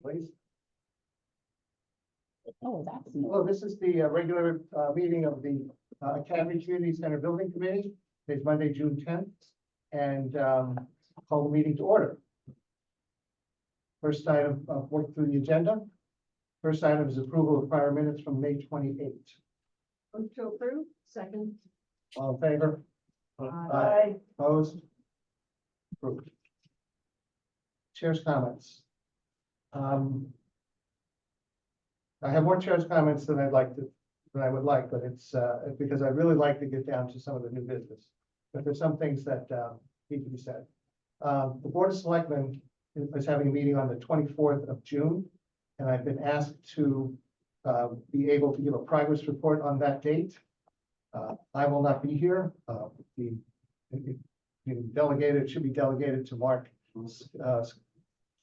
please. Oh, that's new. Well, this is the regular meeting of the Academy Community Center Building Committee. It's Monday, June 10th, and call the meeting to order. First item, work through the agenda. First item is approval of prior minutes from May 28th. Move to approve. Second. All in favor? Aye. Opposed? Approved. Chair's comments. I have more chair's comments than I would like, but it's because I really like to get down to some of the new business. But there's some things that need to be said. The Board of Selectmen is having a meeting on the 24th of June, and I've been asked to be able to give a progress report on that date. I will not be here. It should be delegated to Mark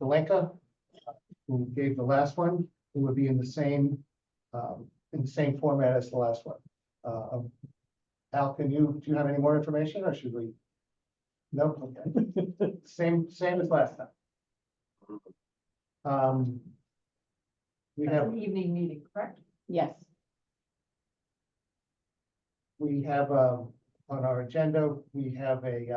Zelenka, who gave the last one. It would be in the same format as the last one. Al, do you have any more information, or should we? No, okay. Same as last time. We That's have an evening meeting, correct? Yes. On our agenda, we have a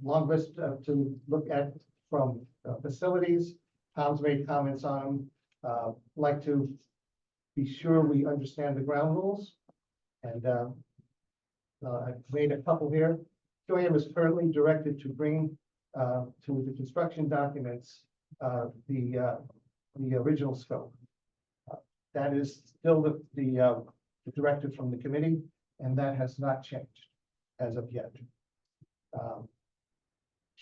long list to look at from facilities. Tom's made comments on them. Like to be sure we understand the ground rules. And I've made a couple here. Joanne is currently directed to bring to the construction documents the original scope. That is still the directive from the committee, and that has not changed as of yet.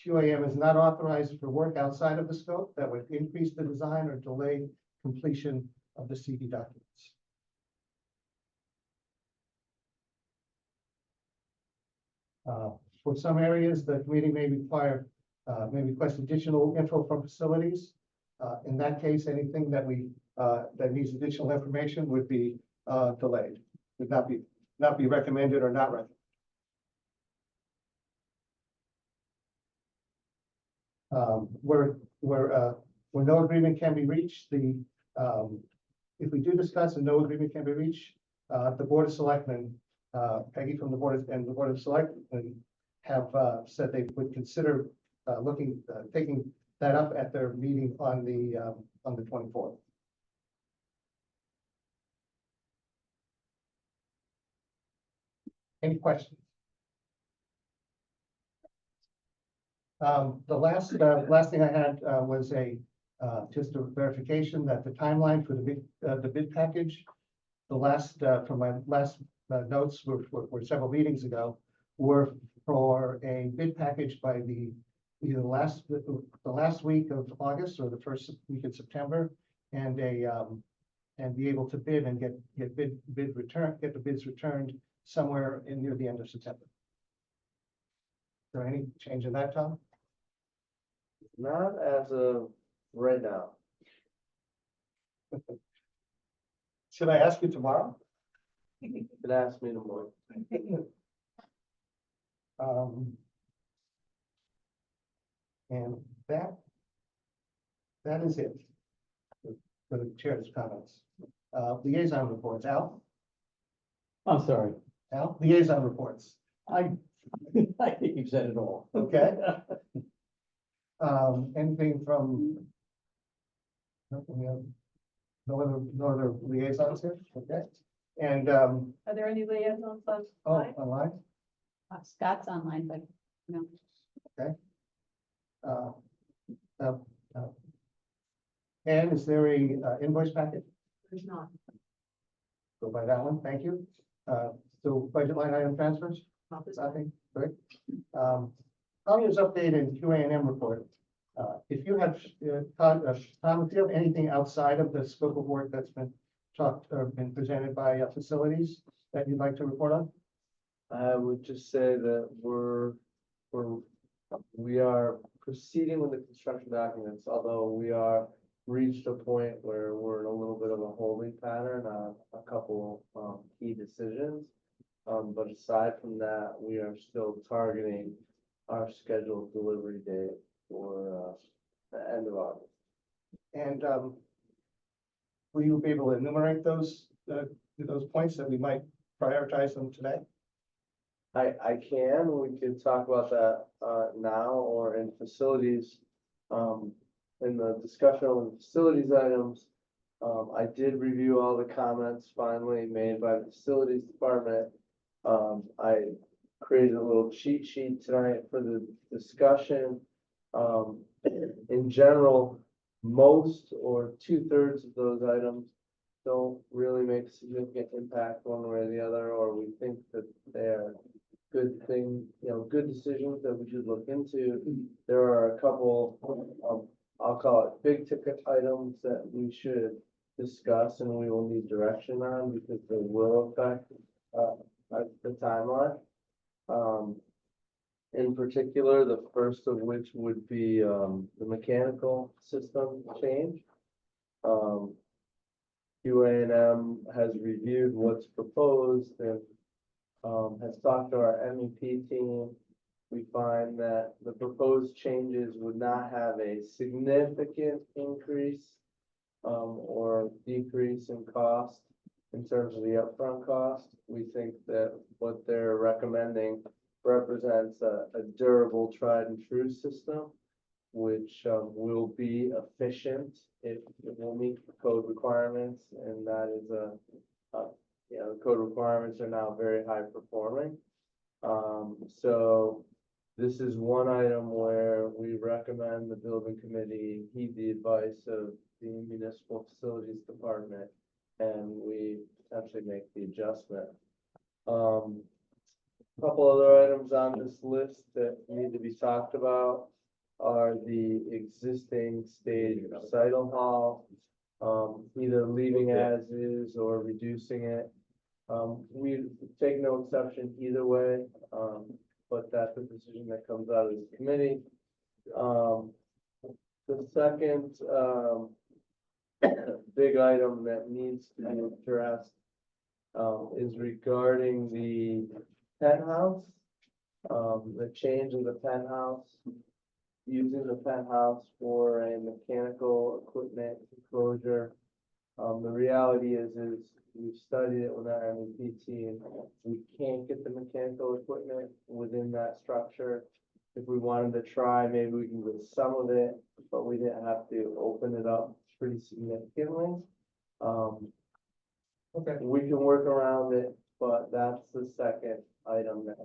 QAM is not authorized for work outside of the scope that would increase the design or delay completion of the CD documents. For some areas, the committee may request additional info from facilities. In that case, anything that that needs additional information would be delayed, would not be recommended or not recommended. Where no agreement can be reached, if we do discuss and no agreement can be reached, the Board of Selectmen, Peggy from the Board and the Board of Selectmen have said they would consider taking that up at their meeting on the 24th. Any questions? The last thing I had was just a verification that the timeline for the bid package, from my last notes were several meetings ago, were for a bid package by either the last week of August or the first week of September, and be able to bid and get the bids returned somewhere near the end of September. Is there any change in that, Tom? Not as of right now. Should I ask you tomorrow? You can ask me tomorrow. And that is it for the chair's comments. Liaison reports. Al? I'm sorry. Al? Liaison reports. I think you've said it all. Okay. Anything from? No other liaisons here? Okay. And, Are there any liaisons left? online? Scott's online, but no. And is there a invoice packet? There's not. Go by that one, thank you. So budget line item transfers, Not this time. nothing, good. Tanya's update and QA&M report. If you have, Tom, if you have anything outside of the scope of work that's been talked or been presented by facilities that you'd like to report on? I would just say that we are proceeding with the construction documents, although we are reached a point where we're in a little bit of a holding pattern on a couple key decisions. But aside from that, we are still targeting our scheduled delivery date for the end of August. And will you be able to enumerate those points that we might prioritize them today? I can, we could talk about that, now or in facilities. In the discussion on the facilities items, I did review all the comments finally made by the facilities department. I created a little cheat sheet tonight for the discussion. In general, most or 2/3 of those items don't really make a significant impact one way or the other, or we think that they're good thing, good decisions that we should look into. There are a couple, I'll call it big ticket items that we should discuss and we will need direction on because they will affect, the timeline. In particular, the first of which would be, the mechanical system change. QA&M has reviewed what's proposed and has talked to our MEP team. We find that the proposed changes would not have a significant increase or decrease in cost in terms of the upfront cost. We think that what they're recommending represents a durable, tried and true system, which will be efficient. It will meet the code requirements, and that is the code requirements are now very high performing. So this is one item where we recommend the building committee heed the advice of the municipal facilities department, and we potentially make the adjustment. A couple other items on this list that need to be talked about are the existing stage recital hall, either leaving as is or reducing it. We take no exception either way, but that's a decision that comes out of the committee. The second big item that needs to be addressed is regarding the penthouse, the change of the penthouse, using the penthouse for a mechanical equipment enclosure. The reality is we've studied it with our MEP team. We can't get the mechanical equipment within that structure. If we wanted to try, maybe we can get some of it, but we didn't have to open it up pretty significantly. Okay. We can work around it, but that's the second item that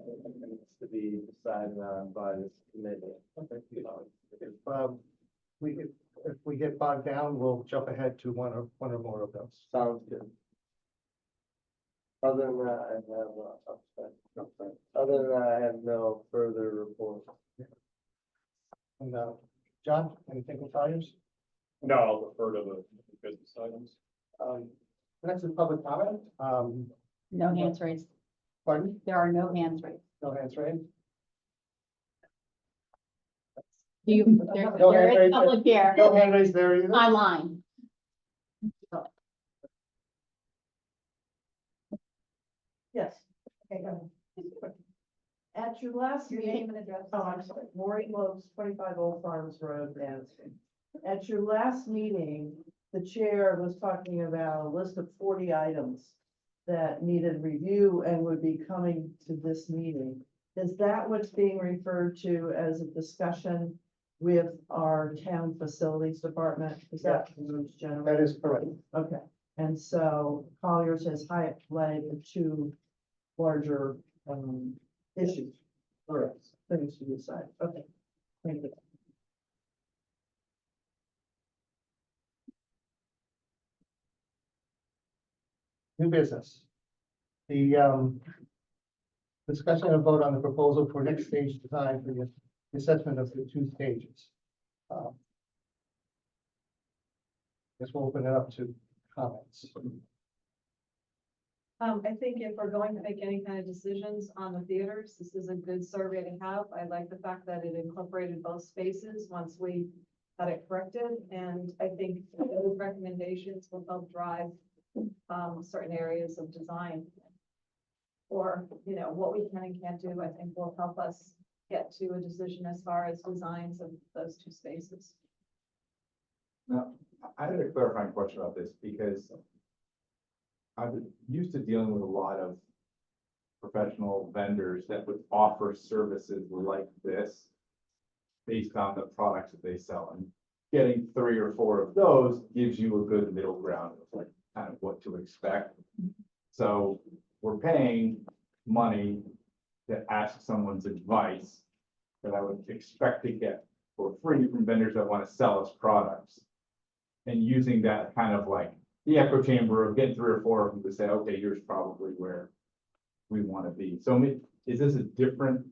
needs to be decided on by this committee. Okay. If we get bogged down, we'll jump ahead to one or more of those. Sounds good. Other than that, I have no further report. And John, anything with values? No, I'll refer to the business items. Next is public comment. No hands raised. Pardon? There are no hands raised. No hands raised. Do you, No there hand is raised. public here No hand raised there either. online. Yes. Okay, go ahead. At your last Your meeting, name and address. oh, I'm sorry, Maureen Lopes, 25 Old Farms Road, Madison. At your last meeting, the chair was talking about a list of 40 items that needed review and would be coming to this meeting. Is that what's being referred to as a discussion with our town facilities department? Is that the most general? That is correct. Okay, and so Colliers has highlighted the two larger issues. Correct. Things to decide. Okay, thank you. New business. The discussion and vote on the proposal for next stage design for the assessment of the two stages. Guess we'll open it up to comments. I think if we're going to make any kind of decisions on the theaters, this is a good survey to have. I like the fact that it incorporated both spaces once we had it corrected. And I think those recommendations will help drive certain areas of design. Or, what we can and can't do, I think will help us get to a decision as far as designs of those two spaces. Now, I had a clarifying question about this because I'm used to dealing with a lot of professional vendors that would offer services like this based on the products that they sell. And getting 3 or 4 of those gives you a good middle ground of like kind of what to expect. So we're paying money to ask someone's advice that I would expect to get for free from vendors that want to sell us products. And using that kind of like the echo chamber of getting 3 or 4 of them to say, okay, here's probably where we want to be. So I mean, is this a different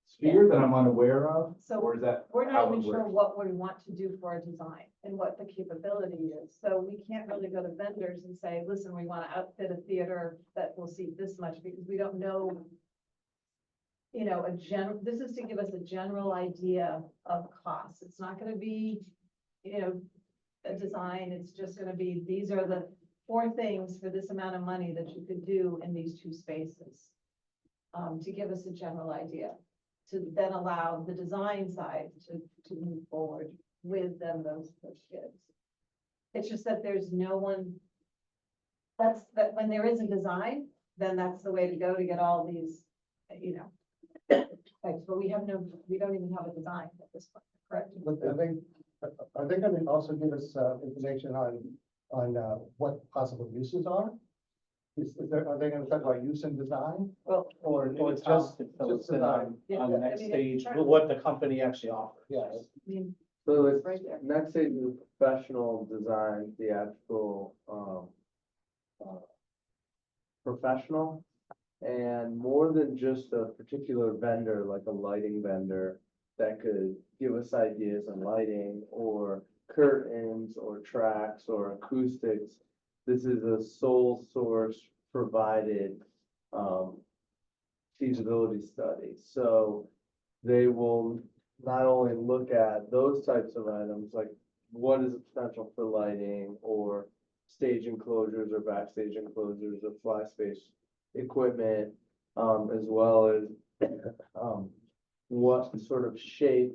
sphere that I'm unaware of? So Or is that we're how not it even sure works? what we want to do for our design and what the capability is. So we can't really go to vendors and say, listen, we want to outfit a theater that will seat this much because we don't know. You know, this is to give us a general idea of costs. It's not going to be, you know, a design. It's just going to be, these are the 4 things for this amount of money that you could do in these 2 spaces. To give us a general idea, to then allow the design side to move forward with them, those kids. It's just that there's no one, that when there is a design, then that's the way to go to get all these, you know. Types, but we don't even have a design at this point, correct? But are they gonna also give us information on what possible uses are? Are they gonna talk about use and design? Well, Or It's just just design? on the next I mean, stage, it's- what the company actually offers. Yeah. I mean, So it's it's right there. next stage is professional design, theatrical, professional. And more than just a particular vendor, like a lighting vendor that could give us ideas on lighting or curtains or tracks or acoustics. This is a sole source provided, feasibility study. So they will not only look at those types of items, like what is the potential for lighting or stage enclosures or backstage enclosures or fly space equipment, as well as what sort of shape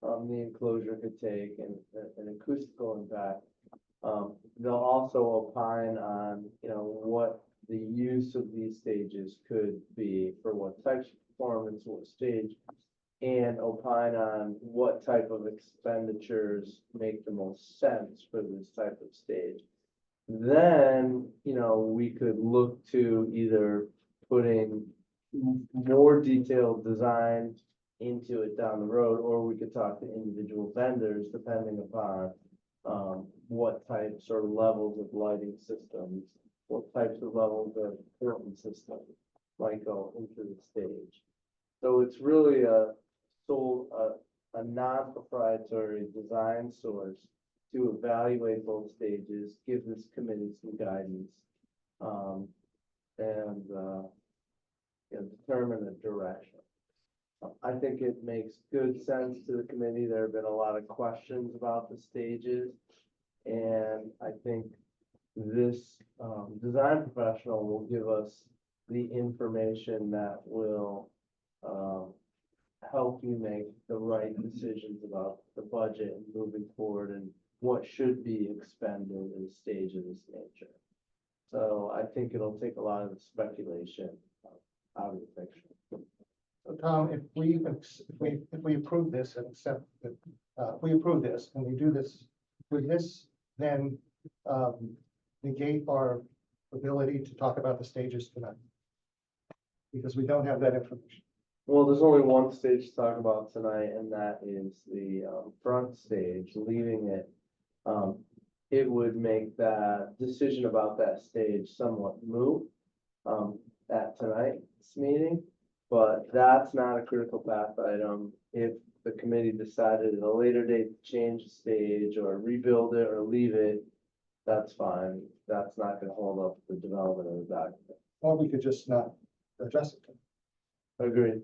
the enclosure could take and an acoustical impact. They'll also opine on, you know, what the use of these stages could be for what types of performance, what stage, and opine on what type of expenditures make the most sense for this type of stage. Then, you know, we could look to either putting more detailed design into it down the road, or we could talk to individual vendors depending upon what types or levels of lighting systems, what types of levels of curtain systems might go into the stage. So it's really a non-proprietary design source to evaluate both stages, give this committee some guidance, and you know, determine a direction. I think it makes good sense to the committee. There have been a lot of questions about the stages. And I think this design professional will give us the information that will help you make the right decisions about the budget and moving forward and what should be expended in a stage of this nature. So I think it'll take a lot of the speculation out of the picture. So Tom, if we approve this and accept that, if we approve this and we do this, would this then negate our ability to talk about the stages tonight? Because we don't have that information. Well, there's only one stage to talk about tonight, and that is the front stage. Leaving it, it would make that decision about that stage somewhat moot at tonight's meeting. But that's not a critical path item. If the committee decided at a later date to change the stage or rebuild it or leave it, that's fine. That's not going to hold up the development of the document. Or we could just not address it. Agreed.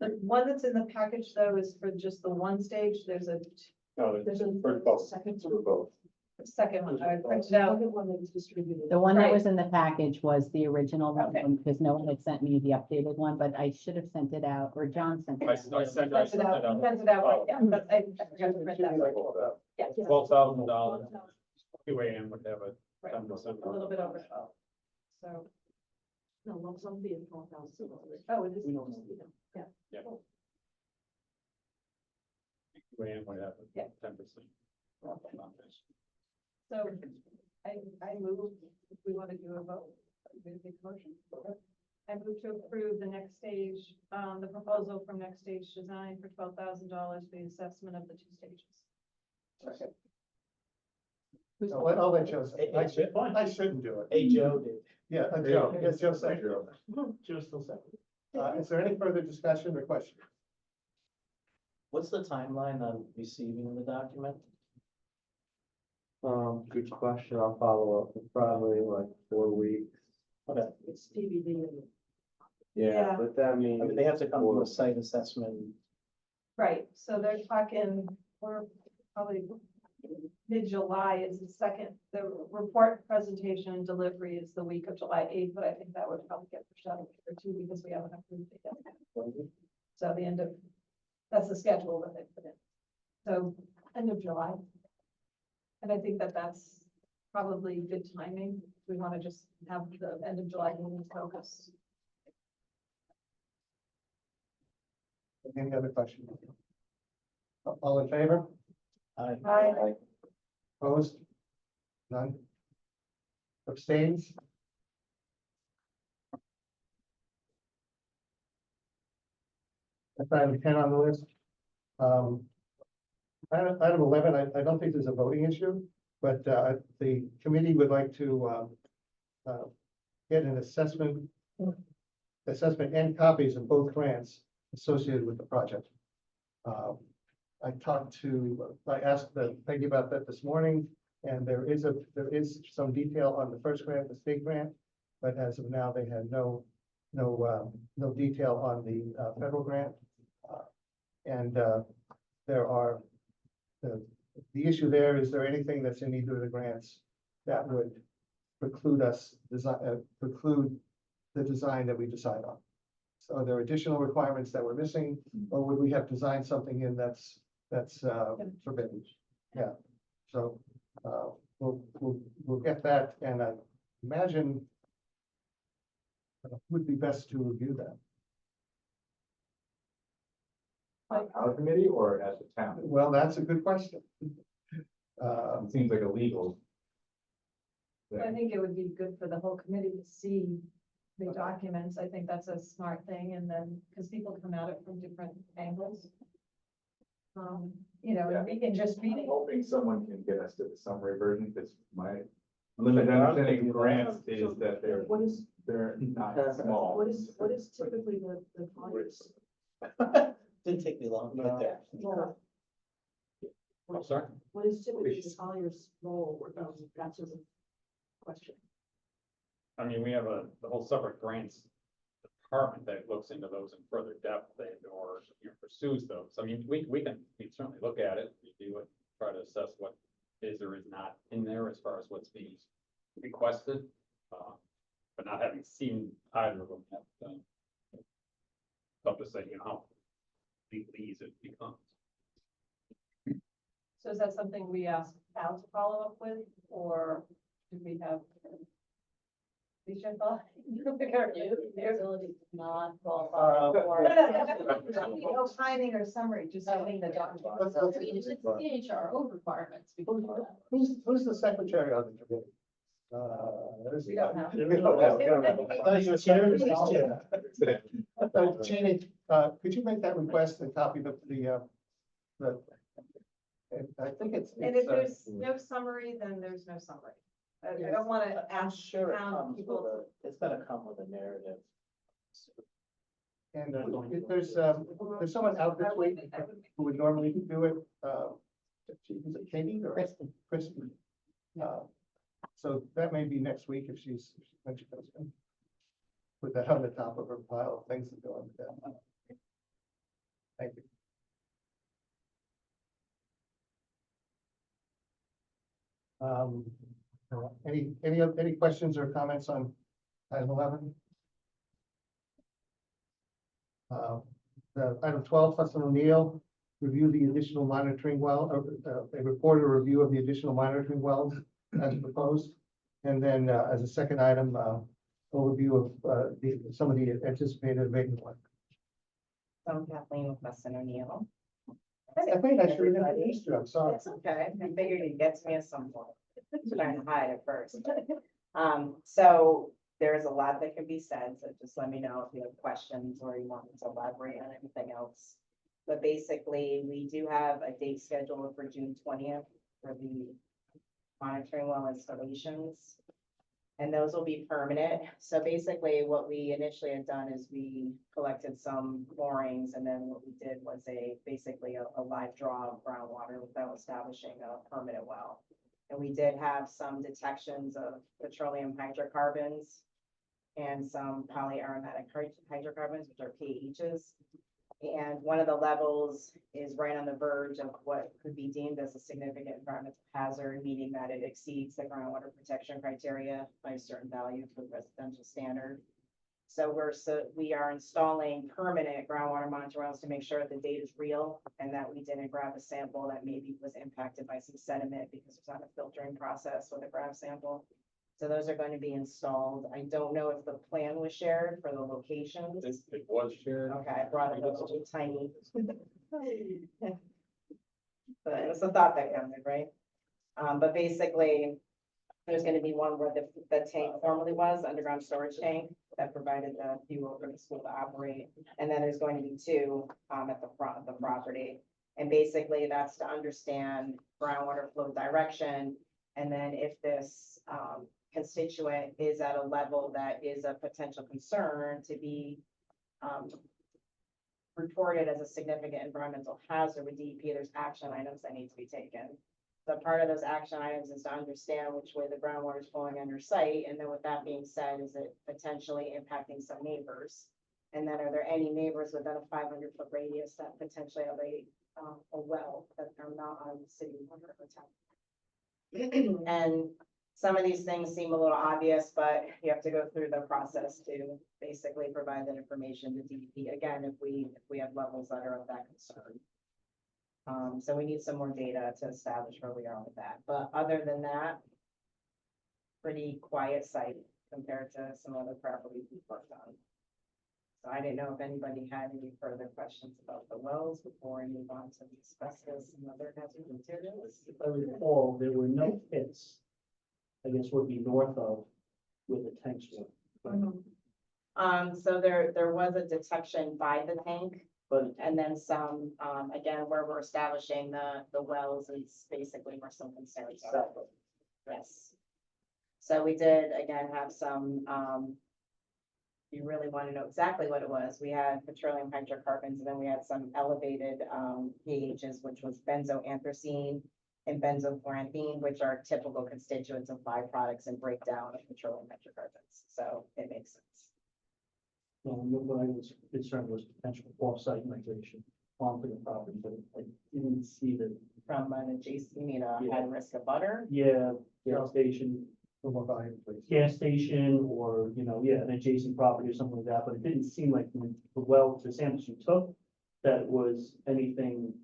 The one that's in the package though is for just the one stage. There's a, No, There's it's a for both. second It's for both. The second one, I printed out. Second one that was distributed. The one that Right. was in the package was the original Okay. one, because no one had sent me the updated one, but I should have sent it out, or John sent it I out. sent Sent it out, sent it out, yeah, but I forgot to print that. Yeah, $12,000, QAM would have a right, 10%. a little bit over 12. So, No, lump sum being 12,000. oh, it is, We don't- yeah. Yeah. QAM would have Yeah. a 10%. So I move, if we want to do a vote, we make a motion. I move to approve the next stage, the proposal from Next Stage Design for $12,000 for the assessment of the 2 stages. I'll let Joe say. I shouldn't do it. Hey, Joe did. Yeah, Joe, yes, Joe said. Joe still second. Is there any further discussion or question? What's the timeline on receiving the document? Good question. I'll follow up. It's probably like 4 weeks. Okay, It's TBD. Yeah, Yeah. but that I means. mean, they have to come to a site assessment. Right, so they're talking, we're probably mid-July is the second, the report presentation and delivery is the week of July 8th, but I think that would probably get pushed out for 2 because we haven't approved it yet. So the end of, that's the schedule that they put in. So end of July. And I think that that's probably good timing. We want to just have the end of July meeting focus. Any other questions? All in favor? Aye. Opposed? None? Abstains? That's item 10 on the list. Item 11, I don't think there's a voting issue, but the committee would like to get an assessment and copies of both grants associated with the project. I asked Peggy about that this morning, and there is some detail on the first grant, the state grant, but as of now, they had no detail on the federal grant. And there are, the issue there, is there anything that's in either of the grants that would preclude the design that we decide on? So are there additional requirements that we're missing, or would we have designed something in that's forbidden? Yeah, so we'll get that, and I imagine would be best to review that. Our committee or at the town? Well, that's a good question. It seems like a legal. I think it would be good for the whole committee to see the documents. I think that's a smart thing, and then, because people come at it from different angles. You know, and we can just read I'm it. hoping someone can get us to the summary version, because my limited understanding of grants is that they're not small. What is typically the Colliers? Didn't take me long to get there. role? I'm sorry? What is typically the Colliers' role? That's just a question. I mean, we have the whole separate grants department that looks into those in further depth and or pursues those. I mean, we can certainly look at it, review it, try to assess what is or is not in there as far as what's being requested. But not having seen either of them yet, tough to say, how legalese it becomes. So is that something we ask Al to follow up with, or do we have? We should follow. Not No timing or summary, just having the document. CHRO requirements. Who's the secretary of the committee? We don't have. I thought you were chair, vice chair. Jeannie, could you make that request and copy the, I think it's. And if there's no summary, then there's no summary. I don't want to I'm ask sure it town comes with people. it's gonna come with a narrative. And if there's someone out this week who would normally do it, is it Katie or? Kristen. Kristen. So that may be next week if when she comes in. Put that on the top of her pile of things that go on with that. Thank you. Any questions or comments on item 11? The item 12, Hudson O'Neill, review the additional monitoring well, a report or review of the additional monitoring wells as proposed. And then as a second item, overview of some of the anticipated abatement work. I'm Kathleen with Madison O'Neill. I think I should have introduced you, I'm sorry. It's okay. I figured you'd get to me at some point. Trying to hide it first. So there's a lot that can be said, so just let me know if you have questions or you want me to elaborate on anything else. But basically, we do have a date scheduled for June 20th for the monitoring well installations. And those will be permanent. So basically, what we initially had done is we collected some borings, and then what we did was basically a live draw of groundwater without establishing a permanent well. And we did have some detections of petroleum hydrocarbons and some polyaromatic hydrocarbons, which are PHs. And one of the levels is right on the verge of what could be deemed as a significant environmental hazard, meaning that it exceeds the groundwater protection criteria by a certain value for the residential standard. So we are installing permanent groundwater monitor wells to make sure that the data is real and that we didn't grab a sample that maybe was impacted by some sediment because there's not a filtering process with a grab sample. So those are going to be installed. I don't know if the plan was shared for the locations. It was shared. Okay, I brought it up to tiny. But it's a thought that counted, right? But basically, there's gonna be one where the tank formerly was, underground storage tank, that provided the fuel for the school to operate. And then there's going to be two, at the front of the property. And basically, that's to understand groundwater flow direction. And then if this, constituent is at a level that is a potential concern to be, reported as a significant environmental hazard with DEP, there's action items that need to be taken. So part of those action items is to understand which way the groundwater is flowing on your site. And then with that being said, is it potentially impacting some neighbors? And then are there any neighbors within a 500-foot radius that potentially have a well that are not on city water or town? And some of these things seem a little obvious, but you have to go through the process to basically provide that information to DEP, again, if we have levels that are of that concern. So we need some more data to establish where we are with that. But other than that, pretty quiet site compared to some other properties we've worked on. So I didn't know if anybody had any further questions about the wells before I move on to the asbestos and other hazardous materials. If I recall, there were no pits, I guess would be north of where the tanks were. So there was a detection by the tank. But And then some, again, where we're establishing the wells is basically where some concerns are. Yes. So we did, again, have some, you really want to know exactly what it was. We had petroleum hydrocarbons, and then we had some elevated, pHs, which was benzoanthracene and benzofluorantine, which are typical constituents of byproducts and breakdown of petroleum hydrocarbons. So it makes sense. what I was concerned was potential off-site migration onto the property, but I didn't see that. From an adjacent, you mean a Yeah. high risk of butter? Yeah, gas station, For more volume, please. gas station, or, an adjacent property or something like that, but it didn't seem like from the well, the samples you took, that was anything,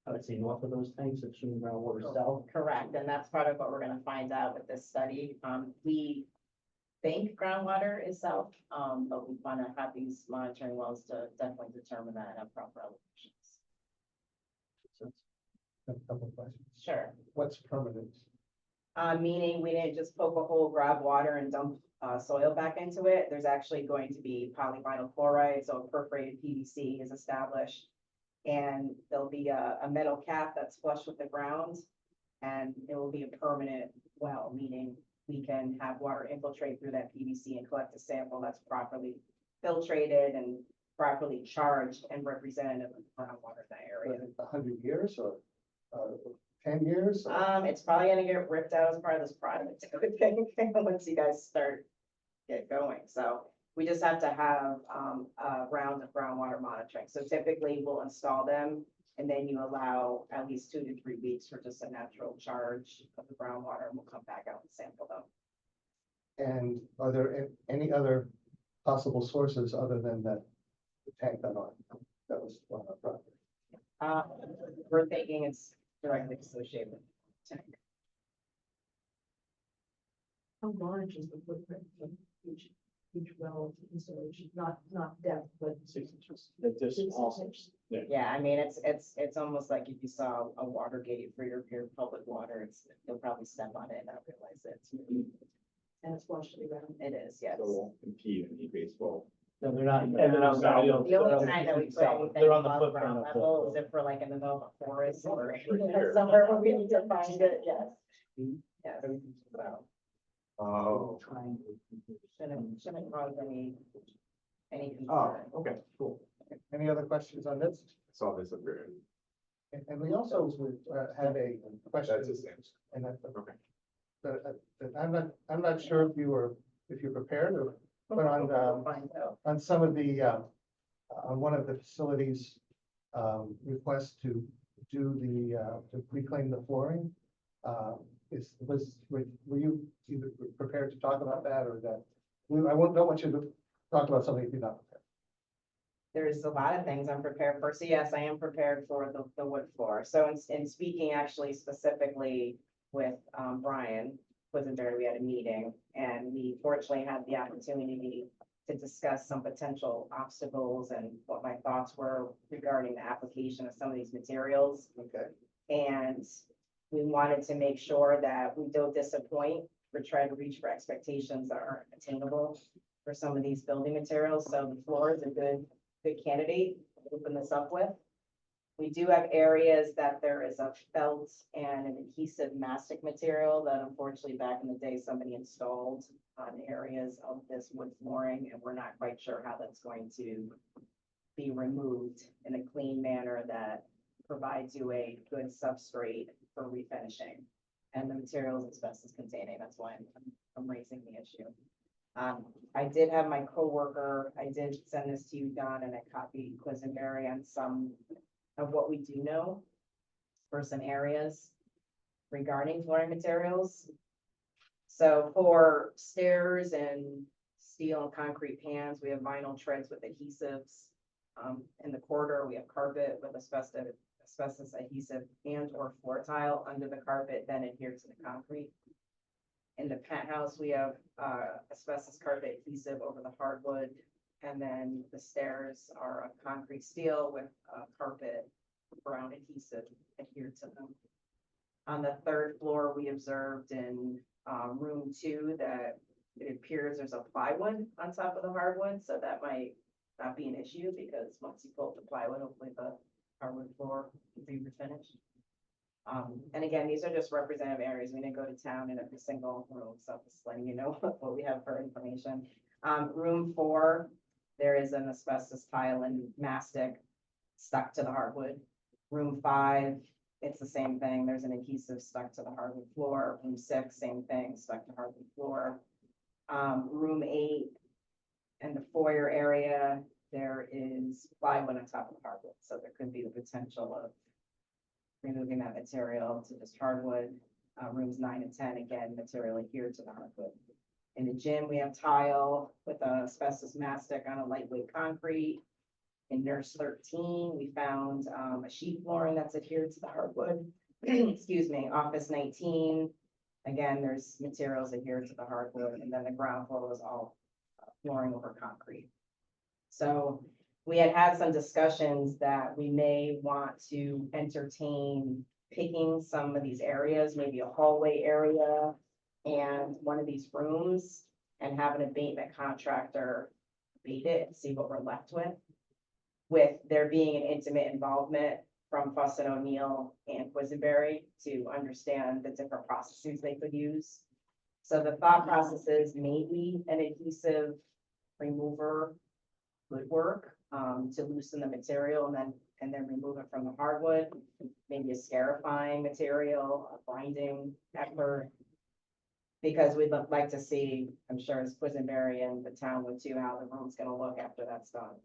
I would say, north of those tanks, assuming groundwater south. Correct, and that's part of what we're gonna find out with this study. We think groundwater is south, but we wanna have these monitoring wells to definitely determine that and have proper elevations. A couple of questions. Sure. What's permanent? Meaning we didn't just poke a hole, grab water and dump soil back into it. There's actually going to be polyvinyl chloride, so a perforated PVC is established. And there'll be a metal cap that's flush with the ground. And it will be a permanent well, meaning we can have water infiltrate through that PVC and collect a sample that's properly filtrated and properly charged and representative of groundwater in that area. 100 years or 10 years? It's probably gonna get ripped out as part of this project, I would think, once you guys get going. So we just have to have, a round of groundwater monitoring. So typically we'll install them And then you allow at least 2 to 3 weeks for just a natural charge of the groundwater, and we'll come back out and sample them. And are there any other possible sources other than that tank that was on our property? We're thinking it's directly associated with the tank. How large is the footprint of each well installation? Not depth, but. 6 inches. That just also, Yeah, I mean, it's almost like if you saw a water gate for your public water, you'll probably step on it and not realize it. And it's flushed around. It is, yes. So it won't compete in e-baseball. no, they're not. And they're not. The only time that we put anything They're on the above footprint ground of the. level is if we're like in the middle of a forest or Sure. somewhere where we need to find it, yes. Yes, so, Oh, shouldn't cause any oh, concern. okay, cool. Any other questions on this? Saw this up there. And we also had a question. That's the same. And that, Okay. I'm not sure if you're prepared or, but Find out. on some of the, on one of the facilities, requests to do to reclaim the flooring, were you either prepared to talk about that or that? Don't want you to talk about something if you're not prepared. There's a lot of things I'm prepared for. So yes, I am prepared for the wood floor. So in speaking actually specifically with Brian Quisenberry, we had a meeting and we fortunately had the opportunity to discuss some potential obstacles and what my thoughts were regarding the application of some of these materials. Okay. And we wanted to make sure that we don't disappoint or try to reach for expectations that aren't attainable for some of these building materials. So the floor is a good candidate to open this up with. We do have areas that there is a felt and an adhesive mastic material that unfortunately back in the day, somebody installed on areas of this wood flooring, and we're not quite sure how that's going to be removed in a clean manner that provides you a good substrate for refinishing. And the material is asbestos containing, that's why I'm raising the issue. I did have my coworker, I did send this to you, Don, and I copied Quisenberry on some of what we do know for some areas regarding flooring materials. So for stairs and steel and concrete pans, we have vinyl treads with adhesives. In the corridor, we have carpet with asbestos adhesive and or floor tile under the carpet, then adhered to the concrete. In the penthouse, we have asbestos carpet adhesive over the hardwood, and then the stairs are a concrete steel with carpet brown adhesive adhered to them. On the 3rd floor, we observed in room 2 that it appears there's a plywood on top of the hardwood, so that might not be an issue because once you pull up the plywood, hopefully the hardwood floor will be refinished. And again, these are just representative areas. We didn't go to town in every single room, so just letting you know what we have for information. Room 4, there is an asbestos tile and mastic stuck to the hardwood. Room 5, it's the same thing. There's an adhesive stuck to the hardwood floor. Room 6, same thing, stuck to hardwood floor. Room 8 and the foyer area, there is plywood on top of the hardwood, so there could be the potential of removing that material to just hardwood. Rooms 9 and 10, again, material adhered to the hardwood. In the gym, we have tile with a asbestos mastic on a lightweight concrete. In nurse 13, we found a sheet flooring that's adhered to the hardwood. Excuse me. Office 19, again, there's materials adhered to the hardwood, and then the ground floor was all flooring over concrete. So we had some discussions that we may want to entertain picking some of these areas, maybe a hallway area and one of these rooms, and have an abatement contractor abate it and see what we're left with there being an intimate involvement from Fuss and O'Neill and Quisenberry to understand the different processes they could use. So the thought process is maybe an adhesive remover would work to loosen the material and then remove it from the hardwood, maybe a scarifying material, a binding effort. Because we'd like to see, I'm sure it's Quisenberry and the town would too, how the room's gonna look after that's done.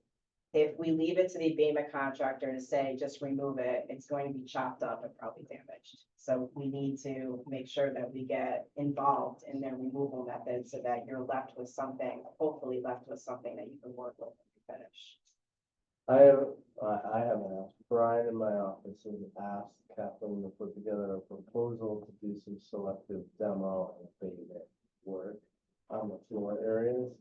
if we leave it to the abatement contractor to say, just remove it, it's going to be chopped up and probably damaged. So we need to make sure that we get involved in their removal method so that you're left with something, hopefully left with something that you can work with and finish. I haven't asked, Brian in my office has asked Kathleen to put together a proposal to do some selective demo and abatement work on the floor areas.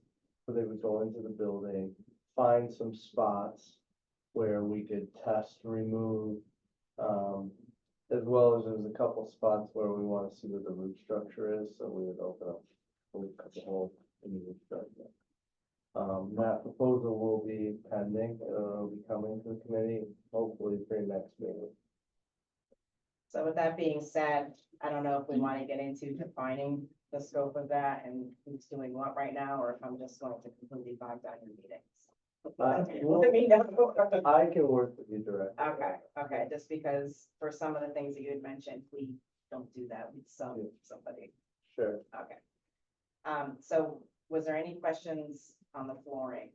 So they would go into the building, find some spots where we could test, remove, as well as there's a couple spots where we want to see what the root structure is, so we would open up, we would cut the hole in the root structure. That proposal will be pending, it'll be coming to the committee, hopefully for your next meeting. So with that being said, I don't know if we want to get into defining the scope of that and who's doing what right now, or if I'm just going to completely bog down your meetings. Let me know. I can work with you directly. Okay, just because for some of the things that you had mentioned, we don't do that, we sub somebody. Sure. Okay. So was there any questions on the flooring?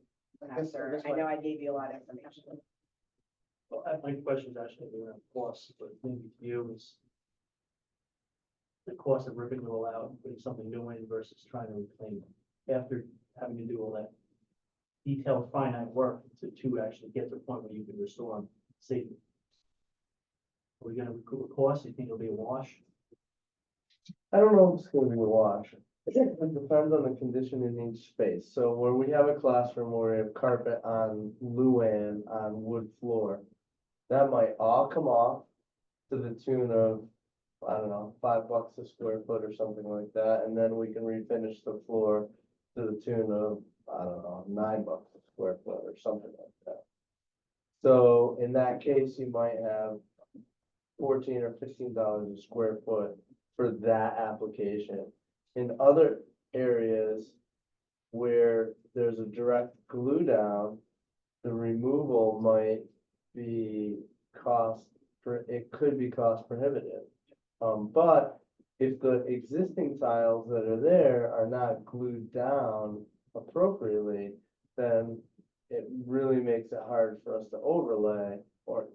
After, I know I gave you a lot of information. Well, my question is actually around costs, but maybe to you is the cost of ripping it all out and putting something new in versus trying to reclaim it after having to do all that detailed finite work to actually get to the point where you can restore them safely. Are we gonna recoup the cost? You think it'll be a wash? I don't know if it's gonna be a wash. I think it depends on the condition in each space. So where we have a classroom where we have carpet on Luann on wood floor, that might all come off to the tune of, I don't know, $5 a square foot or something like that. And then we can refinish the floor to the tune of, I don't know, $9 a square foot or something like that. So in that case, you might have $14 or $15 a square foot for that application. In other areas where there's a direct glue down, the removal might be it could be cost prohibitive. But if the existing tiles that are there are not glued down appropriately, then it really makes it hard for us to overlay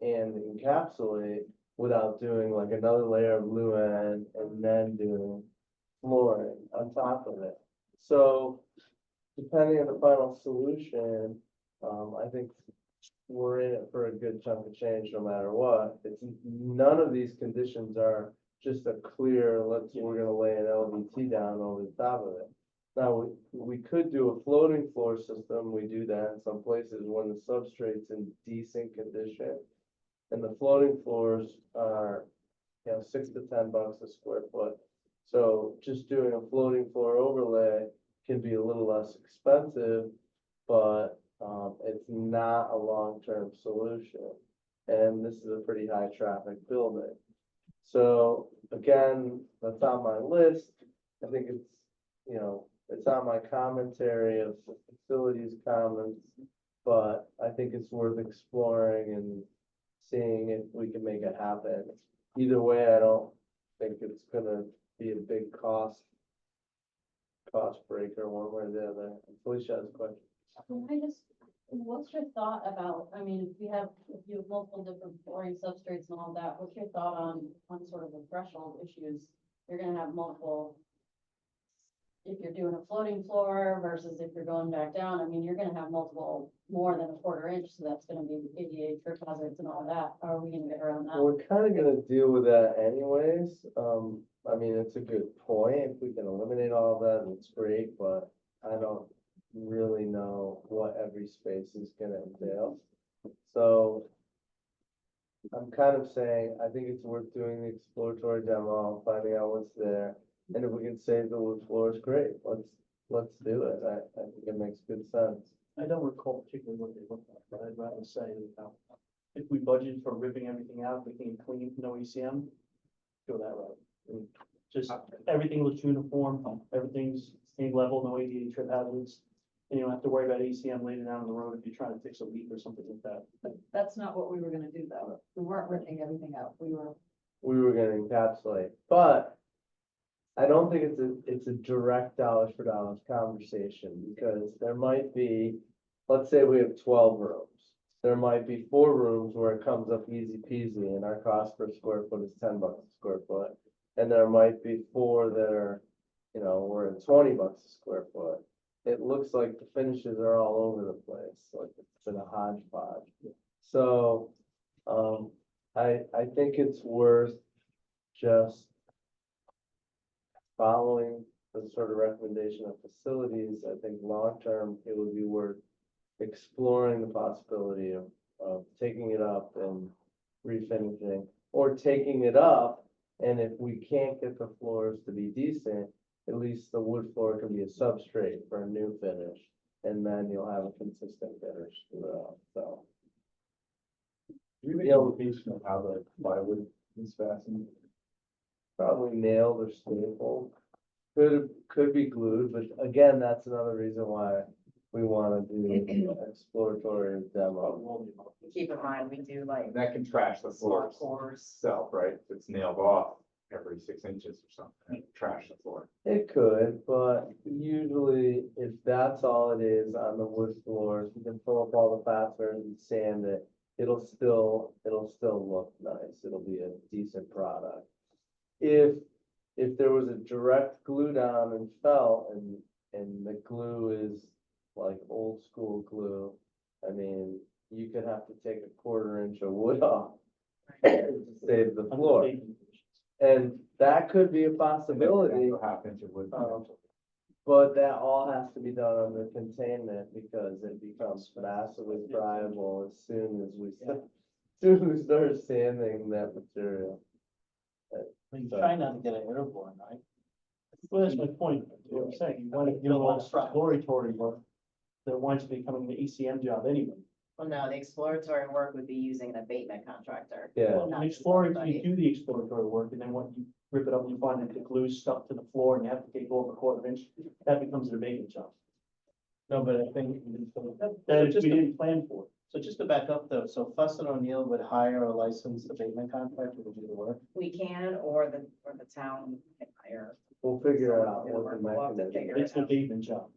and encapsulate without doing like another layer of luan and then doing flooring on top of it. So depending on the final solution, I think we're in it for a good chunk of change no matter what. It's none of these conditions are just a clear, we're gonna lay an LVT down over the top of it. Now, we could do a floating floor system. We do that in some places when the substrate's in decent condition. And the floating floors are, you know, $6 to $10 a square foot. So just doing a floating floor overlay can be a little less expensive, but it's not a long-term solution. And this is a pretty high traffic building. So again, that's on my list. I think it's, you know, it's on my commentary of the facilities comments, but I think it's worth exploring and seeing if we can make it happen. Either way, I don't think it's gonna be a big cost breaker one way or the other. Felicia has a question. What's your thought about, I mean, if you have multiple different flooring substrates and all that, what's your thought on sort of the threshold issues? You're gonna have multiple, if you're doing a floating floor versus if you're going back down, I mean, you're gonna have multiple more than a 1/4 inch, so that's gonna be ADA trip hazards and all that. How are we gonna get around that? We're kind of gonna deal with that anyways. I mean, it's a good point. If we can eliminate all of that, it's great, but I don't really know what every space is gonna entail. So I'm kind of saying, I think it's worth doing the exploratory demo, finding out what's there. And if we can save the wood floors, great. Let's do it. I think it makes good sense. I don't recall particularly what they look like, but I'd rather say, you know, if we budget for ripping everything out, we can clean, no ECM, go that route. And just everything looks uniform, everything's same level, no ADA trip hazards. And you don't have to worry about ACM later down the road if you're trying to fix a leak or something like that. But that's not what we were gonna do though. We weren't ripping everything out. We were gonna encapsulate, but I don't think it's a direct dollars for dollars conversation, because there might be, let's say we have 12 rooms. there might be 4 rooms where it comes up easy peasy and our cost per square foot is $10 a square foot. And there might be 4 that are, we're at $20 a square foot. It looks like the finishes are all over the place, like it's been a hodgepodge. So, I think it's worth just following the sort of recommendation of facilities. I think long-term, it would be worth exploring the possibility of taking it up and refinishing, or taking it up, and if we can't get the floors to be decent, at least the wood floor can be a substrate for a new finish, and then you'll have a consistent finish throughout, so. Do we make a location of how the plywood is fastened? Probably nailed or stapled, could be glued, but again, that's another reason why we wanna do exploratory demo. Keep in mind, we do like And that can trash the small floor cores. itself, right? If it's nailed off every 6 inches or something, it trash the floor. It could, but usually if that's all it is on the wood floors, you can pull up all the fasteners and sand it. It'll still look nice. It'll be a decent product. If there was a direct glue down and felt and the glue is like old school glue, I mean, you could have to take a 1/4 inch of wood off to save the floor. And that could be a possibility. Half inch of wood. But that all has to be done under containment because it becomes massively friable as soon as we start sanding that material. But you try not to get an airborne, right? Well, that's my point, what I'm saying, you want to do all exploratory work, that winds up becoming the ECM job anyway. Well, no, the exploratory work would be using an abatement contractor. Yeah, Well, Not you just explore, everybody. you do the exploratory work, and then when you rip it up, you find that the glue stuck to the floor, and you have to take over a 1/4 inch, that becomes an abatement job. No, but I think, That is, we didn't plan for. so just to back up though, so Fuss and O'Neill would hire a licensed abatement contractor to do the work? We can, or the town can hire. we'll figure out what the We'll have to mechanism. figure It's it an out. abatement job.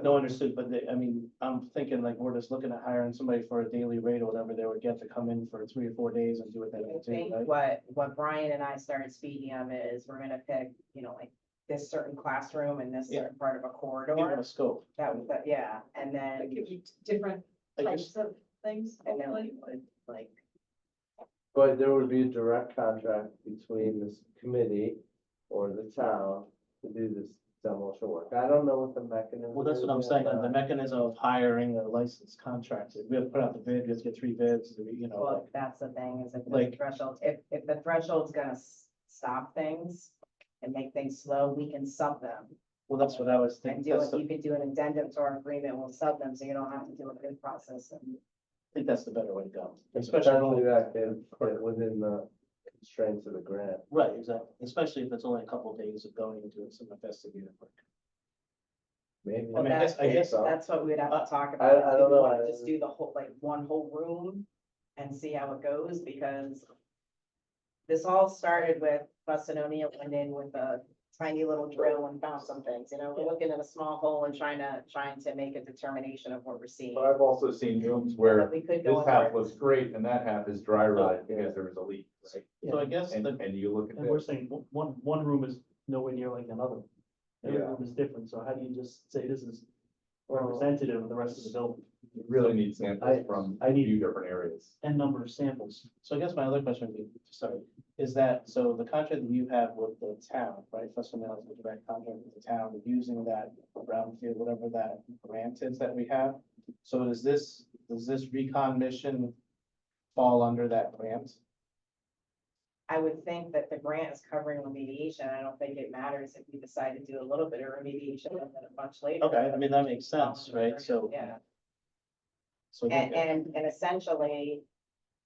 No, understood, but I mean, I'm thinking like we're just looking at hiring somebody for a daily rate or whatever they would get to come in for 3 or 4 days and do what they I need to, think right? what Brian and I started speaking of is we're gonna pick, like this certain classroom and this Yeah. certain part of a Give them corridor. a scope. That was, yeah, and That then, gives you different I types just, of things, and then hopefully. we would like, But there would be a direct contract between this committee or the town to do this demolition work. I don't know what the mechanism. well, that's what I'm is saying, yet, the mechanism of hiring a licensed contractor, we have to put out the bid, we have to get 3 bids, well, like, that's the thing, is if the Like- threshold, if the threshold's gonna stop things and make things slow, we can sub them. well, that's what I was And thinking. do it, you could do an addendum to our agreement, we'll sub them, so you don't have to do a bid process. And I think that's the better way to go, Especially especially, that can fit within the constraints of the grant. right, exactly, especially if it's only a couple of days of going and doing some investigative work. Maybe. I mean, I guess so. That's what we'd have to talk I about. is do don't we know. wanna Just do the whole, like, one whole room and see how it goes, because this all started with Fuss and O'Neill went in with a tiny little drill and found some things, we're looking at a small hole and trying to make a determination of what we're seeing. But I've also seen rooms where But we could go this half over it. looks great and that half is dry rotted because there was a leak, right? So I guess And, the, and you look at And we're this, saying one room is nowhere near like another. Every Yeah. room is different, so how do you just say this is representative of the rest of the building? you really need samples from a need- few different areas. And number of samples. so I guess my other question would be, sorry, is that, so the contract that you have with the town, right, Fuss and O'Neill is the direct contract with the town, using that brownfield, whatever that grant is that we have. So does this recon mission fall under that grant? I would think that the grant is covering remediation. I don't think it matters if we decide to do a little bit of remediation and then a bunch later. Okay, I mean, that makes sense, right, so. Yeah, So. and essentially,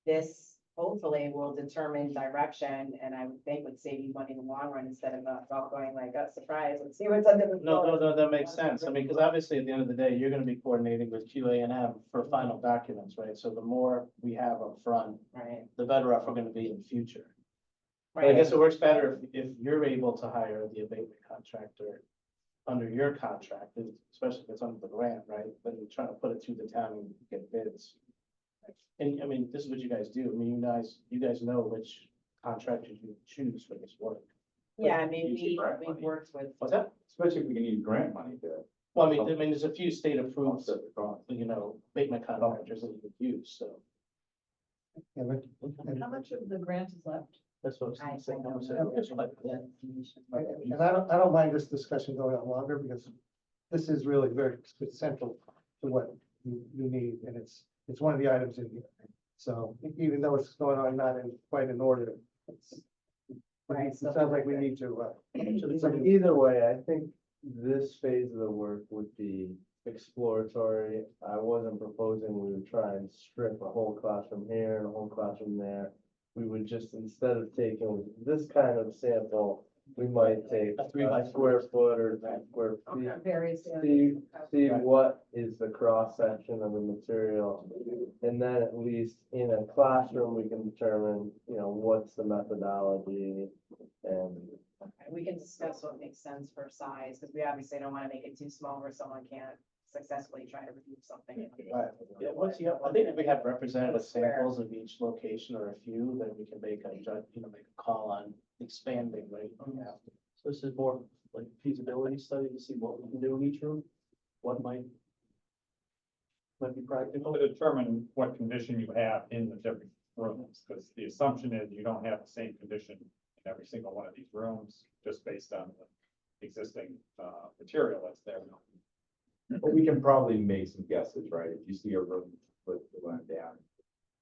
this hopefully will determine direction, and I would think would save you money in the long run, instead of all going like, oh, surprise, let's see what's under the. No, that makes sense. I mean, because obviously at the end of the day, you're gonna be coordinating with QA&M for final documents, right? So the more we have up front, Right. the better off we're gonna be in the future. But I guess it works better if you're able to hire the abatement contractor under your contract, especially if it's under the grant, right? Then you're trying to put it through the town and get bids. And I mean, this is what you guys do. I mean, you guys know which contractors you choose for this work. Yeah, I mean, Usually grant we've money. worked with, What's that? Especially if we can use grant money to Well, I mean, there's a few state approved, offset the cost. you know, abatement contractors that you could use, so. Yeah, but- How much of the grant is left? That's what I I'm saying. don't I'm saying, know. it's like, yeah. And I don't mind this discussion going on longer because this is really very central to what you need, and it's one of the items in here. So even though it's going on not in quite in order, it's, Right, it sounds like we need to, So either way, I think this phase of the work would be exploratory. I wasn't proposing we would try and strip a whole classroom here and a whole classroom there. We would just, instead of taking this kind of sample, we might take A 3 by a square foot or 2 square feet. Various. See what is the cross section of the material. And then at least in a classroom, we can determine, what's the methodology and. okay, we can discuss what makes sense for size, because we obviously don't want to make it too small where someone can't successfully try to remove something. Right. Yeah, I think if we have representative samples of each location or a few, then we can make a make a call on expanding, right? Yeah. So this is more like feasibility study to see what we can do in each room, what might be practical. To determine what condition you have in the different rooms, because the assumption is you don't have the same condition in every single one of these rooms, just based on the existing, material that's there. But we can probably make some guesses, right? If you see a room with the one down.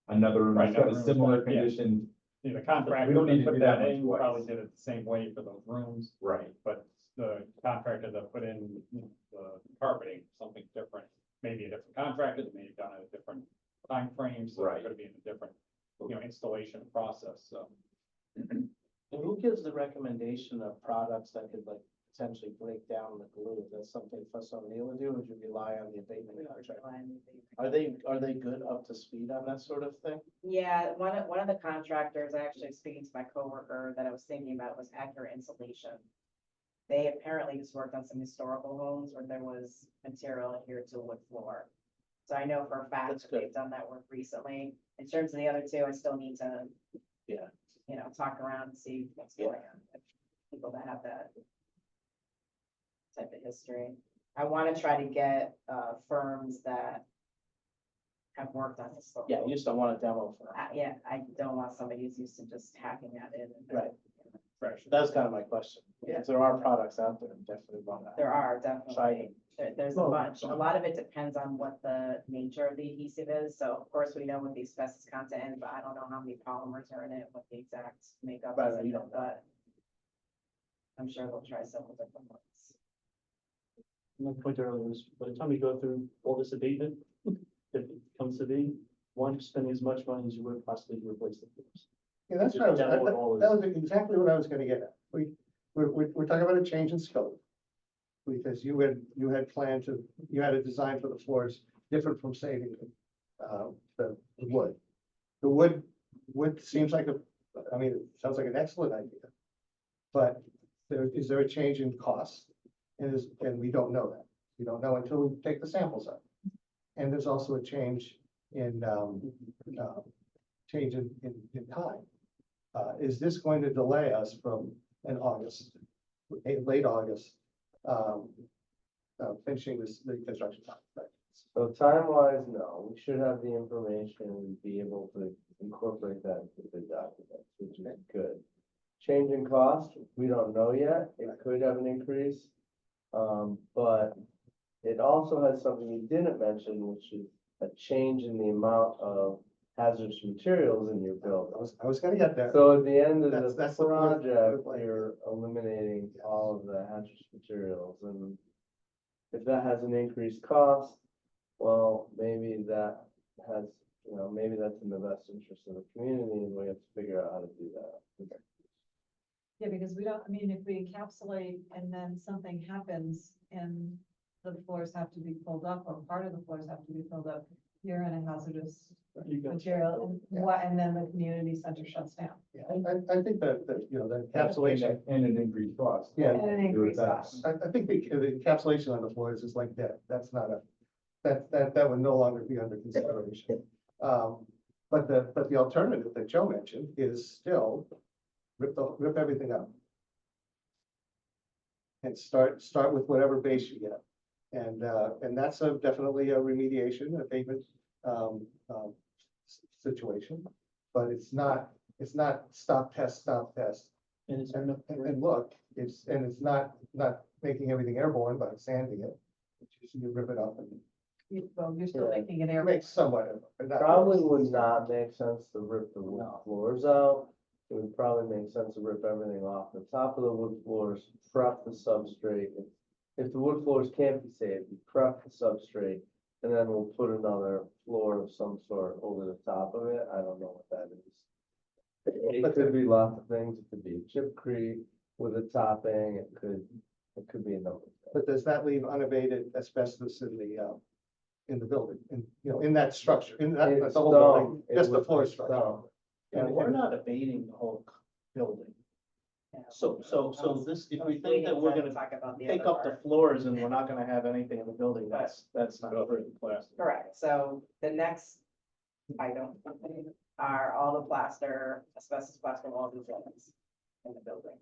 Another room Right, that's got another a room similar that's got- yeah. condition, See, the contractor We don't need that to put do that that much in twice. probably did it the same way for those rooms, right? but the contractor that put in the carpeting, something different. Maybe a different contractor, that may have done it at different time frames, so Right. it could be in a different, installation process, so. And who gives the recommendation of products that could like potentially break down the glue? Is that something Fuss O'Neill would do, or would you rely on the abatement contract? Are they good up to speed on that sort of thing? Yeah, one of the contractors, actually speaking to my coworker that I was thinking about was Accurate Insulation. They apparently just worked on some historical homes where there was material adhered to a wood floor. So I know for a fact That's that good. they've done that work recently. In terms of the other two, I still need to, Yeah. talk around and see what's going on. with People that have that type of history. I want to try to get firms that have worked on this. Yeah, you just don't want a demo for. Yeah, I don't want somebody who's used to just hacking at it. Right. Fresh. That's kind of my question. Yeah. If there are products out there, definitely want that. There are Try definitely. There's a Well, bunch. A lot of it depends on what the nature of the adhesive is. So of course, we know what the asbestos content is, but I don't know how many polymers are in it, what the exact makeup Right, is in you it, don't know. but I'm sure they'll try several different ones. My point earlier was, by the time you go through all this abatement, if it comes to be, one, spending as much money as you would possibly to replace the floors. yeah, that's Just what I was, demo it all that is- was exactly what I was gonna get at. We're talking about a change in scope. Because you had planned to, you had a design for the floors different from saving the wood. The wood seems like it sounds like an excellent idea. But is there a change in cost? And we don't know that. We don't know until we take the samples up. And there's also a change in time. Is this going to delay us from in August, late August, finishing the construction project? So time-wise, no, we should have the information and be able to incorporate that into the documents, which is good. Change in cost, we don't know yet, it could have an increase. But it also has something you didn't mention, which is a change in the amount of hazardous materials in your building. I was gonna get there. So at the end of That's the the fourth project, point. you're eliminating all of the hazardous materials, and if that has an increased cost, well, maybe that has, maybe that's in the best interest of the community, and we have to figure out how to do that. Yeah, because we don't, if we encapsulate and then something happens and the floors have to be pulled up or part of the floors have to be filled up, you're in a hazardous You got- material and then the community center shuts down. Yeah, I think that, the encapsulation, And an increased cost. yeah, And an increased that. cost. I think the encapsulation on the floors is like that. That's not that would no longer be under consideration. But the alternative that Joe mentioned is still rip everything up. And start with whatever base you get. And that's definitely a remediation, abatement, situation. But it's not stop, test. And it's, And look, it's not making everything airborne by sanding it. You rip it up and Well, you're still Yeah. making an it error. makes somewhat of, but not. Probably would not make sense to rip the wood No. floors out. It would probably make sense to rip everything off the top of the wood floors, prep the substrate. If the wood floors can't be saved, you prep the substrate, and then we'll put another floor of some sort over the top of it. I don't know what that is. It could be lots of things. It could be chipcrete with a topping. It could be a number of things. But does that leave unabated asbestos in the building, in that structure, in that, It's the whole stone. building, It just the would floor be structure? stone. and we're not abating the whole building. So this, if we think that we're gonna Talk about the take other up the part. floors and we're not gonna have anything in the building, that's not true. Correct, so the next item are all the plaster, asbestos plaster walls and ceilings in the building.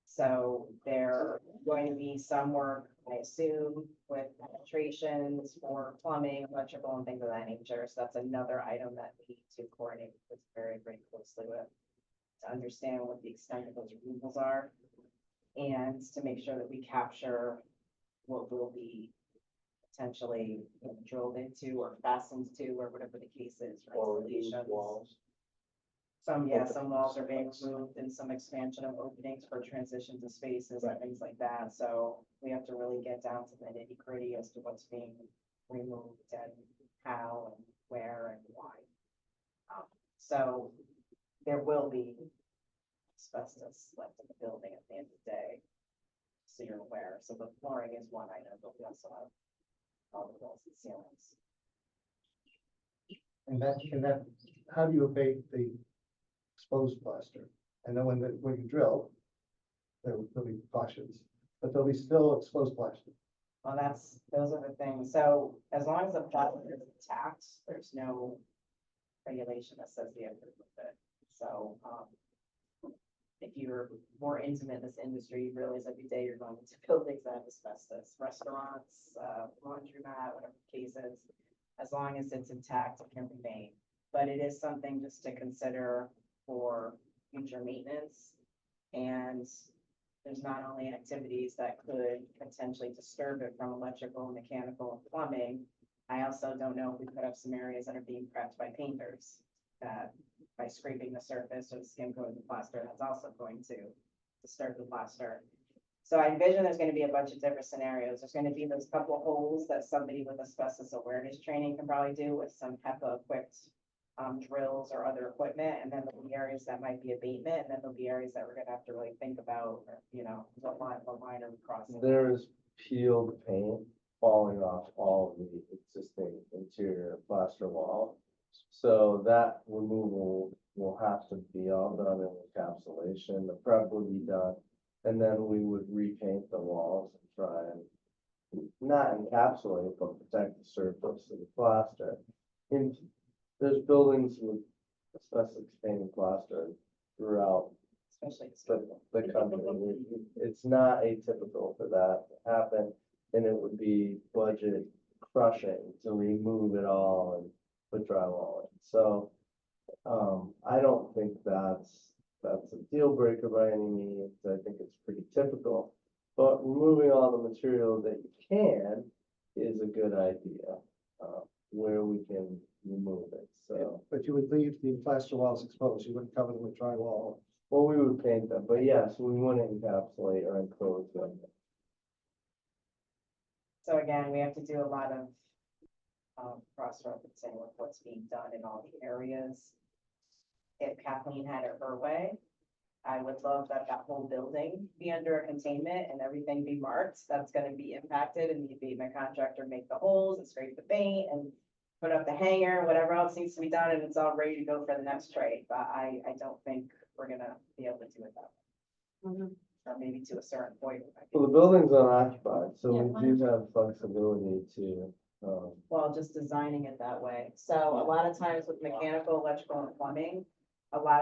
So there going to be some work, I assume, with penetrations for plumbing, electrical and things of that nature. So that's another item that we need to coordinate with very, very closely with to understand what the extent of those removals are. And to make sure that we capture what will be potentially drilled into or fastened to, or whatever the case is, for Or removed installations. walls. Some walls are being removed and some expansion of openings for transition to spaces and things like that. So we have to really get down to the nitty gritty as to what's being removed and how and where and why. So there will be asbestos left in the building at the end of the day. So you're aware. So the flooring is one item, but we also have all the walls and ceilings. And that, how do you abate the exposed plaster? And then when you drill, there'll be cautions, but there'll be still exposed plaster. Well, those are the things. So as long as the plaster is intact, there's no regulation that says you have to remove it. So, if you're more intimate in this industry, you realize every day you're going into buildings that have asbestos, restaurants, laundromat, whatever the case is. As long as it's intact, it can remain. But it is something just to consider for future maintenance. And there's not only activities that could potentially disturb it from electrical, mechanical, and plumbing. I also don't know if we could have some areas that are being prepped by painters that by scraping the surface or the skim coating the plaster, that's also going to disturb the plaster. So I envision there's gonna be a bunch of different scenarios. There's gonna be those couple holes that somebody with asbestos awareness training can probably do with some HEPA equipped drills or other equipment, and then there'll be areas that might be abatement, and then there'll be areas that we're gonna have to really think about, or, what line are we crossing? There is peeled paint falling off all of the existing interior plaster wall. So that removal will have to be all done in encapsulation. The prep would be done. And then we would repaint the walls and try and not encapsulate, but protect the surface of the plaster. And there's buildings with asbestos containing plaster throughout Especially. the country. It's not atypical for that to happen, and it would be budget crushing to remove it all and put drywall in. So, I don't think that's a deal breaker by any means. I think it's pretty typical, but removing all the material that you can is a good idea, where we can remove it. So, But you would leave the plaster walls exposed, you wouldn't cover them with drywall. well, we would paint them, but yes, we wouldn't encapsulate or enclose them. So again, we have to do a lot of cross-referencing with what's being done in all the areas. If Kathleen had it her way, I would love that whole building be under a containment and everything be marked. That's gonna be impacted, and the abatement contractor make the holes and scrape the paint and put up the hanger, whatever else needs to be done, and it's all ready to go for the next trade. But I don't think we're gonna be able to do it that way. Or maybe to a certain point. Well, the building's unoccupied, so Yeah, we do have flexibility to Well, just designing it that way. So a lot of times with mechanical, electrical and plumbing,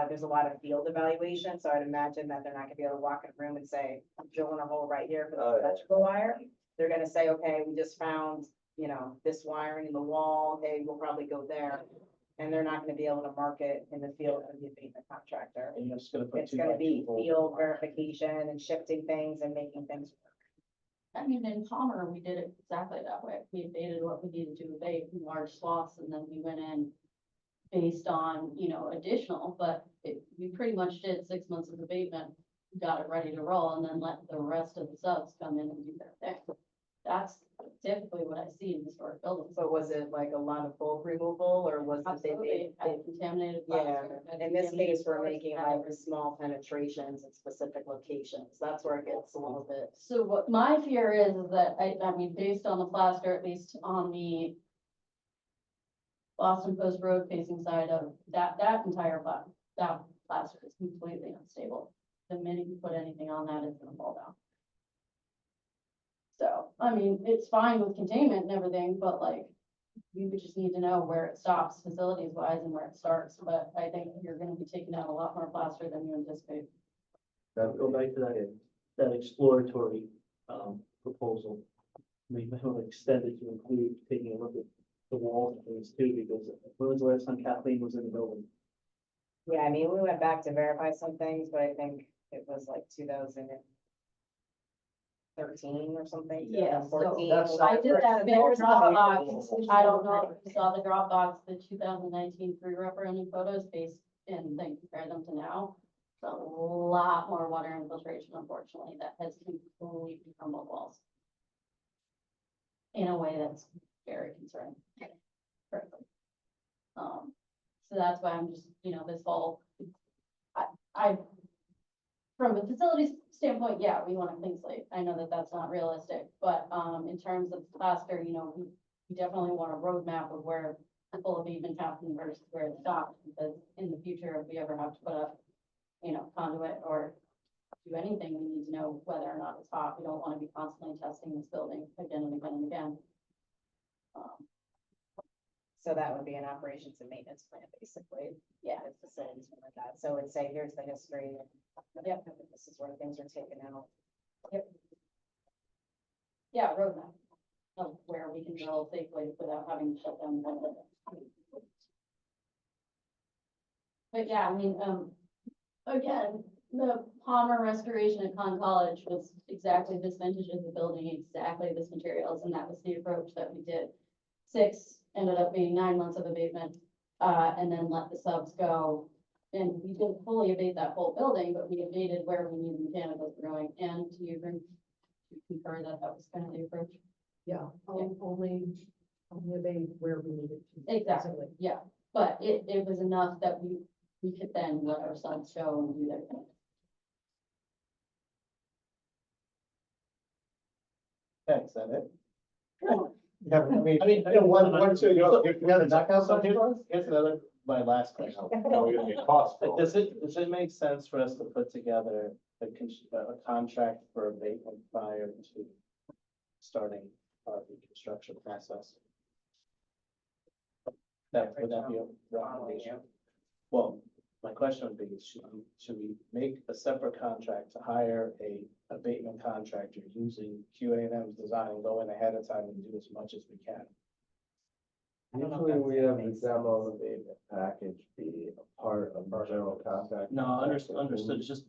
there's a lot of field evaluation, so I'd imagine that they're not gonna be able to walk in a room and say, I'm drilling a hole right here for Oh, the yeah. electrical wire. They're gonna say, okay, we just found, this wiring in the wall, okay, we'll probably go there. And they're not gonna be able to mark it in the field of the abatement contractor. And you're just gonna put It's two gonna by be two field holes. verification and shifting things and making things work. I mean, in Palmer, we did it exactly that way. We abated what we needed to abate in large swaths, and then we went in based on, additional, but we pretty much did 6 months of abatement, got it ready to roll, and then let the rest of the subs come in and do their thing. That's typically what I see in historic buildings. So was it like a lot of bulk removal or was it they Absolutely, made? had contaminated Yeah, plaster. had in this contaminated case, we're floors, making had like everything. small penetrations at specific locations. That's where it gets a little bit. So what my fear is that, I mean, based on the plaster, at least on the Boston Post Road facing side of that entire that plaster is completely unstable. The minute you put anything on that, it's gonna fall down. So, I mean, it's fine with containment and everything, but like, we would just need to know where it stops facilities wise and where it starts, but I think you're gonna be taking out a lot more plaster than you anticipate. Go back to that exploratory, proposal. We will extend it to include taking a look at the walls and things too, because when was the last time Kathleen was in the building? Yeah, I mean, we went back to verify some things, but I think it was like 2013 or something. Yeah, so 14. that's- I did that big There's Dropbox, I don't know if you saw the Dropbox, the 2019 pre-referendum photos based and then compare them to now. It's a lot more water infiltration, unfortunately, that has completely crumbled walls. In a way that's very concerning. Frankly. So that's why I'm just, this whole, I, from a facilities standpoint, yeah, we want a clean slate. I know that that's not realistic, but, in terms of plaster, we definitely want a roadmap of where the full abatement happened versus where it stopped, because in the future, if we ever have to put up, conduit or do anything, we need to know whether or not it's hot. We don't want to be constantly testing this building again and again and again. So that would be an operations and maintenance plan, basically. Yeah, it's facilities like that. So it'd say, here's the history. Yep, this is where things are taken out. Yeah, roadmap of where we can drill safely without having to shut down one of them. But yeah, I mean, again, the Palmer restoration at Conn College was exactly this vintage of the building, exactly this materials, and that was the approach that we did. 6 ended up being 9 months of abatement, and then let the subs go. And we didn't fully abate that whole building, but we abated where we needed mechanicals growing. And do you agree, to concur that that was kind of the approach? Yeah, only they where we needed to. Exactly, yeah, but it was enough that we could then let our sons go and do their thing. Okay, is that it? Yeah, I mean, one, two, you got a knock out something? Here's another, my last question. No, we're gonna get cost. Does it make sense for us to put together a contract for abatement prior to starting the construction process? Would that be a recommendation? Well, my question would be, should we make a separate contract to hire a abatement contractor using QA&M's design, go in ahead of time and do as much as we can? I don't know if Usually that's we gonna have make the sense. demo abatement package be a part of the general contract. No, understood, it's just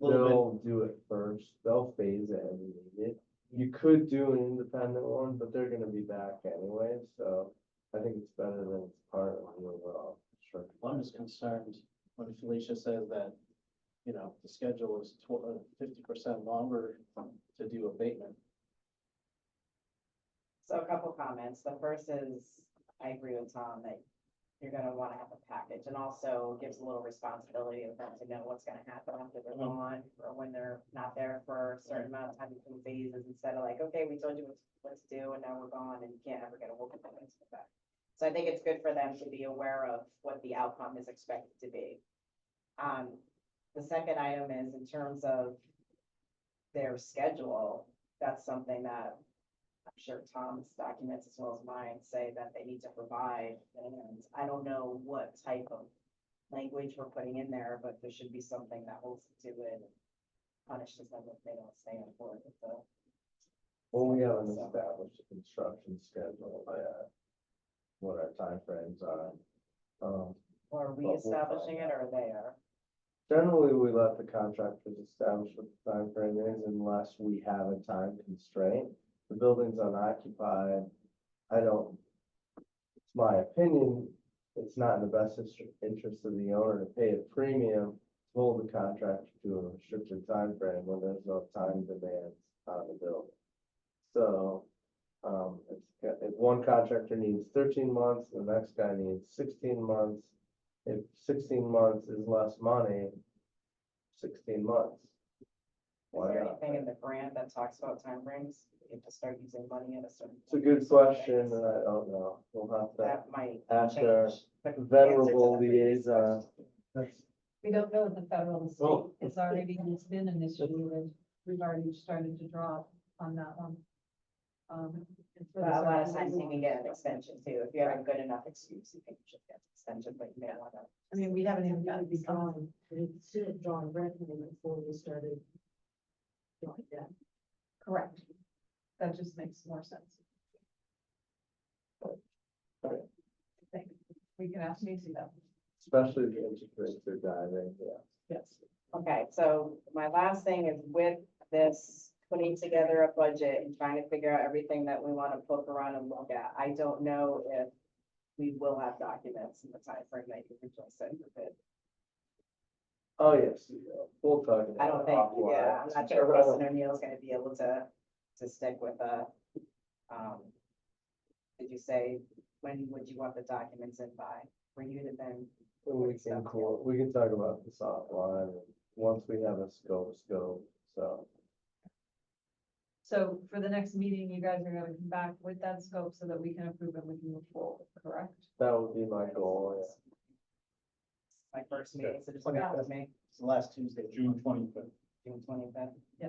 a little They'll do it first, they'll phase it and need it. You could do an independent one, but they're gonna be back anyway, so I think it's better than it's part of the overall construction. I'm just concerned when Felicia says that, the schedule is 50% longer to do abatement. So a couple comments. The first is, I agree with Tom that you're gonna wanna have a package and also gives a little responsibility of them to know what's gonna happen after they're gone or when they're not there for a certain amount of time between phases, instead of like, okay, we told you what to do and now we're gone and you can't ever get a hold of them. So I think it's good for them to be aware of what the outcome is expected to be. The second item is in terms of their schedule, that's something that I'm sure Tom's documents as well as mine say that they need to provide, and I don't know what type of language we're putting in there, but there should be something that holds them to it, and punishes them if they don't stay on board with the. Well, we haven't established a construction schedule yet, what our timeframes are. Or are we But we'll establishing find it, or they are? Generally, we let the contractors establish what the timeframe is unless we have a time constraint. The building's unoccupied. I don't, it's my opinion, it's not in the best interest of the owner to pay a premium to hold the contractor to a restricted timeframe when there's no time demands on the building. So, if one contractor needs 13 months, the next guy needs 16 months. If 16 months is less money, 16 months. Is Why there not? anything in the grant that talks about timeframes? You have to start using money at a certain. It's a good question, and I don't know. We'll have to That might ask change. our the answer to venerable the previous liaison. question. That's, We don't know if the federal and state, Oh. it's already, it's been initiated, we've already started to draw on that one. It's for the But a lot of certain- times you can get an extension too. If you have a good enough excuse, you can just get an extension, but you may want to. I mean, we haven't even gotten Be some. drawn, we should have drawn rent payment before we started. Drawing debt. Correct. That just makes more sense. I think we can ask Macy that. Especially if the interest rates are diving, yeah. Yes. Okay, so my last thing is with this, putting together a budget and trying to figure out everything that we want to poke around and look at. I don't know if we will have documents in the timeframe that you originally said for bid. Oh, yes, we'll talk about it. I don't think, offline. yeah, I'm not sure Preston O'Neill's gonna be able to stick with did you say, when would you want the documents in by, for you to then? We can talk about this offline, and once we have a scope, so. So for the next meeting, you guys are gonna come back with that scope so that we can approve it, we can move forward, correct? That would be my goal, yeah. My first meeting, so just bear with me, It's the last Tuesday. June 25th. June 25th. Yeah.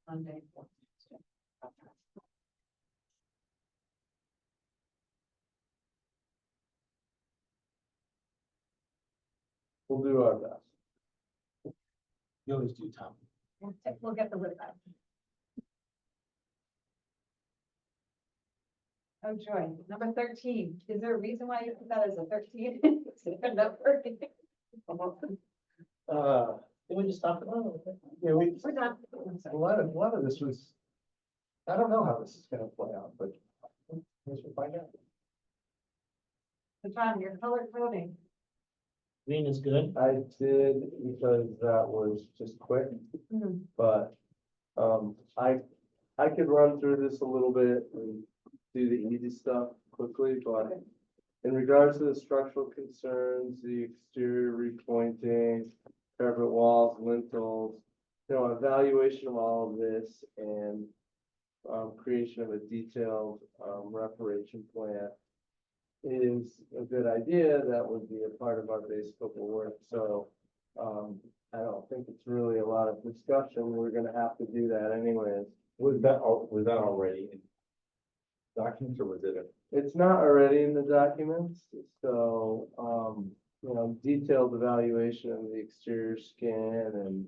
Monday. We'll do our best. You always do, Tom. We'll get the whip out. Oh, joy. Number 13. Is there a reason why you put that as a 13? It's a good number. Did we just talk about it? yeah, We're not. a lot of this was, I don't know how this is gonna play out, but I guess we'll find out. So John, your color coding. Green is good. I did, because that was just quick, but, I could run through this a little bit and do the easy stuff quickly, but in regards to the structural concerns, the exterior repointing, parapet walls, lintels, evaluation of all of this and creation of a detailed reparation plan is a good idea. That would be a part of our base scope of work. So I don't think it's really a lot of discussion. We're gonna have to do that anyways. Was that already in documents, or was it It's not already in the documents, so, detailed evaluation of the exterior scan and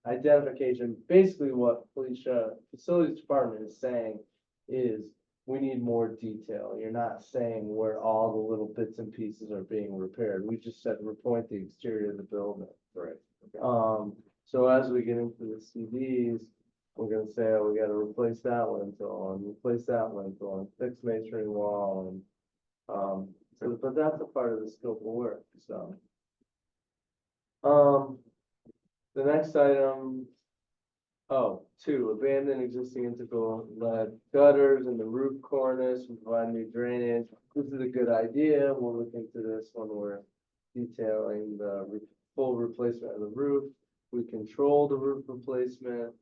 identification. Basically what facilities department is saying is, we need more detail. You're not saying where all the little bits and pieces are being repaired. We just said repoint the exterior of the building. right? So as we get into the CDs, we're gonna say, oh, we gotta replace that lintel and replace that lintel and fix masonry wall and, but that's a part of the scope of work, so. The next item, 2, abandon existing integral lead gutters in the roof cornice and provide new drainage. This is a good idea. We'll look into this when we're detailing the full replacement of the roof. We control the roof replacement.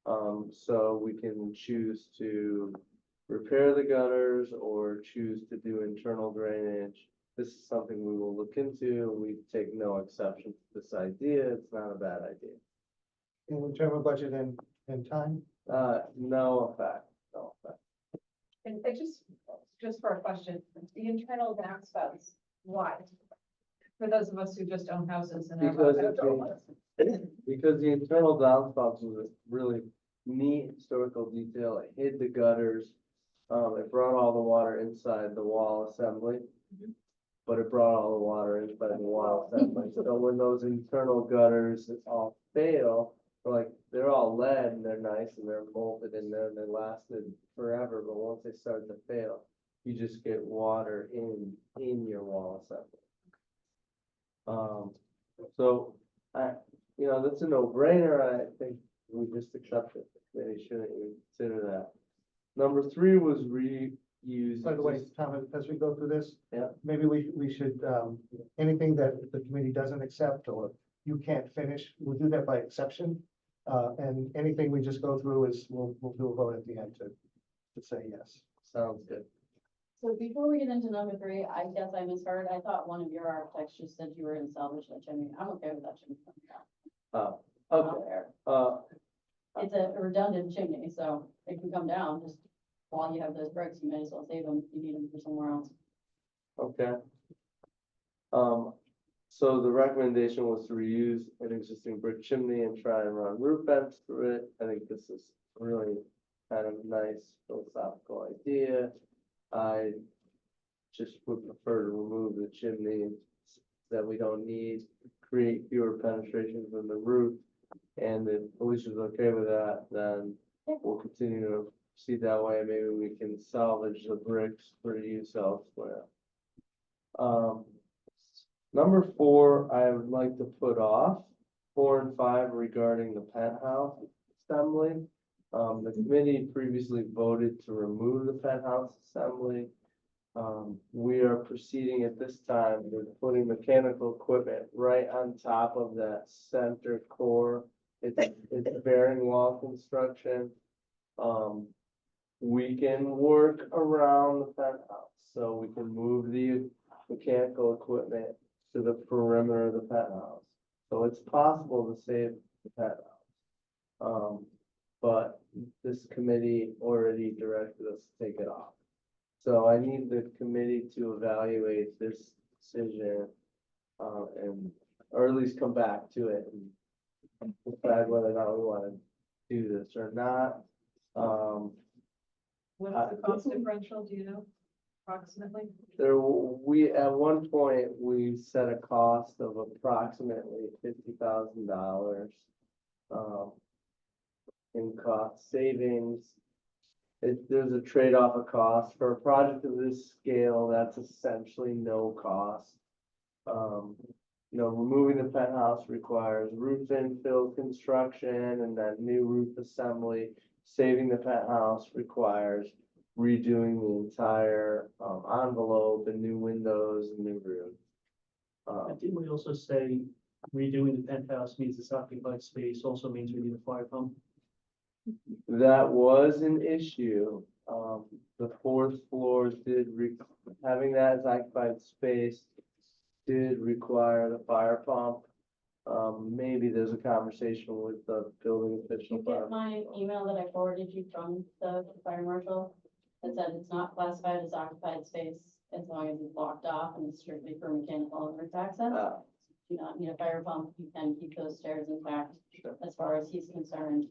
So we can choose to repair the gutters or choose to do internal drainage. This is something we will look into. We take no exception to this idea. It's not a bad idea. in terms of budget and time? No effect, no effect. And it just for a question, the internal downspouts, why? For those of us who just own houses and. have Because a- Because the internal downspouts was a really neat historical detail. It hid the gutters. It brought all the water inside the wall assembly. But it brought all the water inside the wall assembly. So when those internal gutters all fail, they're all lead and they're nice and they're molded in there and they lasted forever. But once they start to fail, you just get water in your wall assembly. So that's a no-brainer. I think we just accept it. They shouldn't even consider that. Number 3 was reuse. By the way, Tom, as we go through this. Yeah. Maybe we should, anything that the committee doesn't accept or you can't finish, we'll do that by exception. And anything we just go through we'll do a vote at the end to say yes. Sounds good. So before we get into number 3, I guess I misheard. I thought one of your architects just said you were gonna salvage that chimney. I'm okay with that chimney. Oh, Out okay. there. It's a redundant chimney, so it can come down just while you have those bricks. You may as well save them. You need them for somewhere else. Okay. So the recommendation was to reuse an existing brick chimney and try and run roof vents through it. I think this is a really kind of nice philosophical idea. I just would prefer to remove the chimney that we don't need, create fewer penetrations in the roof. And if Alicia's okay with that, then we'll continue to proceed that way. Maybe we can salvage the bricks for use elsewhere. Number 4, I would like to put off 4 and 5 regarding the penthouse assembly. The committee previously voted to remove the penthouse assembly. We are proceeding at this time with putting mechanical equipment right on top of that center core. It's bearing wall construction. We can work around the penthouse, so we can move the mechanical equipment to the perimeter of the penthouse. So it's possible to save the penthouse. But this committee already directed us to take it off. So I need the committee to evaluate this decision, or at least come back to it and decide whether or not we want to do this or not. What's the cost differential, do you know, approximately? At one point, we set a cost of approximately $50,000 in cost savings. There's a trade-off of cost for a project of this scale. That's essentially no cost. Removing the penthouse requires roof infill construction and then new roof assembly. Saving the penthouse requires redoing the entire envelope and new windows and new roof. Didn't we also say redoing the penthouse means it's occupied space, also means we need a fire pump? That was an issue. The 4th floor having that as occupied space did require the fire pump. Maybe there's a conversation with the building Did official. you get my email that I forwarded you from the fire marshal? That said it's not classified as occupied space as long as it's blocked off and it's strictly for mechanical and roof access. Do not need a fire pump. You can keep those stairs intact Sure. as far as he's concerned.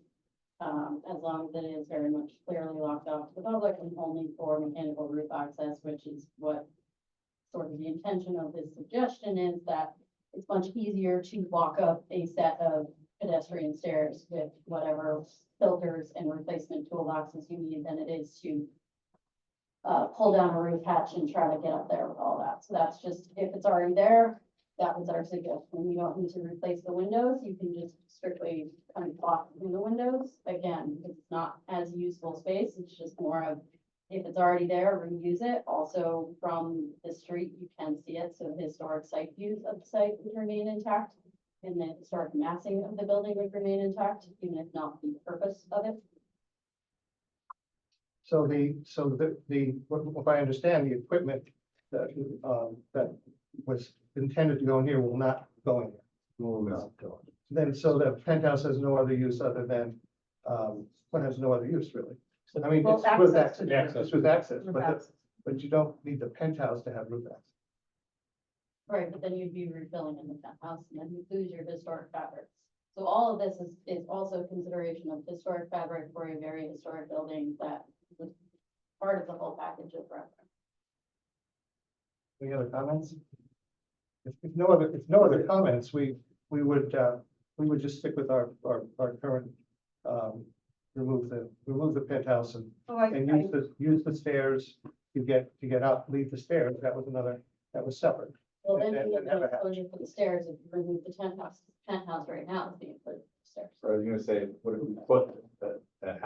As long as it is very much clearly locked off to the public and only for mechanical roof access, which is what sort of the intention of this suggestion is, that it's much easier to walk up a set of pedestrian stairs with whatever filters and replacement toolboxes you need than it is to pull down a roof hatch and try to get up there with all that. So that's just, if it's already there, that was our suggestion. You don't need to replace the windows. You can just strictly kind of block in the windows. Again, it's not as useful space. It's just more of, if it's already there, reuse it. Also, from the street, you can see it. So the historic site views of the site would remain intact. And the historic massing of the building would remain intact, even if not the purpose of it. So if I understand, the equipment that was intended to go in here will not go in there. Well, no. then so the penthouse has no other use other than, what has no other use really. I mean, Well, it's with access access, to the- it's with access, With but, access. but you don't need the penthouse to have roof access. Right, but then you'd be refilling in the penthouse and then you lose your historic fabrics. So all of this is also consideration of historic fabric for a very historic building that was part of the whole package of reference. Any other comments? If no other comments, we would just stick with our current, remove the penthouse and Oh, use the stairs to get up, leave the stairs. That was separate. Well, then And- you and have have no a hatch. exposure for the stairs if you remove the penthouse right now is being put stairs. So I was gonna say, what if we put an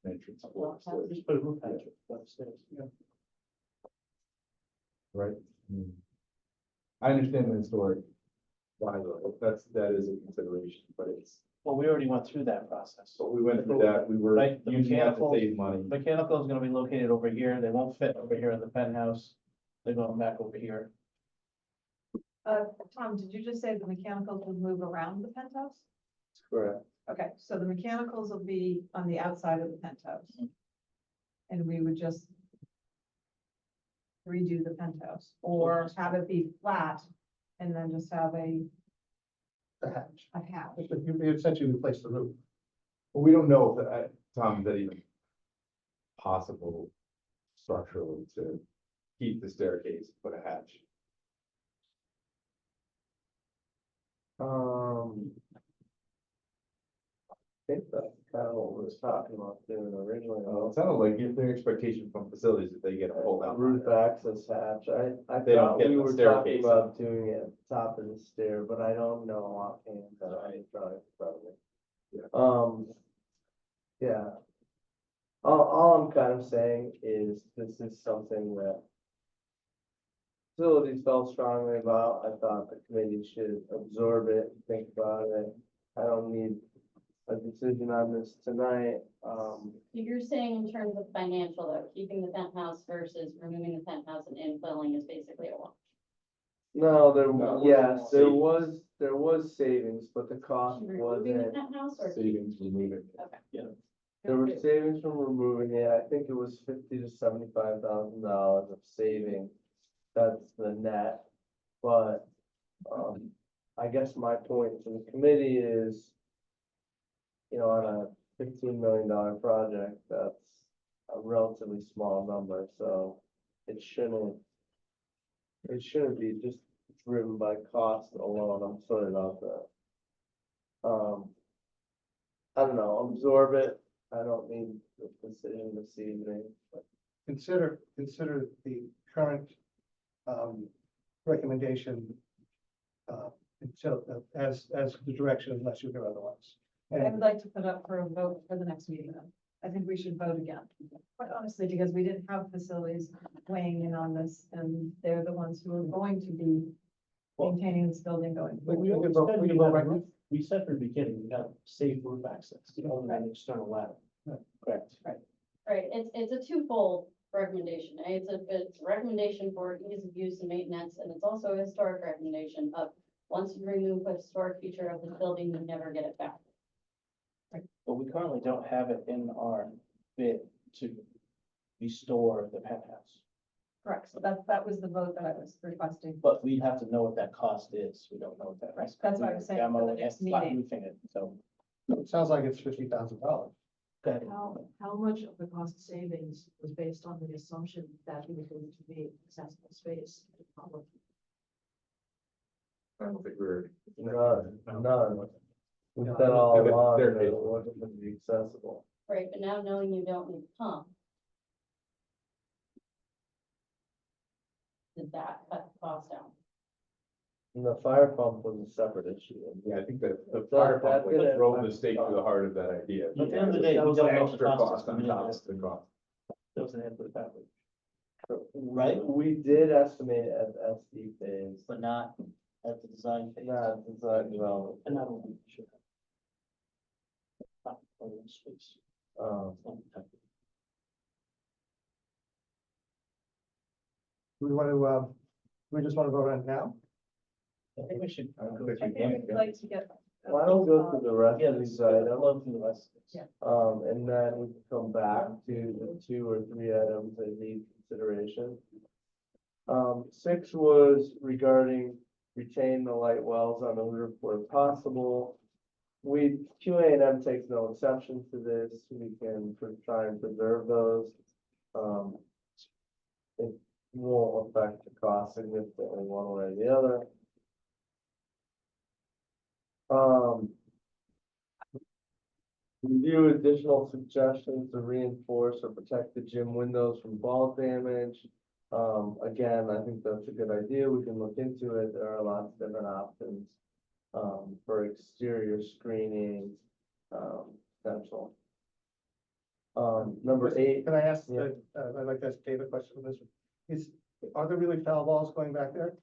entrance for upstairs, Just put a roof hatch upstairs. right? I understand the historic value, that is a consideration, but Well, we already went through that process. but we went through that, we were Right, the using that to mechanical- save money. Mechanical is gonna be located over here. They won't fit over here in the penthouse. They're going back over here. Tom, did you just say the mechanicals would move around the penthouse? Correct. Okay, so the mechanicals will be on the outside of the penthouse. And we would just redo the penthouse, or have it be flat and then just have a hatch. hatch. You essentially replace the roof. But we don't know if that, Tom, is that even possible structurally to keep the staircase, put a hatch. I think that's kind of what we was talking about doing originally. It sounded like if their expectation from facilities that they get a pull down. Roof access hatch, I They don't thought get we the were talking staircase. about doing it at the top of the stair, but I don't know offhand, that I drive probably. Yeah. Yeah. All I'm kind of saying is this is something that facilities felt strongly about. I thought the committee should absorb it, think about it. I don't need a decision on this tonight. So you're saying in terms of financial though, keeping the penthouse versus removing the penthouse and infilling is basically a wash. No, No, yes, savings. there was savings, but the cost Removing the wasn't. penthouse or? Savings, removing. There were savings from removing it. I think it was $50,000 to $75,000 of saving. That's the net. But, I guess my point to the committee is, on a $15 million project, that's a relatively small number, so it shouldn't be just driven by cost alone. I'm sorry about that. I don't know, absorb it. I don't need the decision this evening. Consider the current, recommendation, until, as the direction unless you hear otherwise. I And would like to put up for a vote for the next meeting then. I think we should vote again, quite honestly, because we didn't have facilities weighing in on this, and they're the ones who are going to be maintaining this building going But forward. we always vote- said we we can vote have right a now. roof, we said from the beginning, we have safe roof access, other than an external ladder. Correct. Right, it's a twofold recommendation. It's a recommendation for ease of use and maintenance, and it's also a historic recommendation of, once you remove a historic feature of the building, you never get it back. But we currently don't have it in our bid to restore the penthouse. Correct, so that was the vote that I was requesting. But we have to know what that cost is. We don't know what that is. Right, that's what I was saying for Demo the and next flat meeting. roofing it, so. it sounds like it's $50,000. How much of the cost savings was based on the assumption that it was going to be accessible space to the public? I don't think we're. None. We said all Yeah, but along that staircase. it wasn't gonna be accessible. Right, but now knowing you don't need a pump. Did that cut the cost down? And the fire pump was a separate issue. Yeah, I think that the That- fire that pump did like it. drove the stake to the heart of that idea. But at the end of the day, That we was don't an know the extra cost cost on estimate. top of the cost. That was an answer to that, Right, we did estimate it at the SD phase, but not at the design phase. not design development. And I don't think we should have. Space. Do we want to, we just want to vote on it now? I think we should. I don't go think I through think one. we'd like to get Why don't we go through the rest Yeah, of let's these items? love through the rest. Yeah. And then we can come back to the 2 or 3 items that need consideration. 6 was regarding retain the light wells on the roof where possible. QA&M takes no exception to this. We can try and preserve those. It won't affect the cost significantly one way or the other. Review additional suggestions to reinforce or protect the gym windows from ball damage. Again, I think that's a good idea. We can look into it. There are lots of different options for exterior screening, potential. Number 8. Can I ask, Yeah. I'd like to ask Dave a question on this. Are there really foul balls going back there?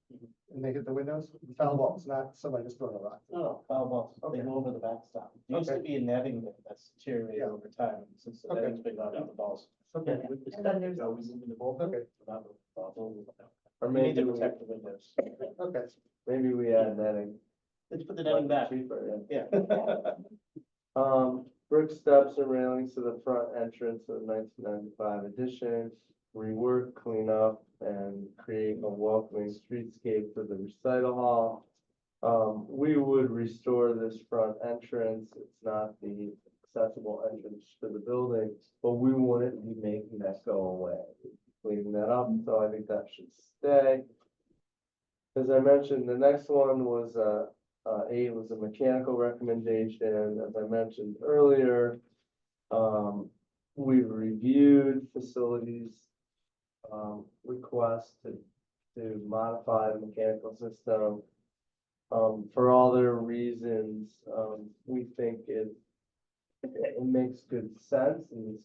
And they hit the windows? Foul balls, not somebody just throwing a rock. No, foul balls, they Okay. go over the backstop. There used to be a netting there that's deteriorated Yeah. over time, since the Okay. netting's been gone out the balls. Okay, And then there's- moving the ball. okay, Or We need to maybe, protect the windows. okay. maybe we add netting. Let's put the netting back. Cheaper, Yeah. Brick steps and railings to the front entrance of 1995 addition, rework, clean up, and create a welcoming streetscape for the recital hall. We would restore this front entrance. It's not the accessible entrance to the building, but we wouldn't be making that go away. Cleaning that up, so I think that should stay. As I mentioned, the next one was, 8 was a mechanical recommendation. As I mentioned earlier, we've reviewed facilities request to modify the mechanical system. For all their reasons, we think it makes good sense, and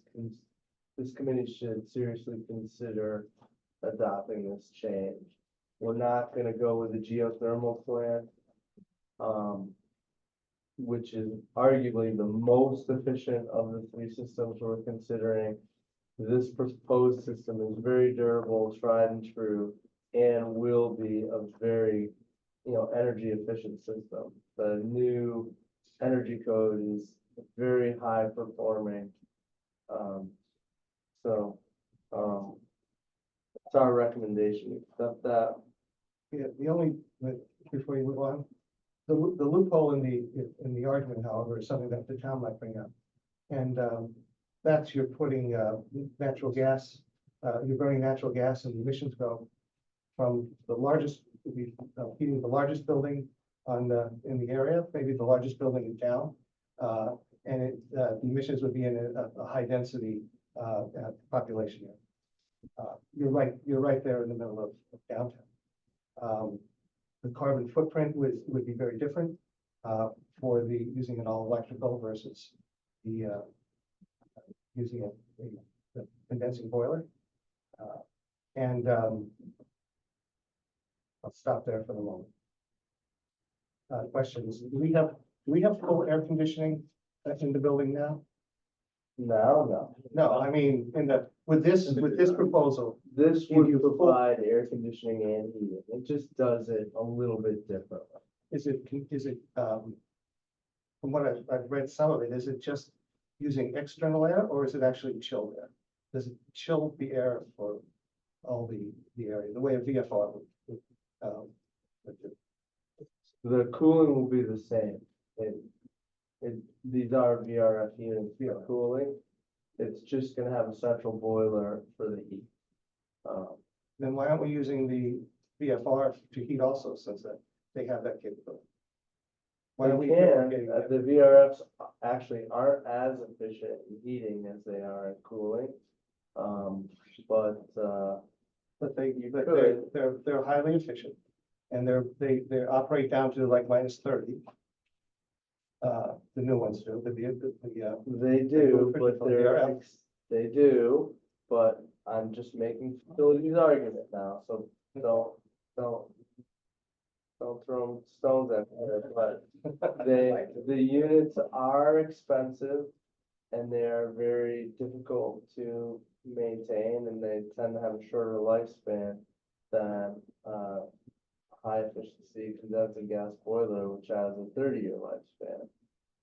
this committee should seriously consider adopting this change. We're not gonna go with a geothermal plant, which is arguably the most efficient of the 3 systems we're considering. This proposed system is very durable, tried and true, and will be a very, energy efficient system. The new energy code is very high performing. It's our recommendation, accept that. Yeah, the only, before you move on, the loophole in the argument, however, is something that the town might bring up. And that's you're putting natural gas, you're burning natural gas, and the emissions go from the largest, heating the largest building in the area, maybe the largest building in town. And the emissions would be in a high density population area. You're right there in the middle of downtown. The carbon footprint would be very different for using an all electrical versus the using the condensing boiler. And I'll stop there for the moment. Questions? Do we have full air conditioning in the building now? No. No, I mean, with this proposal, This You- you- would provide air conditioning and heating. It just does it a little bit differently. is it, from what I've read some of it, is it just using external air or is it actually chilled air? Does it chill the air for all the area, the way a VFR would do? The cooling will be the same. These are VRF units for cooling. It's just gonna have a central boiler for the heat. Then why aren't we using the VFR to heat also, since that they have that capability? Why don't we? The VRFs actually aren't as efficient in heating as they are in cooling. But They're highly efficient, and they operate down to like -30. The new ones do, they do, Pretty but full they're, VRF. they do, but I'm just making facilities argument now, so don't throw stones at me, but the units are expensive and they are very difficult to maintain, and they tend to have a shorter lifespan than high efficiency see a condensing gas boiler, which has a 30-year lifespan.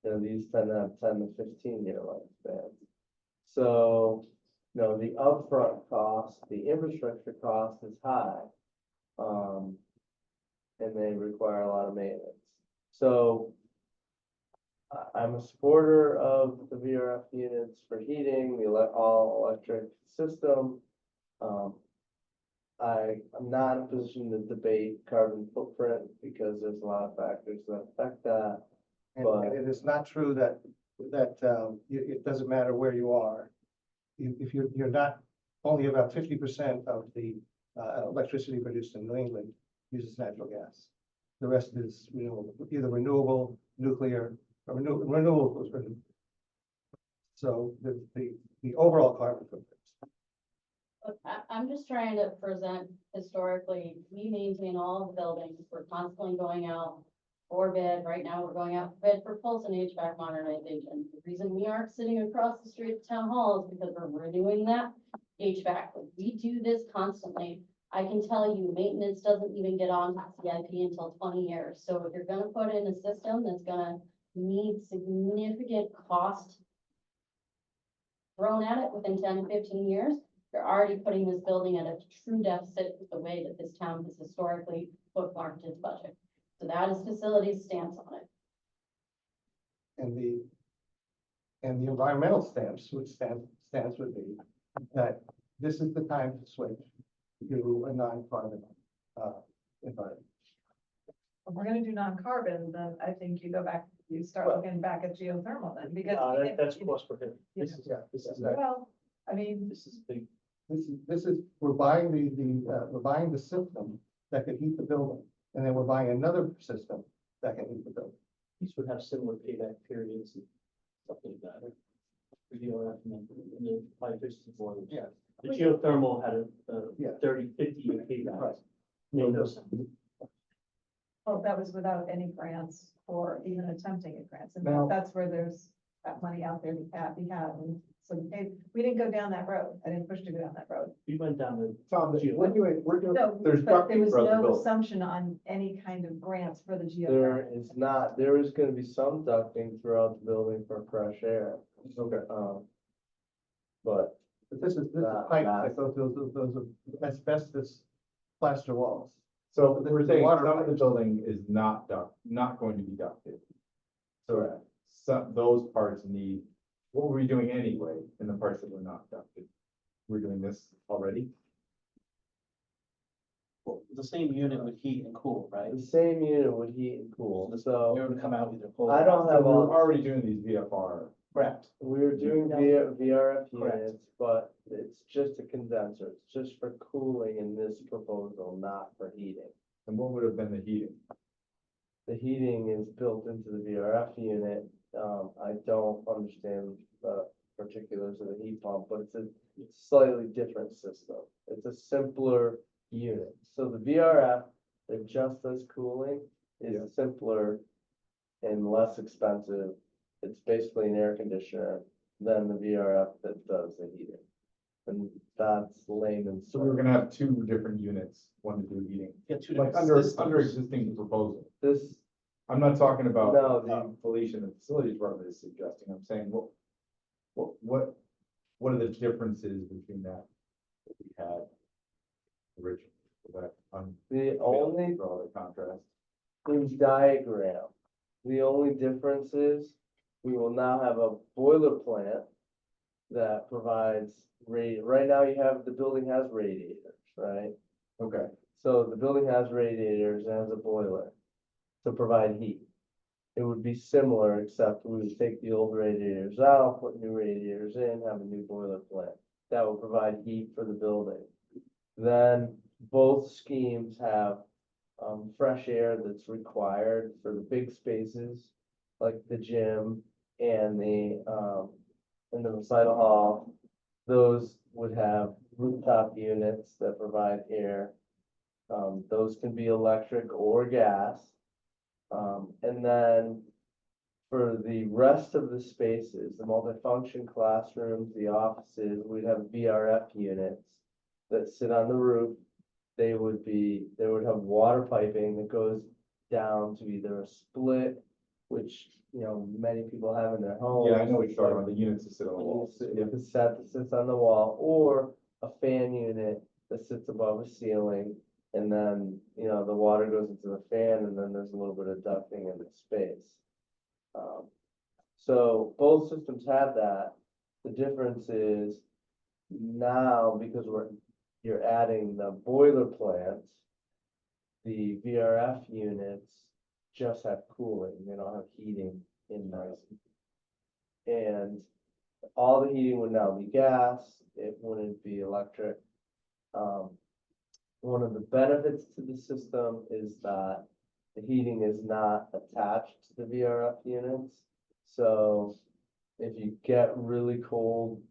You know, these tend to have 10 to 15-year lifespans. So, you know, the upfront cost, the infrastructure cost is high. And they require a lot of maintenance. So I'm a supporter of the VRF units for heating, the all electric system. I'm not in a position to debate carbon footprint because there's a lot of factors that affect that. And it is not true that, it doesn't matter where you are. If you're not, only about 50% of the electricity produced in New England uses natural gas. The rest is renewable, either renewable, nuclear, or renewables. So the overall carbon footprint. Look, I'm just trying to present historically, we maintain all the buildings, we're constantly going out for bid, right now we're going out for bid for pulse and HVAC modernization. The reason we aren't sitting across the street at town hall is because we're renewing that HVAC. We do this constantly. I can tell you, maintenance doesn't even get on CIP until 20 years. So if you're gonna put in a system that's gonna need significant cost thrown at it within 10 to 15 years, you're already putting this building at a true deficit with the way that this town has historically bookmarked its budget. So that is facilities stance on it. And the environmental stance would be that this is the time to switch to a non-carbon environment. If we're gonna do non-carbon, then I think you go back, you start looking back at geothermal then, because. That's cost prohibitive. This is, this is, Well, I mean, this is big. This is, we're buying we're buying the system that can heat the building, and then we're buying another system that can heat the building. These would have similar payback periods and stuff like that. In the high efficiency boilers. Yeah. The geothermal had a Yeah. 30, 50-year payback. Right. Made no sense. well, that was without any grants or even attempting at grants, and Now- that's where there's that money out there to be had, and so we didn't go down that road. I didn't push to go down that road. We went down the. Tom, we're doing, No, there's but there ducting was throughout the no building. assumption on any kind of grants for the There geothermal. is not, there is gonna be some ducting throughout the building for fresh air. Okay. But But this is Not pipe massive. that goes, those are asbestos plaster walls. So The- we're the saying water some of the pipes. building is not going to be ducted. So some, those parts need, what were we doing anyway in the parts that were not ducted? We're doing this already? Well, the same unit would heat and cool, right? the same unit would heat and cool, so It would come out either cold. I don't So have we're all, already doing these VFR. Correct. we're doing VRF Correct. units, but it's just a condenser. It's just for cooling in this proposal, not for heating. And what would have been the heating? The heating is built into the VRF unit. I don't understand the particulars of the heat pump, but it's a slightly different system. It's a simpler unit. So the VRF that just does cooling Yeah. is simpler and less expensive. It's basically an air conditioner than the VRF that does the heating. And that's layman's. So we were gonna have two different units, one to do heating, Yeah, two like different under systems. existing proposal. This, I'm not talking about, No, the- Felicia and the facilities department is suggesting, I'm saying, what are the differences between that we had originally? That the only for all the contrast. in diagram, the only difference is we will now have a boiler plant that provides right now you have, the building has radiators, right? Okay, So the building has radiators and has a boiler to provide heat. It would be similar, except we would take the old radiators out, put new radiators in, have a new boiler plant. That would provide heat for the building. Then both schemes have fresh air that's required for the big spaces, like the gym and the recital hall. Those would have rooftop units that provide air. Those can be electric or gas. And then for the rest of the spaces, the multifunction classrooms, the offices, we'd have VRF units that sit on the roof. They would have water piping that goes down to either a split, which, you know, many people have in their homes. Yeah, I know what you're talking about, the units that sit on the wall. You have a set that sits on the wall, or a fan unit that sits above a ceiling. And then, you know, the water goes into the fan, and then there's a little bit of ducting in the space. So both systems have that. The difference is now, because you're adding the boiler plant, the VRF units just have cooling, they don't have heating in them. And all the heating would now be gas, it wouldn't be electric. One of the benefits to the system is that the heating is not attached to the VRF units. So if you get really cold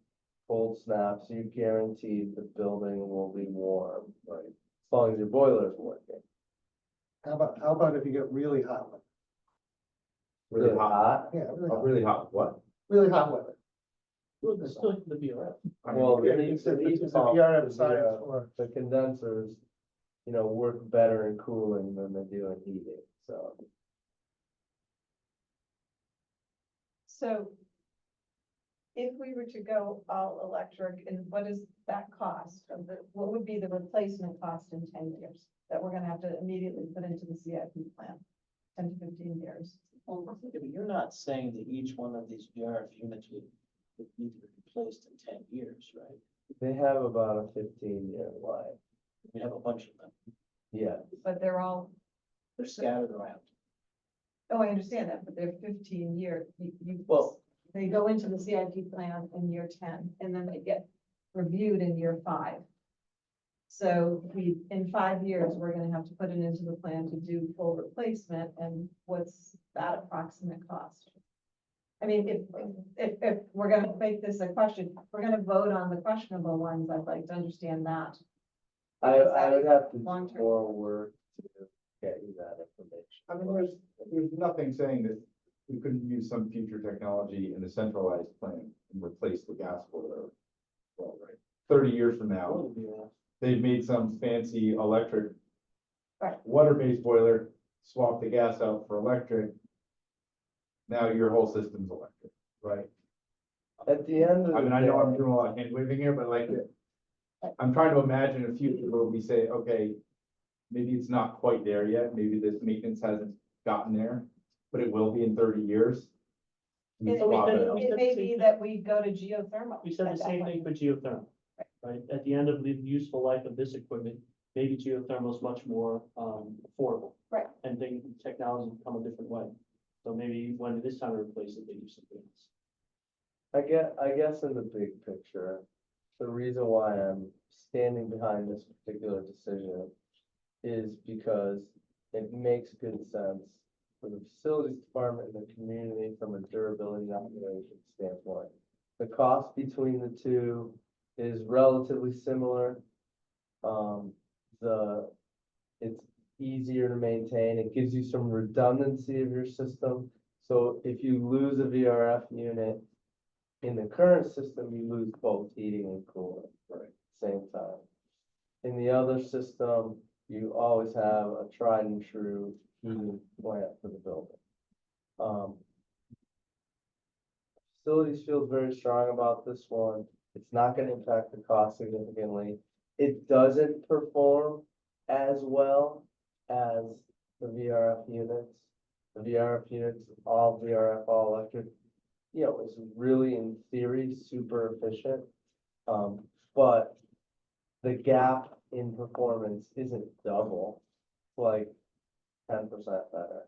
snaps, you're guaranteed the building will be warm, right? As long as your boiler is working. How about if you get really hot weather? Really hot, Yeah, really hot, what? really hot weather. Well, it's still the BRF. I mean, Well, Yeah, the it's a heat it's a pump, VRF side the, or, the condensers, you know, work better in cooling than they do in heating, so. So if we were to go all electric, and what is that cost of what would be the replacement cost in 10 years that we're gonna have to immediately put into the CIP plan? 10 to 15 years. Yeah, but you're not saying that each one of these VRF units would need to be replaced in 10 years, right? They have about a 15-year life, We have a bunch of them. yeah. But they're all, They're scattered around. oh, I understand that, but they're 15-year, Well- they go into the CIP plan in year 10, and then they get reviewed in year 5. So in 5 years, we're gonna have to put it into the plan to do full replacement, and what's that approximate cost? I mean, if we're gonna make this a question, we're gonna vote on the questionable ones, I'd like to understand that. Because I that would is have to do long-term. more work to get you that information. I mean, there's nothing saying that we couldn't use some future technology in the centralized plant and replace the gas boiler. Well, right, 30 years from now, they've made some fancy electric Right. water-based boiler, swap the gas out for electric. Now your whole system's electric, right? At the end of I mean, the I know I'm day, doing a lot of hand waving here, but like, I'm trying to imagine a future where we say, okay, maybe it's not quite there yet, maybe this maintenance hasn't gotten there, but it will be in 30 years. We It swap it may, out. it may be that we go to geothermal. We said at the that same point. thing for geothermal, right? At the end of the useful life of this equipment, maybe geothermal is much more affordable. Right. And technology come a different way. So maybe when it is time to replace it, they do something else. I guess in the big picture, the reason why I'm standing behind this particular decision is because it makes good sense for the facilities department and the community from a durability operation standpoint. The cost between the two is relatively similar. It's easier to maintain. It gives you some redundancy of your system. So if you lose a VRF unit in the current system, you lose both heating and cooling at the same time. In the other system, you always have a tried and true heating plant for the building. Facilities feels very strong about this one. It's not gonna impact the cost significantly. It doesn't perform as well as the VRF units. The VRF units, all VRF, all electric, you know, is really in theory super efficient. But the gap in performance isn't double, it's like 10% better.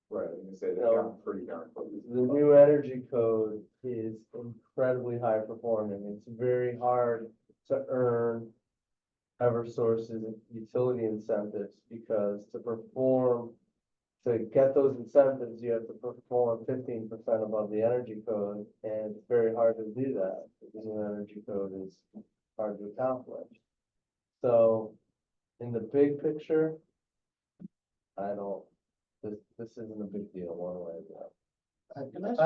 Right, I was gonna say they No. got pretty darn close. The new energy code is incredibly high performing. It's very hard to earn Eversource's utility incentives because to get those incentives, you have to perform 15% above the energy code, and it's very hard to do that because the new energy code is hard to accomplish. So in the big picture, this isn't a big deal one way or the other.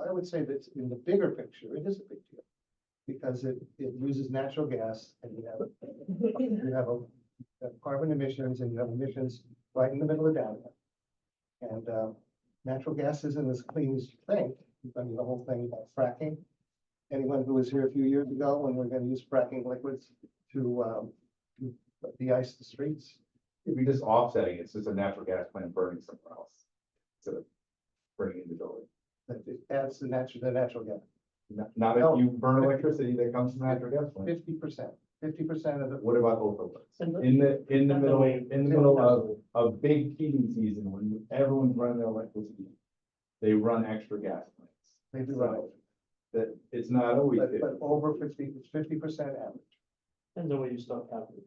I would say that in the bigger picture, it is a big deal. Because it uses natural gas and you have carbon emissions and you have emissions right in the middle of downtown. And, natural gas isn't as clean as you think. I mean, the whole thing about fracking. Anyone who was here a few years ago when we're gonna use fracking liquids to de-ice the streets. If you're just offsetting, it's just a natural gas plant burning somewhere else. Instead of burning in the building. That it adds the natural gas. Not if you burn electricity that comes from natural gas plant. 50% of the, What about overloads? And the- In the That's the middle, way- in the middle of a big heating season, when everyone's running their electricity, they run extra gas plants. they do run it. That, it's not always. But over 50% average. Depends on where you start counting.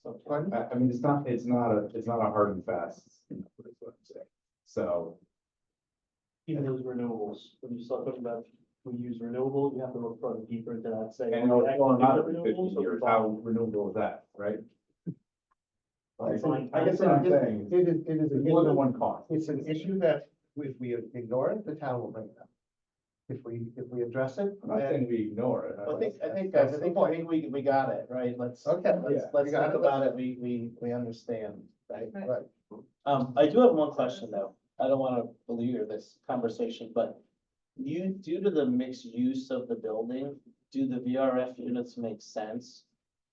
So, Pardon? I mean, it's not a hard and fast, is what I'm saying. So, even those renewables, when you start talking about, we use renewable, you have to look further deeper into that, say. and are we it's actually going on for using 50 renewables or years, we how buying- renewable is that, right? buying I guess what I'm saying is, It is there's an more than issue. one cost. It's an issue that if we ignore it, the town will bring it up. If we address it, I'm not saying we ignore it. I think, guys, I think we got it, right? Okay. Yeah. Let's We got think it. about it, we understand, right? right, I do have one question though. I don't want to belabor this conversation, but due to the mixed use of the building, do the VRF units make sense?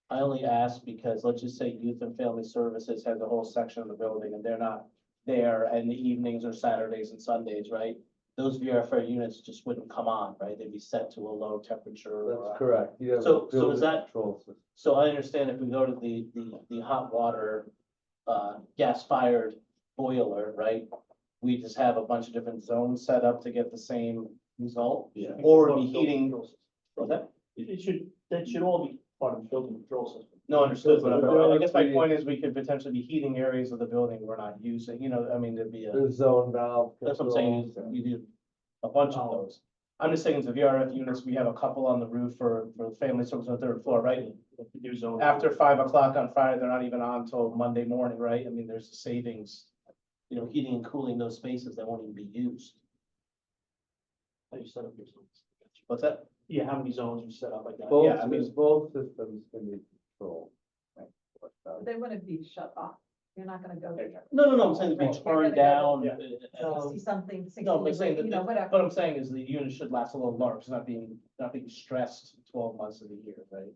I only ask because let's just say Youth and Family Services has a whole section of the building and they're not there in the evenings or Saturdays and Sundays, right? Those VRF units just wouldn't come on, right? They'd be set to a low temperature. or That's a- correct. You have So- a so is building that- control system. So I understand if we go to the hot water, gas-fired boiler, right? We just have a bunch of different zones set up to get the same result? Yeah. Or be heating, Control system. what's that? That should all be part of the building control system. No, understood, but I guess my Yeah. point is we could potentially be heating areas of the building we're not using, I mean, there'd be There's zone valve. that's what I'm saying, controls. you do a bunch of those. I'm just saying, it's the VRF units, we have a couple on the roof for the family service on the third floor, right? If you do zone. After 5 o'clock on Friday, they're not even on until Monday morning, right? I mean, there's a savings, heating and cooling those spaces that won't even be used. How you set up your zones. What's that? Yeah, how many zones you set up like that? Both, Yeah, I mean- both systems can be controlled. They wouldn't be shut off. You're not gonna go there. No, I'm saying to be turned down. Yeah. See something, 60 No, I'm saying degree, that, whatever. what I'm saying is the unit should last a little longer, it's not being stressed 12 months of the year, right?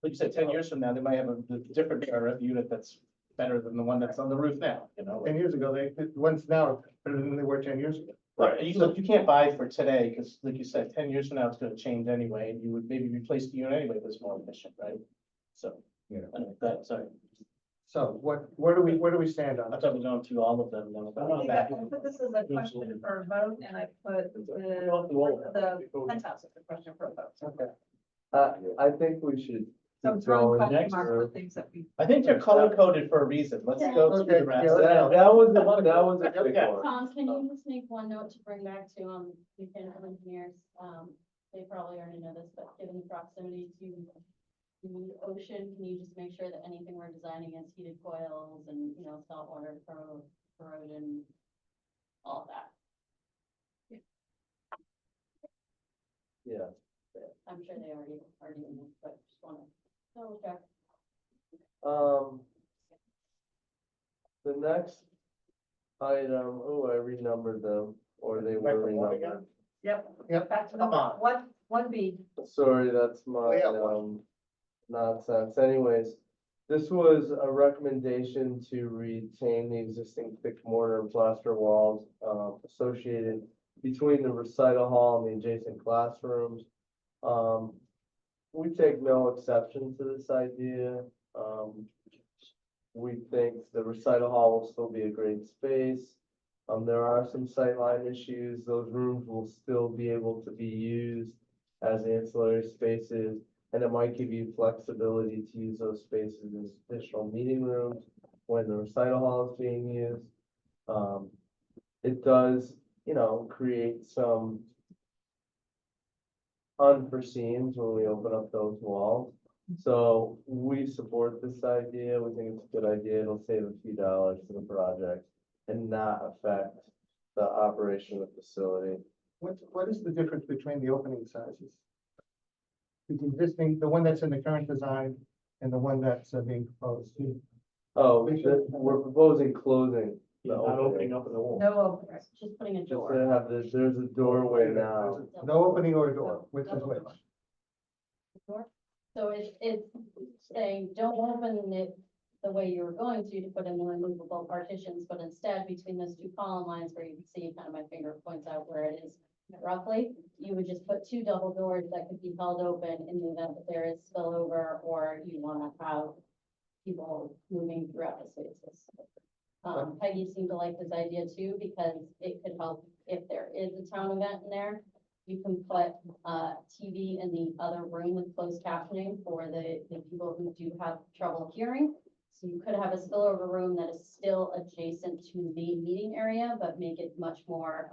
Like you said, 10 years from now, they might have a different RF unit that's better than the one that's on the roof now, 10 years ago, the ones now are better than they were 10 years ago. Right, you can't buy for today, because like you said, 10 years from now, it's gonna change anyway, and you would maybe replace the unit anyway, but it's more efficient, right? So, Yeah. anyway, that, sorry, So where do we stand on I it? thought we were going through all of them, then I about think back. I put this as a question for a vote, and I put the penthouse as a question for a vote. Okay. I think we should So keep throwing going. question next. marks for things that we. I think they're color coded for a reason, let's go through Okay, the rest. yeah, let's go. That was a big Yeah. one. Tom, can you just make one note to bring back to, mechanical engineers? They probably already know this, but given the proximity to the ocean, can you just make sure that anything we're designing is heated coils and, saltwater corrosion, all of that? Yeah. I'm sure they already know, but just wanna double check. The next item, I renumbered them, or they were renumbered. Yep. Back to the Come on. one B. Sorry, that's my, yeah, one. nonsense. Anyways, this was a recommendation to retain the existing thick mortar and plaster walls, associated between the recital hall and the adjacent classrooms. We take no exception to this idea. We think the recital hall will still be a great space. There are some sightline issues. Those rooms will still be able to be used as ancillary spaces. And it might give you flexibility to use those spaces as additional meeting rooms when the recital hall is being used. It does, create some unforeseens when we open up those walls. So we support this idea. We think it's a good idea. It'll save a few dollars to the project and not affect the operation of the facility. What is the difference between the opening sizes? The existing, the one that's in the current design and the one that's being proposed. Oh, we're proposing closing. the Not opening opening. up in the wall. No opening. Just putting a Just door. to have this, there's a doorway now. No opening or door, which is which. So it's saying, don't open it the way you were going to put in the removable partitions, but instead between those two column lines where you can see kind of my finger points out where it is roughly, you would just put two double doors that could be held open in the event that there is spillover or you want to have people moving throughout the spaces. Peggy seemed to like this idea too, because it could help if there is a town event in there. You can put TV in the other room with closed captioning for the people who do have trouble hearing. So you could have a spillover room that is still adjacent to the main meeting area, but make it much more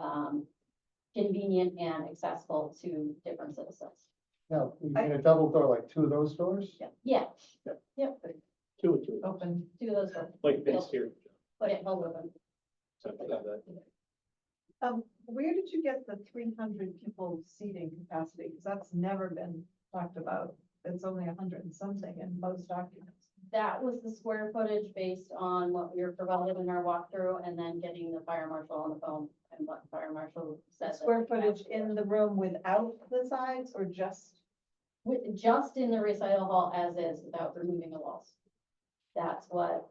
convenient and accessible to different citizens. Now, you mean a double door, like two of those doors? Yeah, Two and two, Open. two of those, doors. like this here. Put it held open. Something like that. Where did you get the 300 people seating capacity? Because that's never been talked about. It's only 100 and something in most documents. That was the square footage based on what we were provided in our walkthrough and then getting the fire marshal on the phone and what the fire marshal said. that Square we footage have. in the room without the sides or just? Just in the recital hall as is, without removing the walls. That's what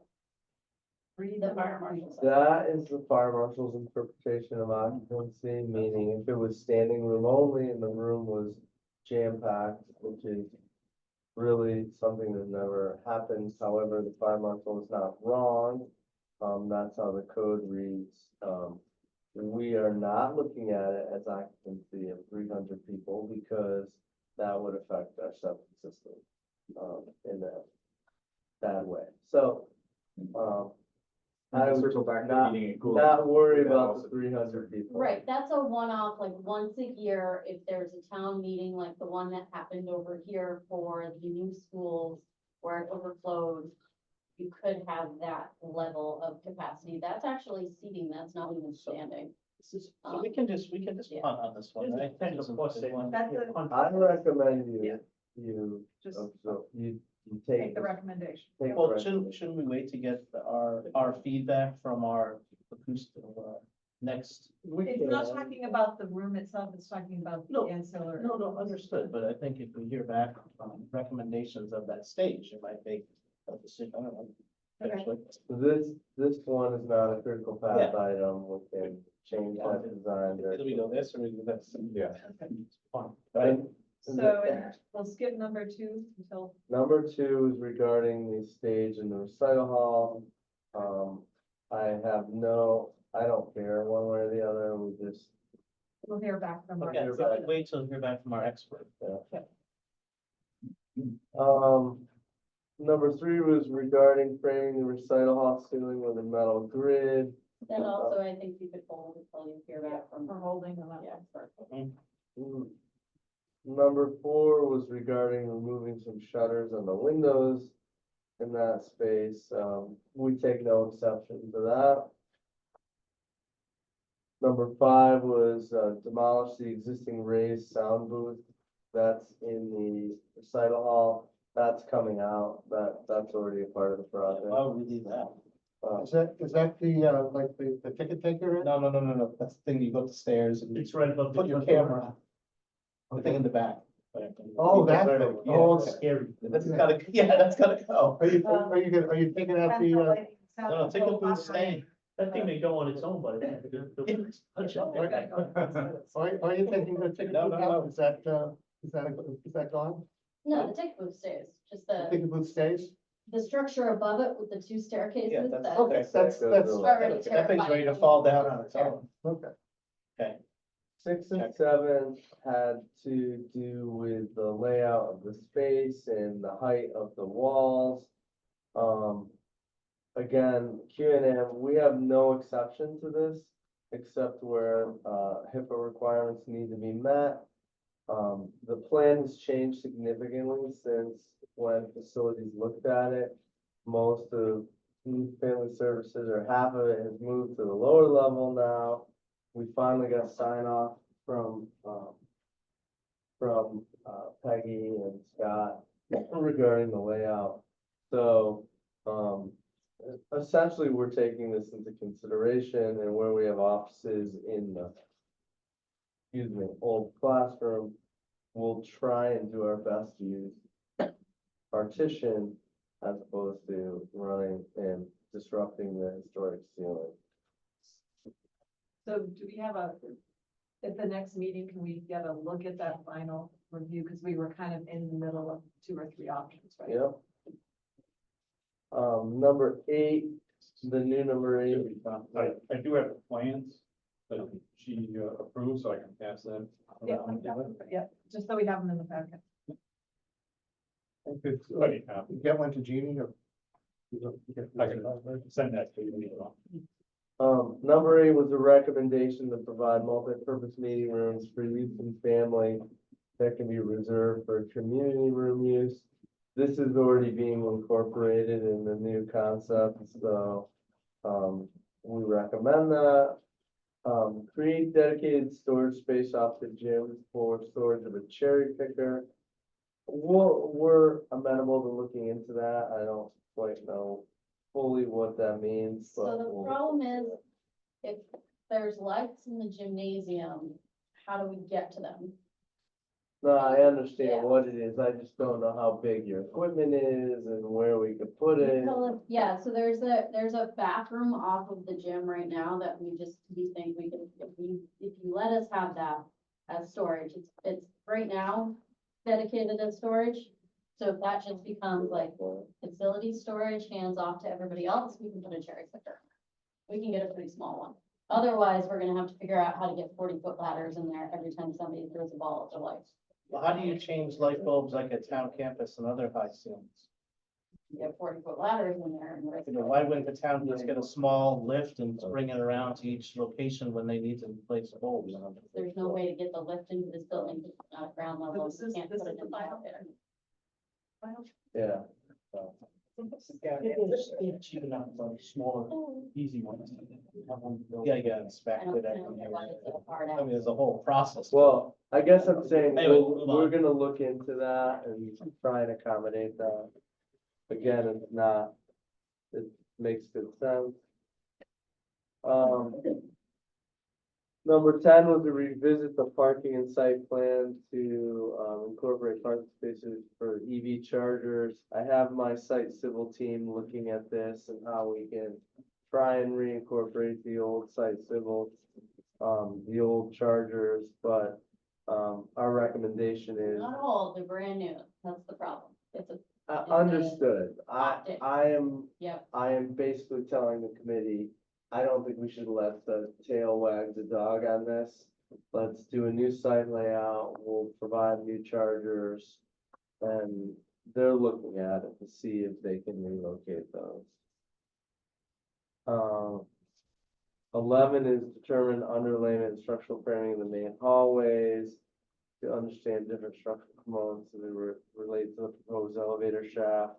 the fire marshal said. That is the fire marshal's interpretation of occupancy, meaning if it was standing room only and the room was jam-packed, which is really something that never happens. However, the fire marshal is not wrong. That's how the code reads. We are not looking at it as occupancy of 300 people because that would affect our septic system, in a bad way. So, I would Circle back to not, meeting it cool. not worry Would that about also the 300 people. Right, that's a one-off, like once a year, if there's a town meeting, like the one that happened over here for the new schools where it overflowed, you could have that level of capacity. That's actually seating, that's not even standing. So we can just Yeah. punt on this one, There's a right? potential cost saving. That's a- I recommend Yeah. you, Just you take take. the recommendation. take the Well, recommendation. shouldn't we wait to get our feedback from our acoustic, next? It's not talking about the room itself, it's talking about the No, ancillary. No, understood, but I think if we hear back from recommendations of that stage, it might make a decision, I don't know. Okay. potentially. This one is not a critical path Yeah. item, we can change that design. very Either we go this or we go this. Yeah. Fine. quickly. So we'll skip number 2 until, Number 2 is regarding the stage in the recital hall. I don't care one way or the other, we just, we'll hear back from our. Okay, so we wait till we hear back from our expert. number 3 was regarding framing the recital hall ceiling with a metal grid. That also, I think you could hold until you hear back from, For holding them up. yeah, perfect. Mm. Number 4 was regarding removing some shutters on the windows in that space. We take no exception to that. Number 5 was demolish the existing raised sound booth that's in the recital hall. That's coming out. That's already a part of the project. Why would we do that? Is that the, like the ticket taker? No, that's the thing, you go up the stairs and It's right above. put your camera. The thing in the back. Oh, that Right thing. above. Oh, Yeah, okay. Scary. That's gotta, yeah, that's gotta go. Are you taking out the, No, take the booth staying. That thing may go on its own, but. are you taking the ticket No, booth no, out? Is that gone? No, the ticket booth stays, just The ticket booth stays? the structure above it with the two Yeah, staircases. that's that- Okay, that's, Already That thing's ready to fall down on its own. okay. Okay. 6 and 7 had to do with the layout of the space and the height of the walls. Again, Q&M, we have no exception to this, except where HIPAA requirements need to be met. The plan has changed significantly since when facilities looked at it. Most of family services, or half of it, has moved to the lower level now. We finally got sign off from Peggy and Scott regarding the layout. So, essentially, we're taking this into consideration and where we have offices in the, excuse me, old classroom, we'll try and do our best to use partition as opposed to running and disrupting the historic ceiling. So do we have at the next meeting, can we get a look at that final review? Because we were kind of in the middle of 2 or 3 options, right? Yep. Number 8, the new number 8. I do have the plans that she approved, so I can pass them. Yeah, yeah, just so we have them in the packet. Could But, get one to Jeannie or? I can send that to you. Number 8 was a recommendation to provide multi-purpose meeting rooms for youth and family that can be reserved for community room use. This is already being incorporated in the new concept, so, we recommend that. Create dedicated storage space off the gym for storage of a cherry picker. We're amenable to looking into that. I don't quite know fully what that means, but. So the problem is, if there's lights in the gymnasium, how do we get to them? No, I Yeah. understand what it is. I just don't know how big your equipment is and where we could put it. Yeah, so there's a bathroom off of the gym right now that we think we can, if you let us have that as storage, it's right now dedicated as storage. So if that just becomes like facility storage, hands off to everybody else, we can put a cherry picker. We can get a pretty small one. Otherwise, we're gonna have to figure out how to get 40-foot ladders in there every time somebody throws a ball at the lights. Well, how do you change light bulbs like at town campus and other high ceilings? You get 40-foot ladders in there and. You know, why wouldn't the town just get a small lift and bring it around to each location when they need to replace the bulbs? There's no way to get the lift into this building, because it's not ground level, This you is- can't this put it is in the the final. elevator. Yeah. It's cheap enough, like smaller, easy ones. Yeah, you gotta I inspect don't it. know why it's so hard I out. mean, there's a whole process. Well, I guess I'm saying Anyway, we're, move on. we're gonna look into that and try and accommodate that. Again, it's not, it makes good sense. Number 10 was to revisit the parking and site plan to incorporate parking spaces for EV chargers. I have my site civil team looking at this and how we can try and reincorporate the old site civil, the old chargers, but our recommendation is. Not all, they're brand new, that's the problem. It's a, Understood. optics. Yep, I am basically telling the committee, I don't think we should let the tail wag the dog on this. Let's do a new site layout, we'll provide new chargers, and they're looking at it to see if they can relocate those. 11 is determine underlayment and structural framing in the main hallways to understand different structural components that relate to the proposed elevator shaft.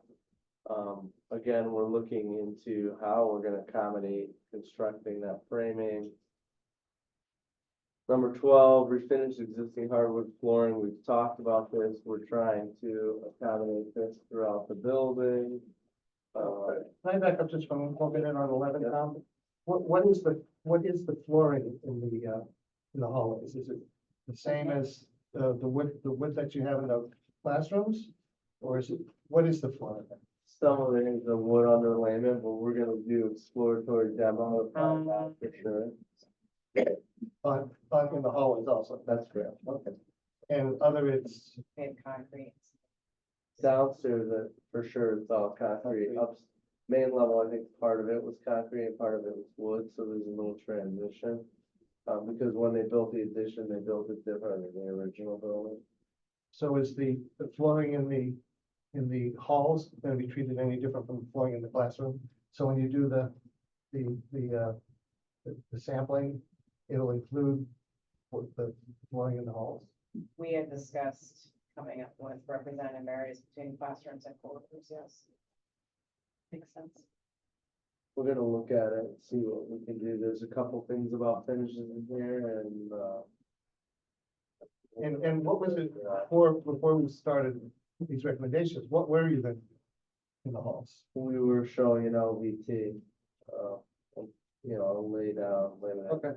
Again, we're looking into how we're gonna accommodate constructing that framing. Number 12, refinish existing hardwood flooring. We've talked about this. We're trying to accommodate this throughout the building. Can I back up just for a minute on 11, Tom? What is the flooring in the hallways? Is it the same as the wood that you have in the classrooms? Or is it, what is the flooring? Some of it is a wood underlayment, but we're gonna do exploratory demo on that for sure. But in the hallways also, That's correct. okay. And other it's, And concrete. Downstairs, for sure, it's all concrete. Up, main level, I think part of it was concrete and part of it was wood, so there's a little transition. Because when they built the addition, they built it different than the original building. so is the flooring in the halls gonna be treated any different from the flooring in the classroom? So when you do the sampling, it'll include the flooring in the halls? We had discussed coming up with representative areas between classrooms and corridors, yes. Makes sense. We're gonna look at it, and see what we can do. There's a couple things about finishes in here and. And what was it before we started these recommendations, what were you then in the halls? We were showing an LVT, laid out. Okay.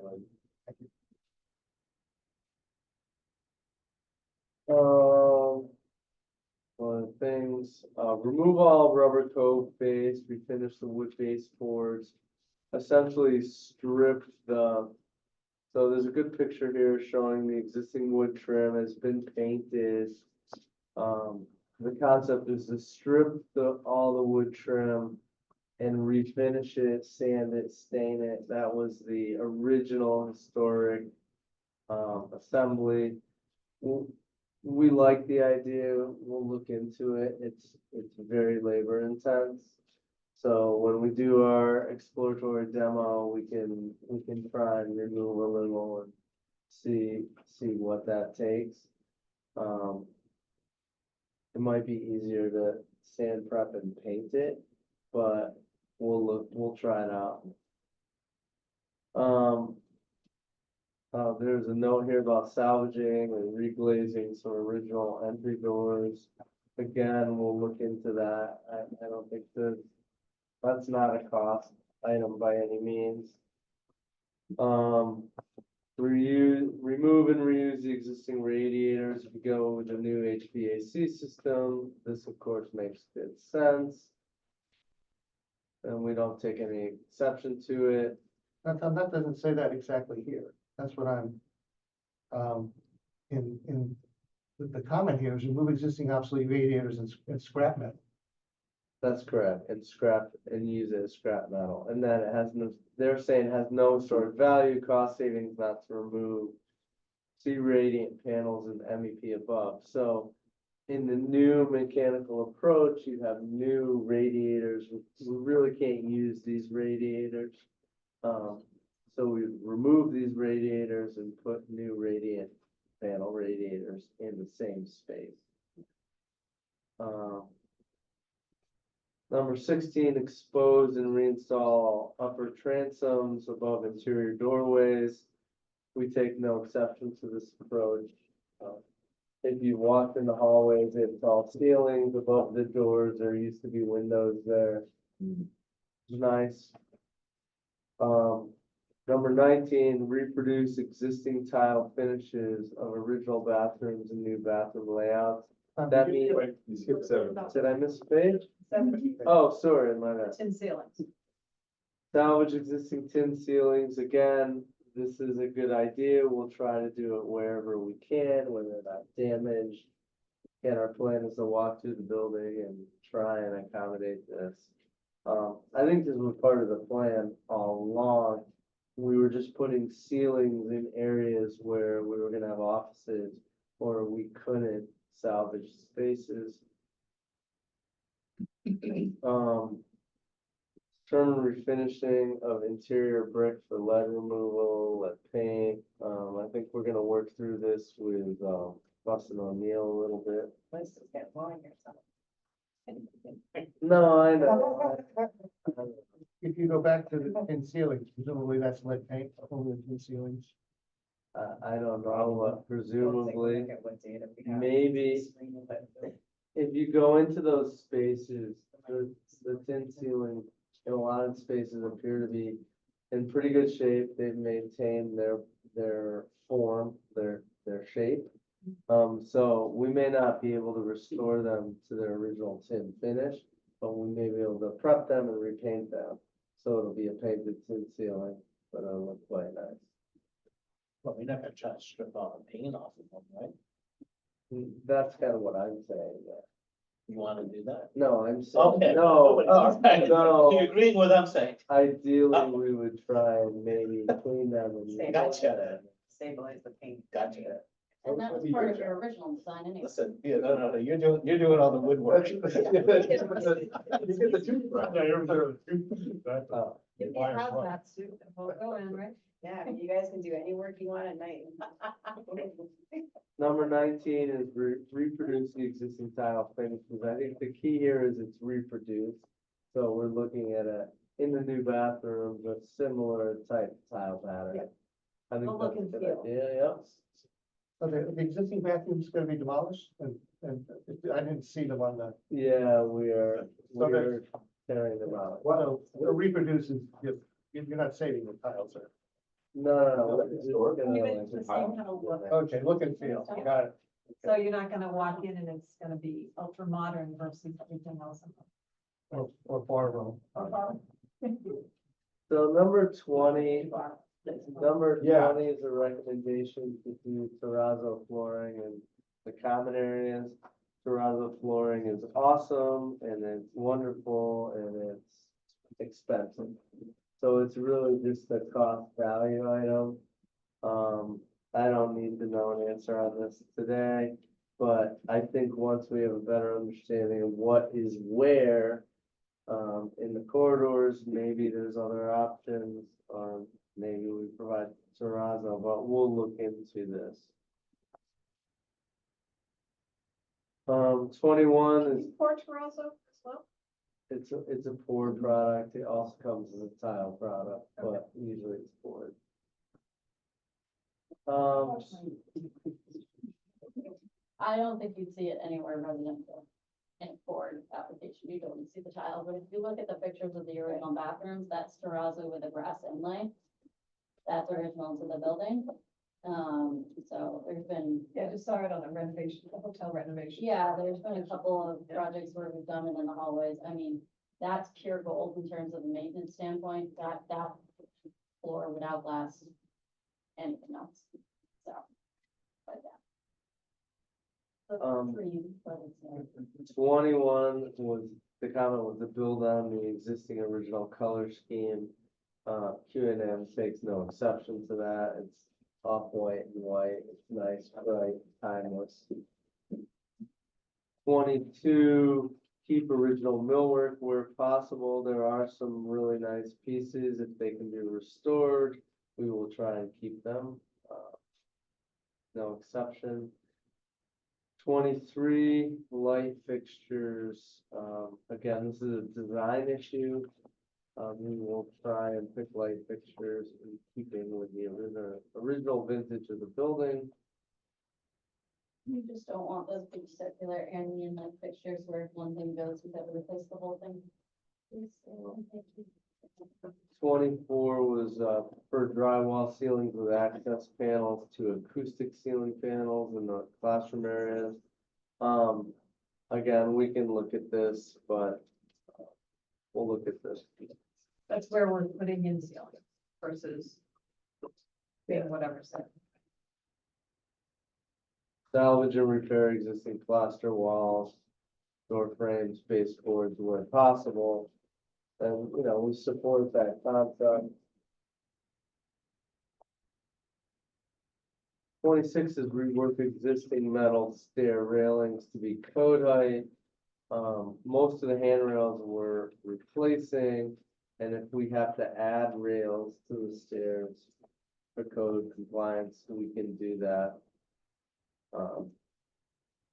One of the things, remove all rubber coat base, refinish the wood baseboards, essentially stripped so there's a good picture here showing the existing wood trim has been painted. The concept is to strip all the wood trim and refinish it, sand it, stain it. That was the original historic, assembly. We like the idea, we'll look into it, it's very labor intense. So when we do our exploratory demo, we can try and remove a little and see what that takes. It might be easier to sand prep and paint it, but we'll try it out. There's a note here about salvaging and reglazing some original entry doors. Again, we'll look into that. I don't think that's not a cost item by any means. Remove and reuse the existing radiators. If you go with the new HVAC system, this of course makes good sense. And we don't take any exception to it. That doesn't say that exactly here. That's what I'm, in the comment here is remove existing obsolete radiators and scrap metal. That's correct, and scrap and use it as scrap metal, and then it has no, they're saying it has no sort of value, cost savings not to remove. See radiant panels and MEP above, so in the new mechanical approach, you have new radiators, we really can't use these radiators. So we remove these radiators and put new radiant panel radiators in the same space. Number 16, expose and reinstall upper transoms above interior doorways. We take no exception to this approach. If you walked in the hallways, they have tall ceilings above the doors. There used to be windows there. Nice. Number 19, reproduce existing tile finishes of original bathrooms and new bathroom layouts. That means, You skipped 7. did I miss a page? 70 Oh, sorry, my bad. tin ceilings. Salvage existing tin ceilings, again, this is a good idea, we'll try to do it wherever we can, when they're not damaged. And our plan is to walk through the building and try and accommodate this. I think this was part of the plan all along. We were just putting ceilings in areas where we were gonna have offices, or we couldn't salvage spaces. Determine refinishing of interior brick for lead removal, lead paint. I think we're gonna work through this with, Bustin' O'Neill a little bit. Let's just get going or something. No, I know. If you go back to the tin ceilings, presumably that's lead paint, only the tin ceilings. I don't know, but presumably, Look at what data we have. maybe if you go into those spaces, the tin ceiling in a lot of spaces appear to be in pretty good shape. They've maintained their form, their shape. So we may not be able to restore them to their original tin finish, but we may be able to prep them and repaint them. So it'll be a painted tin ceiling, but it'll look quite nice. Well, we're not gonna try to strip all the paint off of them, right? That's kind of what I'm saying, yeah. You wanna do that? No, I'm saying, Okay. no, All right. no. You agreeing with what I'm saying? Ideally, we would try and maybe clean them and. Gotcha. Stabilize the paint. Gotcha. And that was part of your original design anyway. Listen, yeah, no, you're doing all the woodwork. You get the toothbrush. Yeah, you're the toothbrush. Oh, If you have that suit, we'll go in, right? Yeah, you guys can do any work you want at night. Number 19 is reproduce the existing tile finishes. I think the key here is it's reproduced. So we're looking at in the new bathroom, but similar type tile pattern. Yeah. I think The look that's a and good feel. idea, yeah. So the existing bathroom is gonna be demolished and And I didn't see them on the, Yeah, So we're tearing them out. well, the reproduces, you're not saving the tiles, or, No, we're just gonna, Even like, the same kind of look. okay, look and feel, got it. So you're not gonna walk in and it's gonna be ultra modern versus everything else. Or bar room. So number 20 Yeah. is a recommendation to do terrazzo flooring and the common areas. Terrazzo flooring is awesome and it's wonderful and it's expensive. So it's really just a cost value item. I don't need to know an answer on this today, but I think once we have a better understanding of what is where, in the corridors, maybe there's other options, maybe we provide terrazzo, but we'll look into this. 21 is, Pour terrazzo as well? it's a poured product, it also comes as a tile product, but usually it's poured. I don't think you'd see it anywhere residential in a Ford application. You don't see the tile, but if you look at the pictures of the original bathrooms, that's terrazzo with a grass inlay. That's original to the building. So there's been, Yeah, I just saw it on the renovation, the hotel renovation. yeah, there's been a couple of projects where we've done it in the hallways. I mean, that's pure gold in terms of the maintenance standpoint. That floor would outlast anything else. So, but yeah. Um, Cream, but it's, 21 was, the comment was to build on the existing original color scheme. Q and M takes no exception to that. It's off-white and white. It's nice, bright, timeless. 22, keep original millwork where possible. There are some really nice pieces. If they can be restored, we will try and keep them. No exception. 23, light fixtures. Again, this is a design issue. We will try and pick light fixtures in keeping with the original vintage of the building. you just don't want those big circular ambient light fixtures where if one thing goes, we gotta replace the whole thing. Please, thank you. 24 was for drywall ceilings with access panels to acoustic ceiling panels in the classroom areas. Again, we can look at this, but we'll look at this. That's where we're putting in ceiling versus being whatever set. Salvage and repair existing plaster walls, door frames, baseboards where possible. And, you know, we support that concept. 26 is rework existing metal stair railings to be code height. Most of the handrails we're replacing, and if we have to add rails to the stairs for code compliance, we can do that.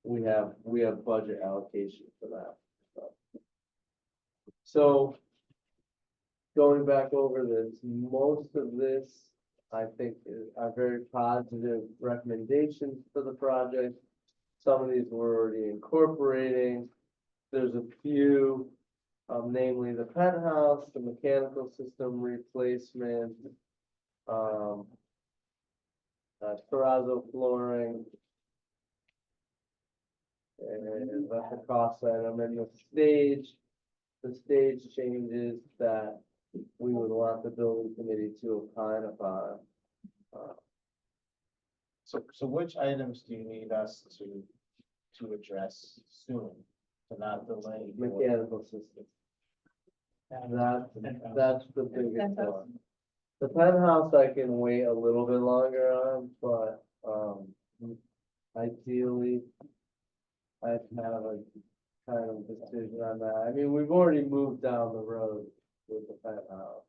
We have budget allocation for that. So going back over this, most of this, I think, are very positive recommendations for the project. Some of these we're already incorporating. There's a few, namely the penthouse, the mechanical system replacement, terrazzo flooring, and that's a cost item, and the stage changes that we would want the building committee to opine upon. So which items do you need us to address soon, to not delay? Mechanical system. That's the biggest one. The penthouse I can wait a little bit longer on, but, ideally, I'd have a kind of decision on that. I mean, we've already moved down the road with the penthouse.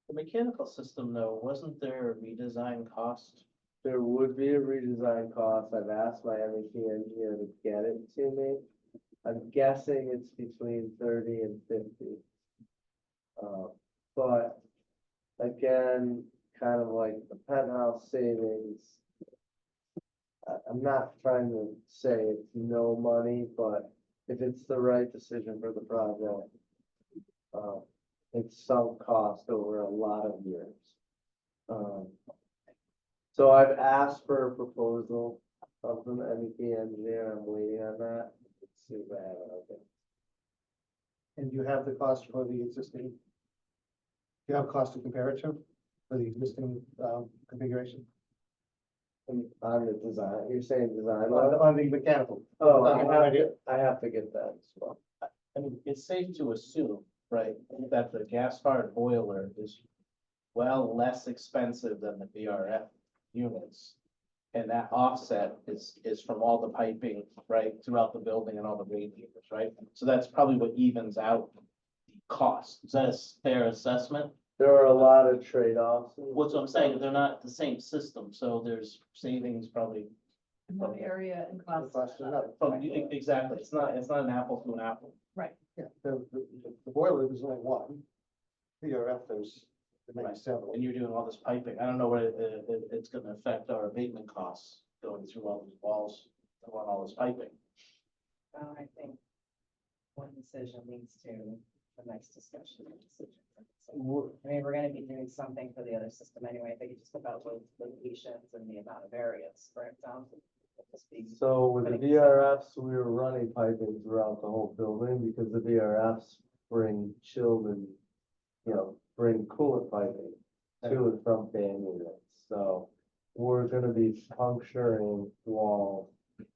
The mechanical system though, wasn't there a redesign cost? There would be a redesign cost. I've asked my MEP engineer to get it to me. I'm guessing it's between 30 and 50. But again, kind of like the penthouse savings, I'm not trying to say it's no money, but if it's the right decision for the project, it's sunk cost over a lot of years. So I've asked for a proposal from the MEP engineer, I'm waiting on that. Let's see if I have it, okay. And you have the cost for the existing? You have cost to compare it to for the existing, configuration? On the design, you're saying design? On the mechanical? Oh, idea. I have to get that as well. I mean, it's safe to assume, right, that the gas-fired boiler is well less expensive than the VRF units. And that offset is from all the piping, right, throughout the building and all the radiators, right? So that's probably what evens out the cost. Is that a fair assessment? There are a lot of trade-offs. What's what I'm saying, they're not the same system, so there's savings probably. In one area and cost. Cost to another. Exactly, it's not an apple to an apple. Yeah, the boiler, there's only one. VRF, there's maybe several. And you're doing all this piping, I don't know where it's gonna affect our abatement costs going through all these walls, to run all this piping. Well, I think one decision leads to the next discussion and decision. So, I mean, we're gonna be doing something for the other system anyway, I think it's just about the locations and the amount of areas, for example. So with the VRFs, we were running piping throughout the whole building because the VRFs bring chilled and, bring coolant piping to and from fan units. So we're gonna be puncturing walls.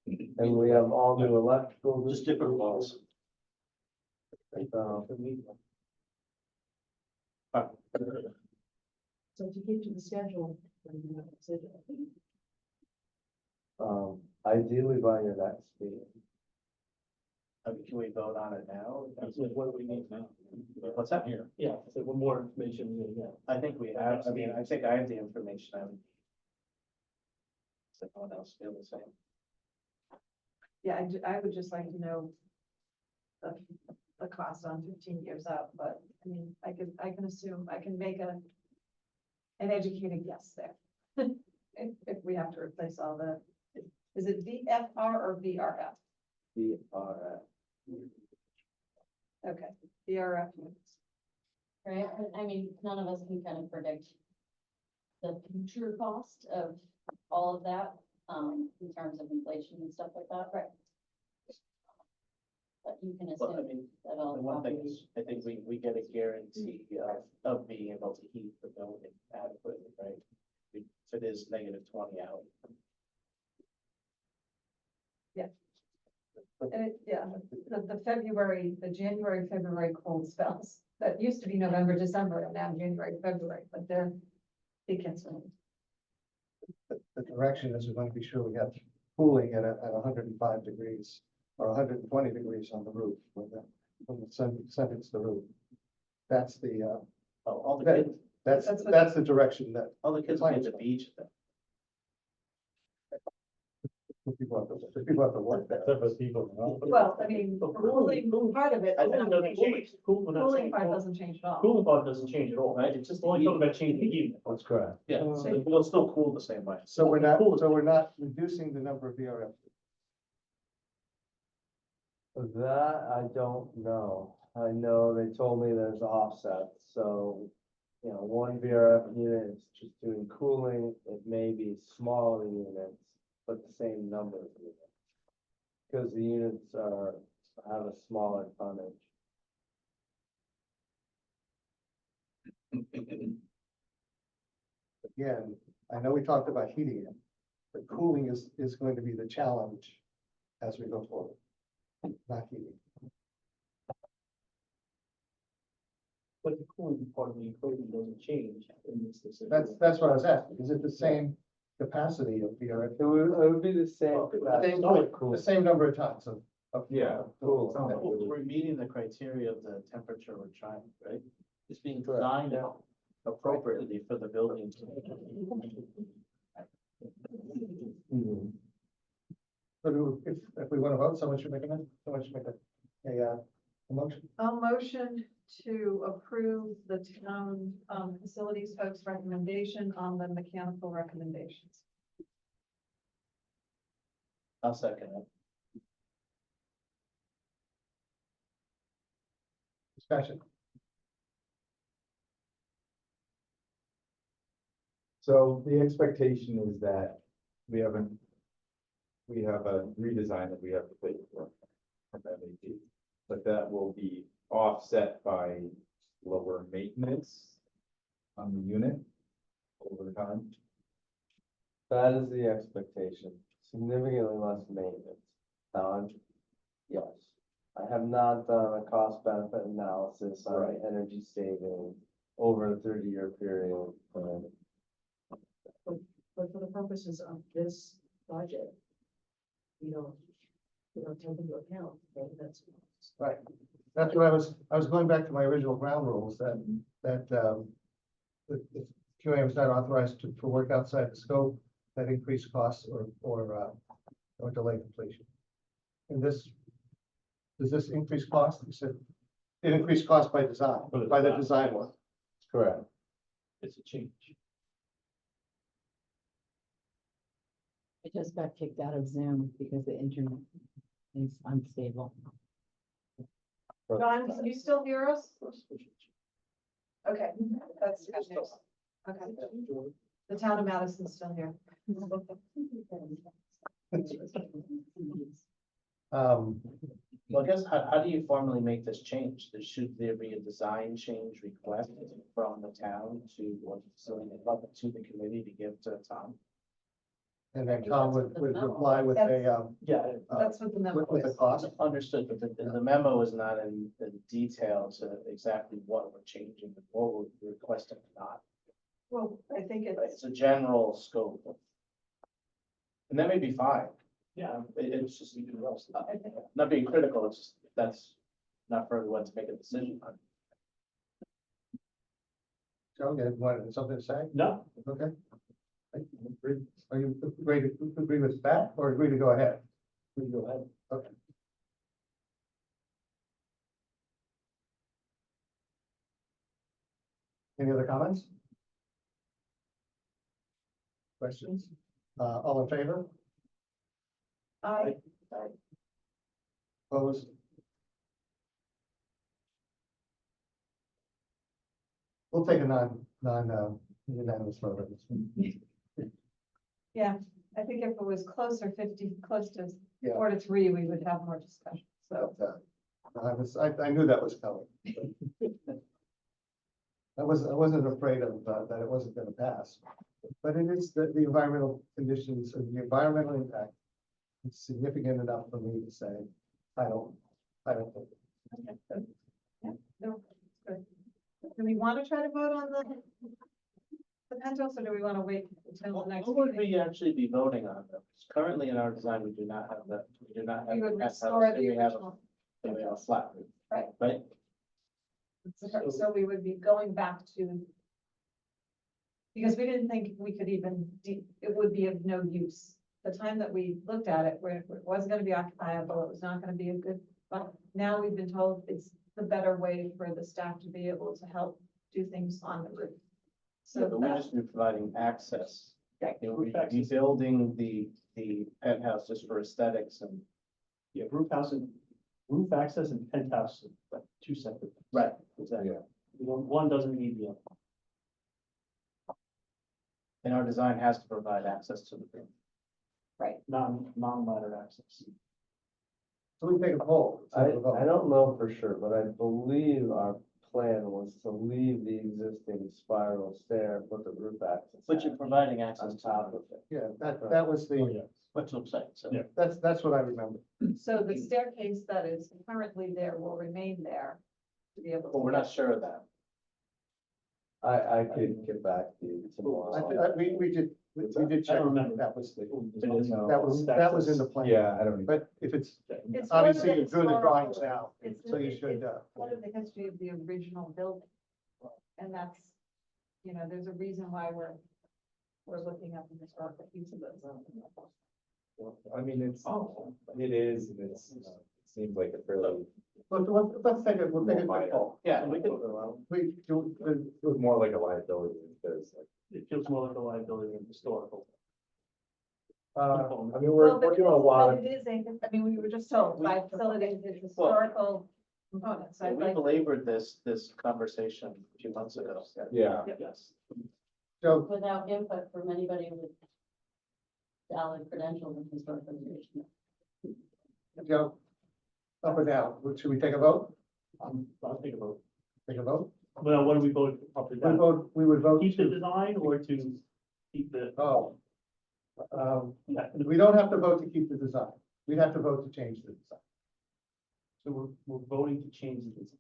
And we have all new electrical. Just different walls. So, So to keep to the schedule. when you have a decision. ideally by your next meeting. I mean, can we vote on it now? What do we need now? What's that? Here. Yeah, so what more information we gonna get? I think we have, I mean, I think I have the information, I would. Does everyone else feel the same? Yeah, I would just like to know the cost on 15 years out, but I mean, I can assume, I can make an educated guess there. If we have to replace all the, is it VFR or VRF? VRF. Okay, VRF units. Right, I mean, none of us can kind of predict the future cost of all of that, in terms of inflation and stuff like that. Right. But you can Well, I assume mean, that all. the one thing is, I think we get a guarantee of being able to heat the building adequately, right? If it is -20 out. And the January, February cold spells, that used to be November, December, and now January, February, but they're canceling. The direction is we're going to be sure we have cooling at 105 degrees or 120 degrees on the roof when the sun hits the roof. That's the, All the that- kids, that's the direction that all the kids will be at the beach. the people have to work there. Well, I mean, the cooling part of it, I does think not it doesn't change. change. Cooling part doesn't change at all. Cooling part doesn't change at all, right? It's just only talking about changing the heat. That's correct. Yeah, so it'll still cool the same way. So we're not, Cool. so we're not reducing the number of VRF. That I don't know. I know they told me there's offsets, so, one VRF unit is just doing cooling, it may be smaller units, but the same number of units. Because the units have a smaller tonnage. Again, I know we talked about heating it, but cooling is going to be the challenge as we go forward, not heating. But the cooling part of the equation doesn't change in this decision. That's what I was asking. Is it the same capacity of VRF? It would be the same. The same number of tons of. Yeah. Cool. We're meeting the criteria of the temperature we're trying, right? It's being Correct. designed appropriately for the building. So if we want to vote, someone should make a motion. I'll motion to approve the town, facilities folks' recommendation on the mechanical recommendations. I'll second it. Discussion. So the expectation is that we have a redesign that we have to pay for from MAP, but that will be offset by lower maintenance on the unit over time. That is the expectation, significantly less maintenance. Yes, I have not done a cost benefit analysis on the energy savings over a 30-year period. But for the purposes of this budget, we don't take into account that's. Right. That's what I was going back to my original ground rules that if QA was not authorized to work outside the scope, that increased costs or delay completion. And does this increase cost? You said it increased cost by design, by the design one. Correct. It's a change. I just got kicked out of Zoom because the internet is unstable. John, can you still hear us? Okay, that's good news. Okay, the town of Madison's still here. Well, I guess, how do you formally make this change? Should there be a design change request from the town to, or to the committee to give to Tom? And then Tom would reply with a, Yeah, That's what the memo with a is. cost. Understood, but the memo is not in detail to exactly what we're changing, and what we're requesting or not. Well, I think It's it's, a general scope. And that may be fine. yeah. It's just, not being critical, it's just, that's not for everyone to make a decision on. Joe, you wanted something to say? No, Okay. Are you agree with that or agree to go ahead? we go ahead. Okay. Any other comments? Questions? All in favor? I, Opposed? We'll take a unanimous vote on this one. yeah, I think if it was close to Yeah. 4-3, we would have more discussion, so. But, I knew that was coming. I wasn't afraid of, that it wasn't gonna pass. But it is the environmental conditions and the environmental impact is significant enough for me to say, I don't think. Okay, good. Yeah, no, good. Do we want to try to vote on the Pentos, or do we want to wait until the next What would meeting? we actually be voting on? Though? 'Cause currently in our design, we do not have that, we do not have. We would the penthouse, restore and the we have original. and we have a flat roof. Right. Right? So we would be going back to, because we didn't think we could even, it would be of no use. The time that we looked at it, where it wasn't gonna be occupiable, it was not gonna be a good, but now we've been told it's the better way for the staff to be able to help do things on the roof. So So but we're that, just be providing access. Right. You know, we're rebuilding the penthouse just for aesthetics and. Yeah, roof access and penthouse, are like two separate. Right. Exactly. Yeah. One doesn't need the other. And our design has to provide access to the roof. Non-ladder access. So we take a poll. I don't know for sure, but I believe our plan was to leave the existing spiral stair, put the roof access. But you're providing access on to top the of roof. it. Yeah, that was Oh, the, yeah. That's what I'm saying, so. Yeah. that's what I remember. so the staircase that is currently there will remain there to be able to. But we're not sure of that. I could get back to you tomorrow. We did check. I don't remember. That was the, No. that was in the plan. Yeah, I don't. Even- But if it's, It's part of obviously the you're doing the historical- drawings now, It's so you the- should, it's part of the history of the original building. And that's, there's a reason why we're looking at the historical piece of this. I mean, it is, and it seems like a fairly, let's take it, we'll take a quick poll. Yeah, we could. We do, it was more like a liability because like. It feels more like a liability than historical. I mean, we're working on a lot of, But it is, I mean, we were just told We- by facilities, it's historical components, so I'd We like. belabored this conversation a few months ago. Yeah. Yes. So, Without input from anybody with valid credentials in historic preservation. Joe, up or down, should we take a vote? I'll think about, Take a vote? well, what do we vote up or down? We would vote. Keep the design or to keep the, Oh. We don't have to vote to keep the design. We'd have to vote to change the design. so we're voting to change the design.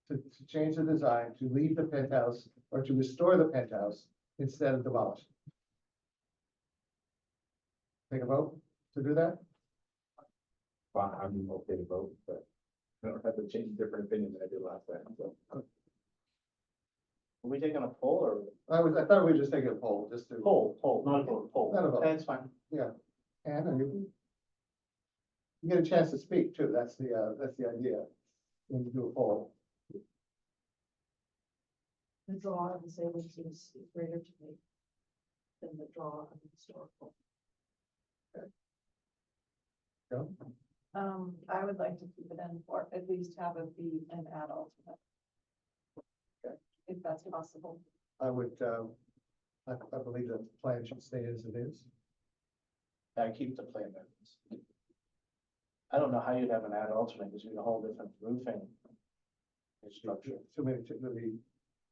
To change the design, to leave the penthouse or to restore the penthouse instead of demolish. Take a vote to do that? Well, I'm okay to vote, but I don't have to change different opinion than I did last time, so. Are we taking a poll or? I thought we were just taking a poll, just to. Poll, not a vote, poll. Not a vote. That's fine. And you get a chance to speak too. That's the idea. When you do a poll. The draw of the savings is greater to me than the draw of the historical. Joe? I would like to keep it in, or at least have it be an adult. If that's possible. I would, I believe the plan should stay as it is. I keep the plan there. I don't know how you'd have an add alternate, because you have a whole different roofing structure. Too many,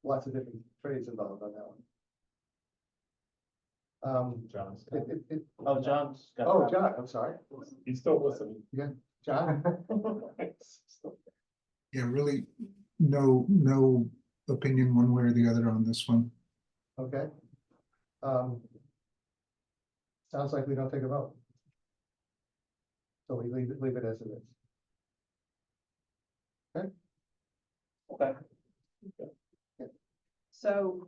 lots of different trades involved on that one. John's. Oh, John's got. Oh, John, I'm sorry. He's still listening. John? Yeah, really, no opinion one way or the other on this one. Okay. Sounds like we don't take a vote. So we leave it as it is. Okay. So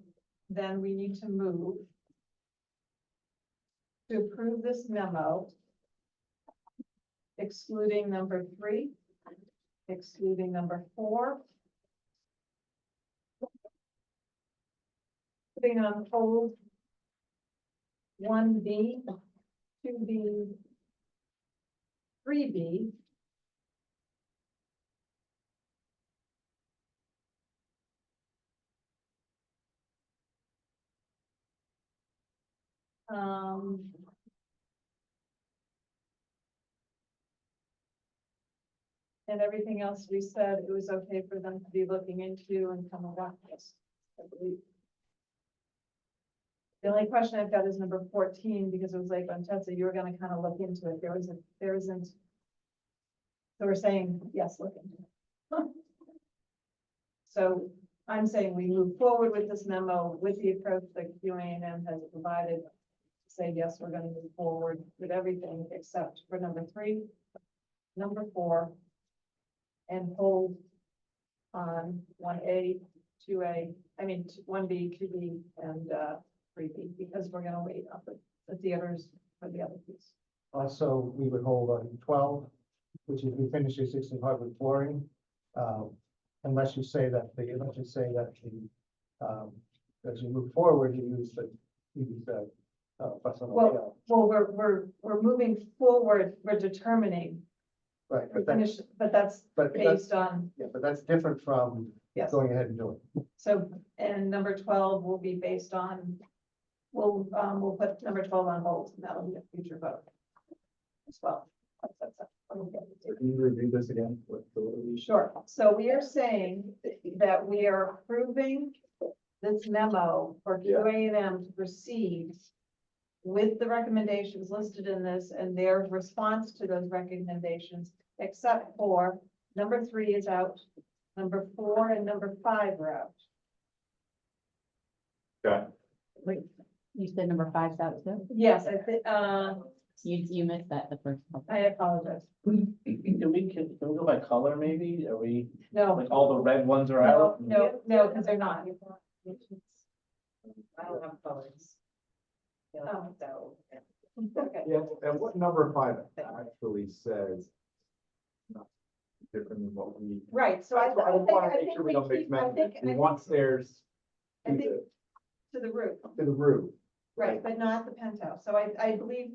then we need to move to approve this memo, excluding number 3, excluding number 4, putting on hold 1B, 2B, 3B, and everything else we said, it was okay for them to be looking into and coming back to us, I believe. The only question I've got is number 14, because it was like on Tessa, you were gonna kind of look into it. There isn't. So we're saying, yes, look into it. So I'm saying we move forward with this memo with the approach that QA&M has provided. Say, yes, we're gonna move forward with everything except for number 3, number 4, and hold on 1A, 2A, 1B, 2B, and 3B, because we're gonna wait on the theaters for the other piece. Also, we would hold on 12, which is we finish your 16 hardwood flooring. Unless you say that as you move forward, you use the fuss on the Well, we're moving forward, we're determining, right, we but that's, finish, but that's but that's, based on, yeah, but that's different from yes. going ahead and doing it. So, and number 12 will be based on, we'll put number 12 on hold, and that'll be a future vote as well. Can you review this again? Sure, so we are saying that we are approving this memo for QA&M to proceed with the recommendations listed in this and their response to those recommendations, except for number 3 is out, number 4 and number 5 are out. Okay. Wait, you said number 5's out too? Yes, I think, You missed that the first one. I apologize. Can we go by color maybe? Are we, No, like all the red ones are no, out? no, because they're not. I don't have colors. Oh. So. Okay. Yeah, and what number 5 actually says? Different than what we. Right, so I That's why think, wanna I make think sure we don't make keep, I amendments. think, We want stairs I think to the roof, to the roof. right, but not the penthouse. So I believe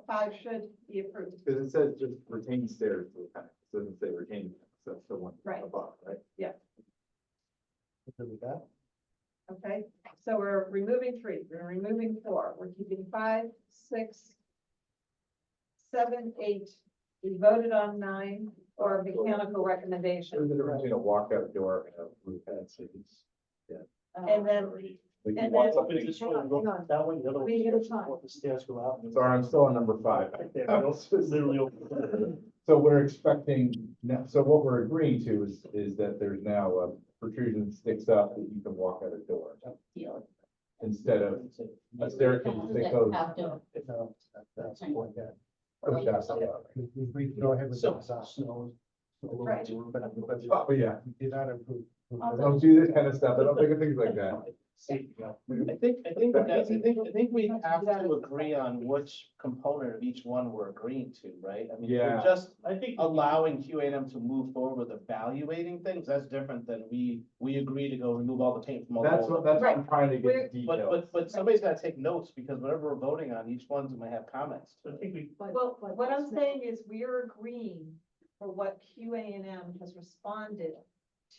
five should be approved. Because it says just retain stairs to the fence, it doesn't say retain, so that's the one Right. above, right? Good with that? Okay, so we're removing three, we're removing four, we're keeping 5, 6, 7, 8. We voted on 9 or mechanical recommendation. Between a walkout door and a roof fence, And then, Like you And want then- something, This Hang way, on, go hang on. that way, the other We way. get a time. The stairs go out. sorry, I'm still on number 5. Right there, literally over. So we're expecting, now, so what we're agreeing to is that there's now a protrusion that sticks up that you can walk out a door. Instead of a staircase that goes. No, that's the point, yeah. We go ahead with the design. Right. Oh, yeah, We did not improve. I don't do this kind of stuff, I don't think of things like that. I think we have to agree on which component of each one we're agreeing to, right? I mean, if Yeah. we're just I think. allowing QAM to move forward with evaluating things, that's different than we agree to go remove all the paint from all the. That's what I'm trying to We're- get details. But somebody's gotta take notes, because whatever we're voting on, each one's might have comments. I think we. well, what I'm saying is we are agreeing for what QA&M has responded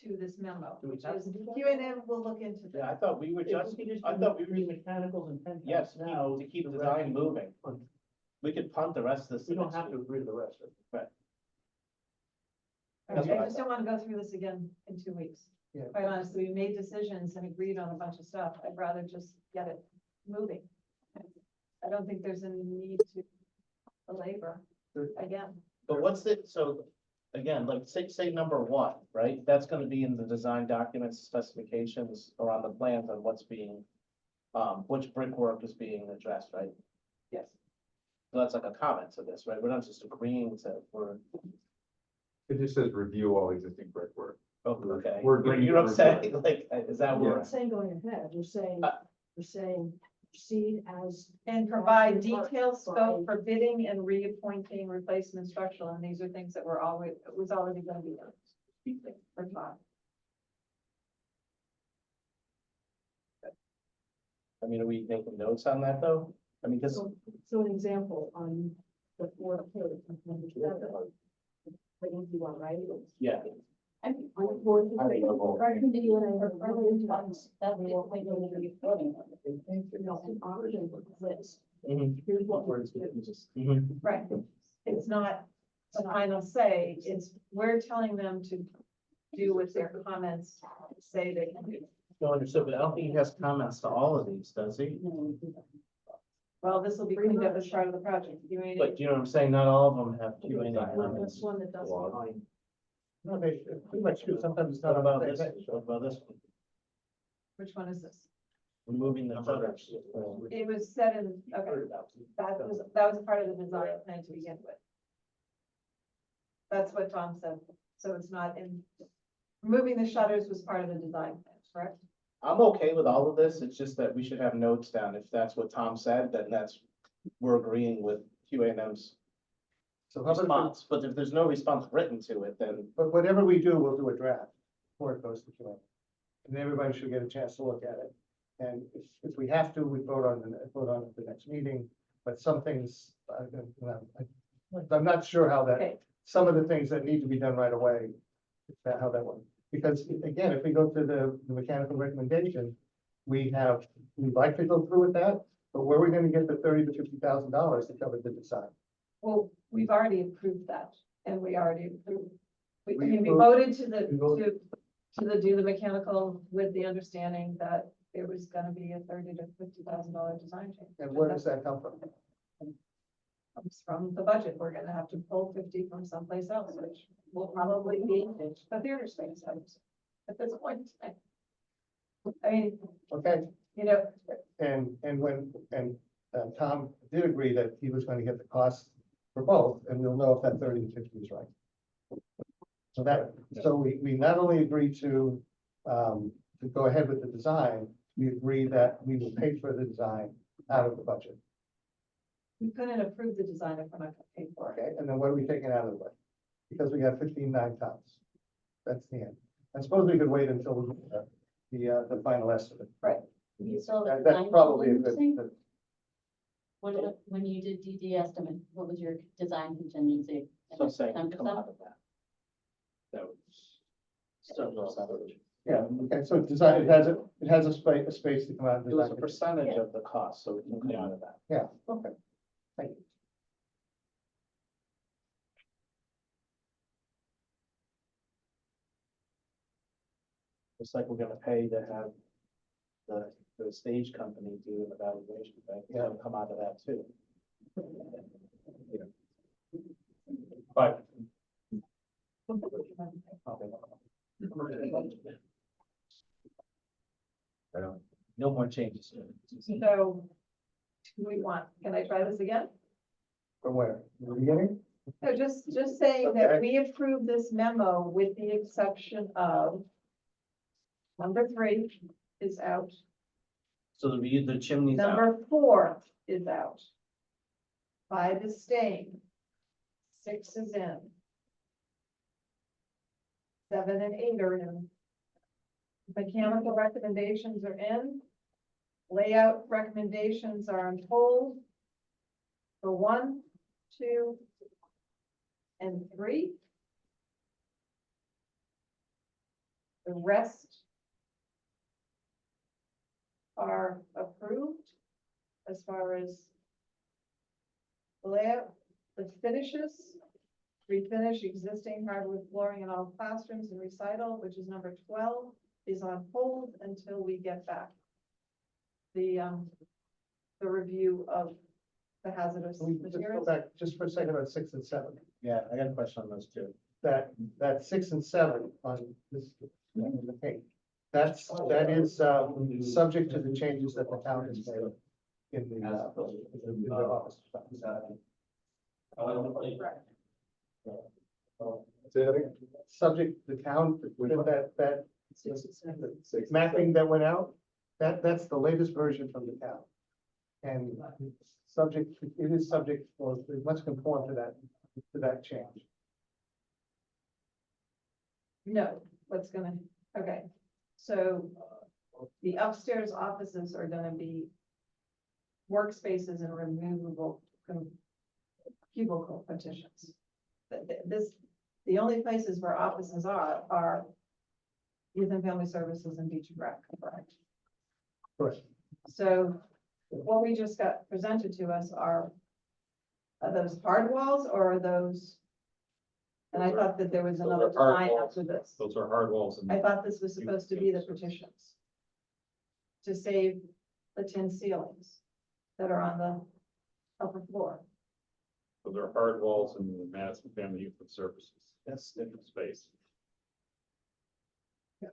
to this memo, Do we which have is to do that? QA&M will look into Yeah, that. I thought we were If just, we could just I thought we do were, mechanicals and pen yes, now. to keep the design rest- moving. We could punt the rest of this. We don't have to agree to the rest of it. That's I what I just don't want to go through this again in 2 weeks. Yeah. Quite honestly, we made decisions and agreed on a bunch of stuff. I'd rather just get it moving. I don't think there's any need to belabor again. But what's it, so, again, like, say number 1, right? That's gonna be in the design documents, specifications, or on the plans on what's being, which brickwork is being addressed, right? Yes. So that's like a comment to this, right? We're not just agreeing to, It just says review all existing brickwork. okay. We're agreeing You know what I'm to saying? Like, is that Yeah. what? saying going ahead, we're saying proceed as. And provide detailed scope for bidding and reappointing replacement structural, and these are things that were always, it was already gonna be done. For Todd. I mean, are we making notes on that, though? I mean, because, So an example on the 4th page, number 7. What do you want, right? yeah, On the 4th I page. don't know. You and I are earlier times, that we will make a voting. No, an option exists. Mhm. Here's what we're doing. Right, it's not a final say, it's, we're telling them to do with their comments, say they can do. no, understood, but I don't think he has comments to all of these, does he? Well, this will be cleaned up as part of the project. You mean, But you know what I'm saying? Not all of them have Q&A That's comments. one that doesn't. No, they pretty much do. Sometimes it's not What about on the this? same page. What about this one? which one is this? Removing the shutters. It was said in, okay, that was a part of the design plan to begin with. That's what Tom said, so it's not in, removing the shutters was part of the design plan, correct? I'm okay with all of this. It's just that we should have notes down. If that's what Tom said, then we're agreeing with QA&M's So how about, response. But if there's no response written to it, then but whatever we do, we'll do a draft before it goes to committee. And everybody should get a chance to look at it. And if we have to, we vote on it at the next meeting, but some things, I'm not sure how that, Okay, some of the things that need to be done right away, how that works. Because again, if we go to the mechanical recommendation, we'd like to go through with that, but where are we gonna get the $30,000 to $50,000 to cover the design? well, we've already approved that, and we already approved. I mean, we approved- voted to we voted- do the mechanical with the understanding that there was gonna be a $30,000 to $50,000 design change. And where does that come from? Comes from the budget, we're gonna have to pull 50 from someplace else, which will probably be the theater space at this point. I mean, Okay, you know, and Tom did agree that he was gonna get the cost for both, and we'll know if that 30 to 50 is right. So we not only agreed to go ahead with the design, we agreed that we will pay for the design out of the budget. we couldn't approve the design if we're not gonna pay for it. Okay, and then what are we taking out of the budget? Because we got 15.9 tons. That's the end. I suppose we could wait until we get the final estimate. You still have That's design probably a building, you're saying? good. when you did DD estimate, what was your design contingency? So saying, 10%? come out of that. That was. Yeah, okay, so design, it has a space to come out. It was a percentage of the cost, so we can come out of that. Yeah, okay. Thank you. It's like we're gonna pay to have the stage company do an evaluation, right? It's gonna come out of that too. But No more changes. So, do we want, can I try this again? From where? The beginning? No, just saying that Okay. we approve this memo with the exception of number 3 is out, So the chimney's out. number 4 is out. 5 is staying. 6 is in. 7 and 8 are in. Mechanical recommendations are in. Layout recommendations are on hold for 1, 2, and 3. The rest are approved as far as the layout, the finishes. Refinish existing hardwood flooring in all classrooms and recital, which is number 12, is on hold until we get back the review of the hazardous Can we just go materials. back just for a second on 6 and 7? Yeah, I got a question on those two. That 6 and 7 on this, on the page, that is, subject to the changes that the town has made in the office. Say that again? Subject, the town, that mapping that went out, that's the latest version from the town. And subject, it is subject, or it must conform to that change. No, what's gonna, okay, so the upstairs offices are gonna be workspaces and removable cubicle partitions. The only places where offices are youth and family services and beach and rec, correct? Correct. So what we just got presented to us are those hard walls or are those? And I thought that there was Those another are hard design walls. after this. those are hard walls and. I thought this was supposed to be the petitions. To save the tin ceilings that are on the upper floor. Those are hard walls in the Madison Family Youth and Services. That's Different space. Yes.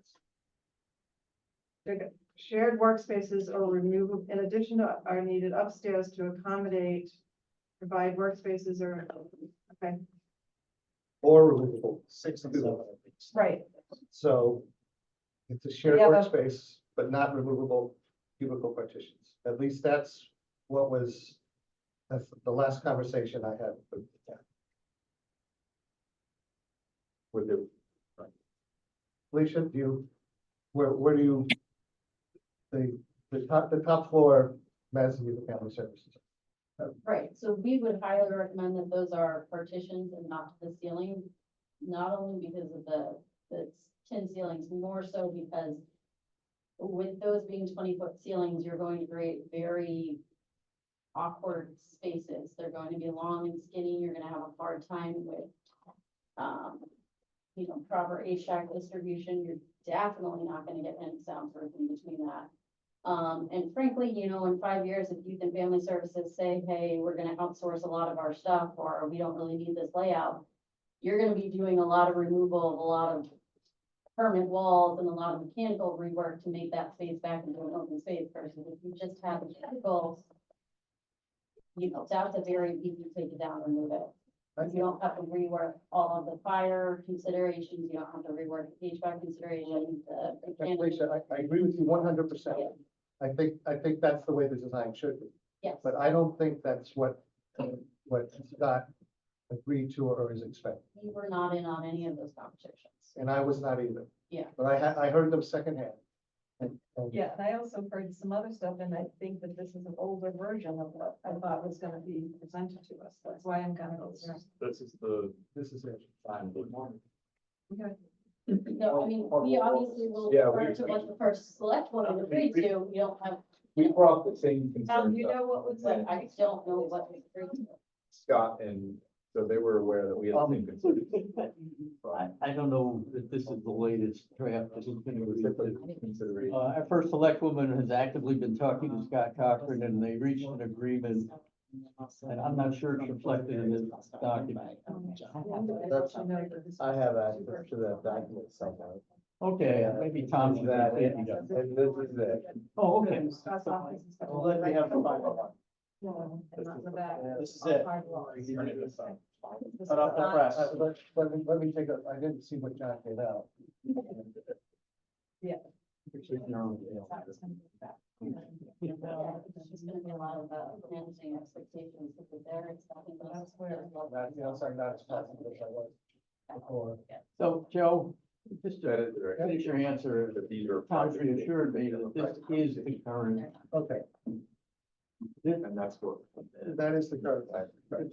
Shared workspaces or removable, in addition to are needed upstairs to accommodate, provide workspaces or, okay, Or removable. 6 and 7. right. So it's a shared Yeah, but- workspace, but not removable cubicle partitions. At least that's the last conversation I had with the town. With the, Alicia, where do you, the top floor, Madison Youth and Family Services. Right, so we would highly recommend that those are partitions and not to the ceiling. Not only because of the tin ceilings, more so because with those being 20-foot ceilings, you're going to create very awkward spaces. They're going to be long and skinny. You're gonna have a hard time with, proper HVAC distribution. You're definitely not gonna get any soundproofing between that. And frankly, in 5 years, if youth and family services say, hey, we're gonna outsource a lot of our stuff, or we don't really need this layout, you're gonna be doing a lot of removal of a lot of permanent walls and a lot of mechanical rework to make that space back into an open space versus if you just have mechanical, that's a very easy to take it down and remove it. You don't have to rework all of the fire considerations, you don't have to rework the HVAC considerations, the mechanical. Alicia, I agree with you 100%. I think that's the way the design should be, Yes, but I don't think that's what Scott agreed to or is expected. we were not in on any of those conversations. And I was not either. Yeah. But I heard them secondhand. Yeah, and I also heard some other stuff, and I think that this is an older version of what I thought was gonna be presented to us. That's why I'm kind of concerned. This is the, This is it. time. Okay. No, I mean, we obviously will Yeah, refer to what the first select one agreed to, we don't have, We brought the same Do concerns you up, know what was but like? I don't know what we agreed to. Scott, and so they were aware that we had the same concerns. I don't know if this is the latest draft. This has been Consideration. our first select woman has actively been talking to Scott Cochran and they reached an agreement. And I'm not sure it's reflected in this document. I have access to that document somehow. Okay, maybe Tom's That, that. and this is it. Oh, okay. Well, then we have the final one. No, and not in the back. This is it. Hard walls. Cut off the press. Let me take a, I didn't see what John gave out. It's just gonna be a lot of, managing expectations, because there it's nothing. That's where- Not, you know, sorry, not as positive as I was before. So, Joe, just That to is correct. finish your answer, That these are. Tom's reassured me that this is the current. Okay, And that's what. that is the current.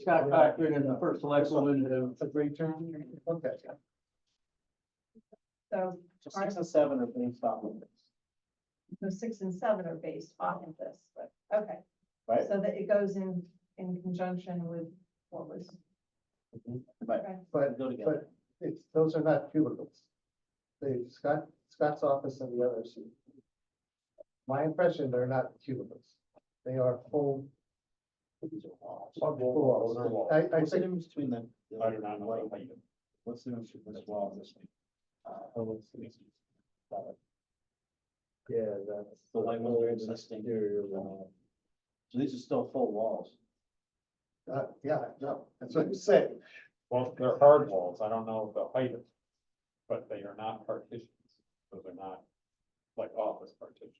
Scott Cochran and the first select woman have A great term. Okay. So, So 6 and 7 are based off of this, the 6 and 7 are based off of this, but, okay. right? So that it goes in conjunction with what was. Right. Okay. But, Go together. but it's, those are not cubicles. Scott's office and the others. My impression, they're not cubicles. They are full. Full walls. I What's the think, difference between them? I do not know what height. What's the difference between this wall and this one? Yeah, that's. The light was very existing. Exterior wall. So these are still full walls. yeah, no, that's what you say. Well, they're hard walls. I don't know the height of, but they are not partitions. Those are not like office partitions.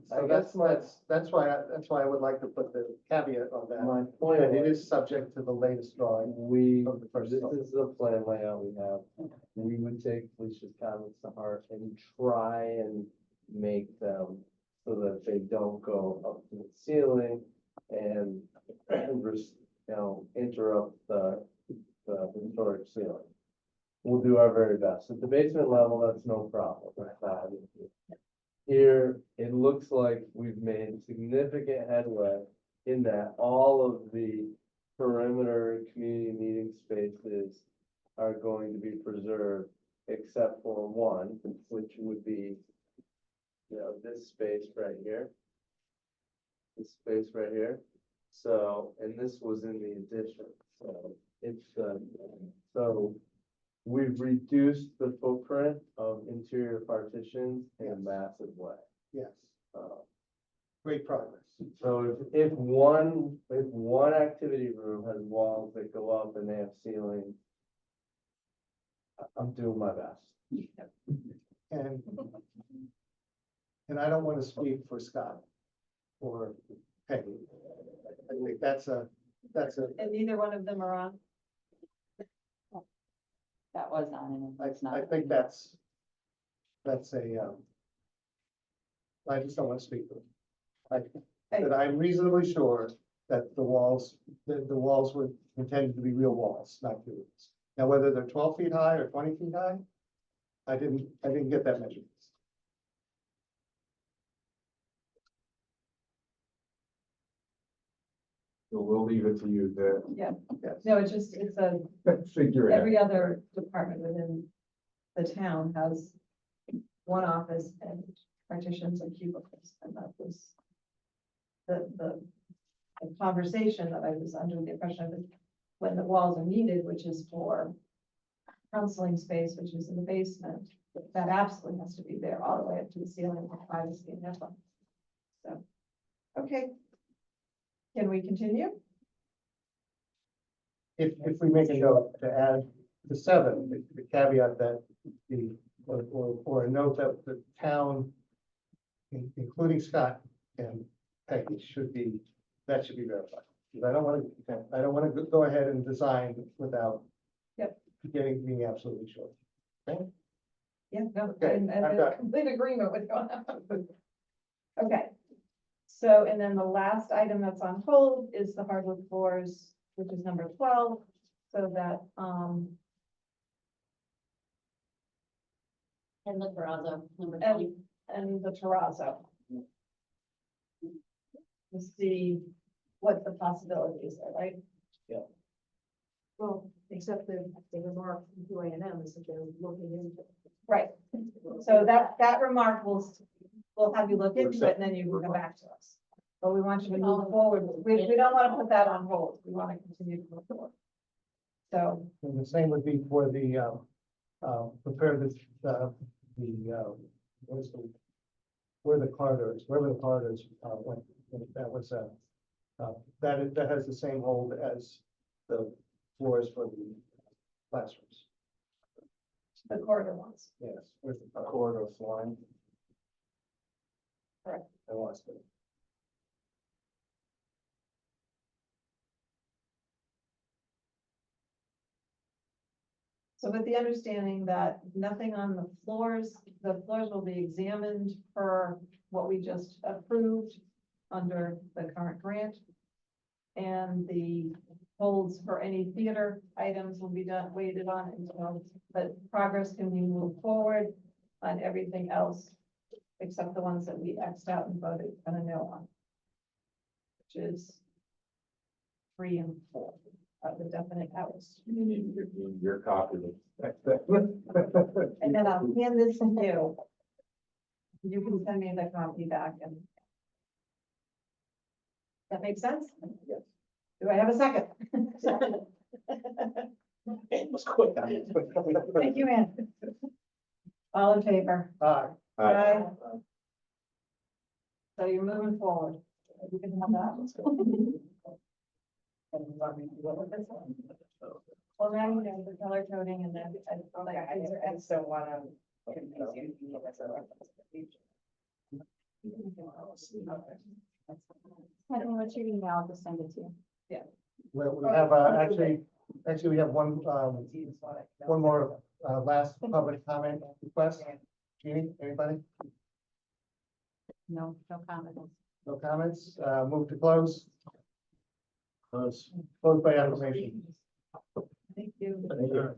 So that's why I would like to put the caveat on that. My point That it was, is subject to the latest drawing. we, Of the first this one. is the plan layout we have. We would take Felicia's comments to heart and try and make them so that they don't go up to the ceiling and interrupt the historic ceiling. We'll do our very best. At the basement level, that's no problem. Here, it looks like we've made significant headway in that all of the perimeter community meeting spaces are going to be preserved, except for one, which would be, this space right here. This space right here. So, and this was in the addition, so it's, so we've reduced the footprint of interior partitions in a Yes. massive way. Yes, Uh, great progress. So if one activity room has walls that go up and they have ceilings, I'm doing my best. And I don't want to speak for Scott or Peggy. I think that's a, And neither one of them are on. That was on and it's I not. think that's a, I just don't want to speak for them. That I'm reasonably sure that the walls were intended to be real walls, not cubicles. Now, whether they're 12 feet high or 20 feet high, I didn't get that measurement. So we'll leave it to you to Yeah, Yes. no, it's just, it's a, figure it out. every other department within the town has one office and partitions and cubicles, and that was the conversation that I was under the impression of is when the walls are needed, which is for counseling space, which is in the basement, that absolutely has to be there all the way up to the ceiling for privacy and HIPAA. So, okay. Can we continue? If we make a note to add the 7, the caveat that or a note that the town, including Scott and Peggy, that should be verified. Because I don't want to go ahead and design without Yep. being absolutely sure. Okay? Yeah, no, Okay, and I'm in done. complete agreement with you. Okay, so, and then the last item that's on hold is the hardwood floors, which is number 12, so that, And the terrazzo, number and, 20. and the terrazzo. To see what the possibilities are, right? Well, except the remark from UANM is that they're looking into. Right, so that remark will have you look into it, and then you can come back to us. But we want you to move forward, we don't want to put that on hold, we want to continue to move forward. So, And the same would be for the, prepare this, what is the, wherever the corridors went, that was, that has the same hold as the floors for the classrooms. the corridor ones. Yes, where's the Corridor flooring. I lost it. So with the understanding that nothing on the floors will be examined per what we just approved under the current grant. And the holds for any theater items will be done, waited on until, but progress can be moved forward on everything else, except the ones that we Xed out and voted on a no on. Which is 3 and 4 are the definite outs. You need your copy. And then I'll hand this to you. You can send me the copy back and. That makes sense? Yes. Do I have a second? It was quick. Thank you, Ann. All in favor? Aye. So you're moving forward. You can have that. Well, now you know the color coding and then. Okay, I just don't wanna confuse you as a reference to the future. I don't know what your email, I'll just send it to you. We have, actually, we have one more, last public comment request. Jeannie, anybody? No comments. No comments? Move to close. Close by acclamation. Thank you. Thank you.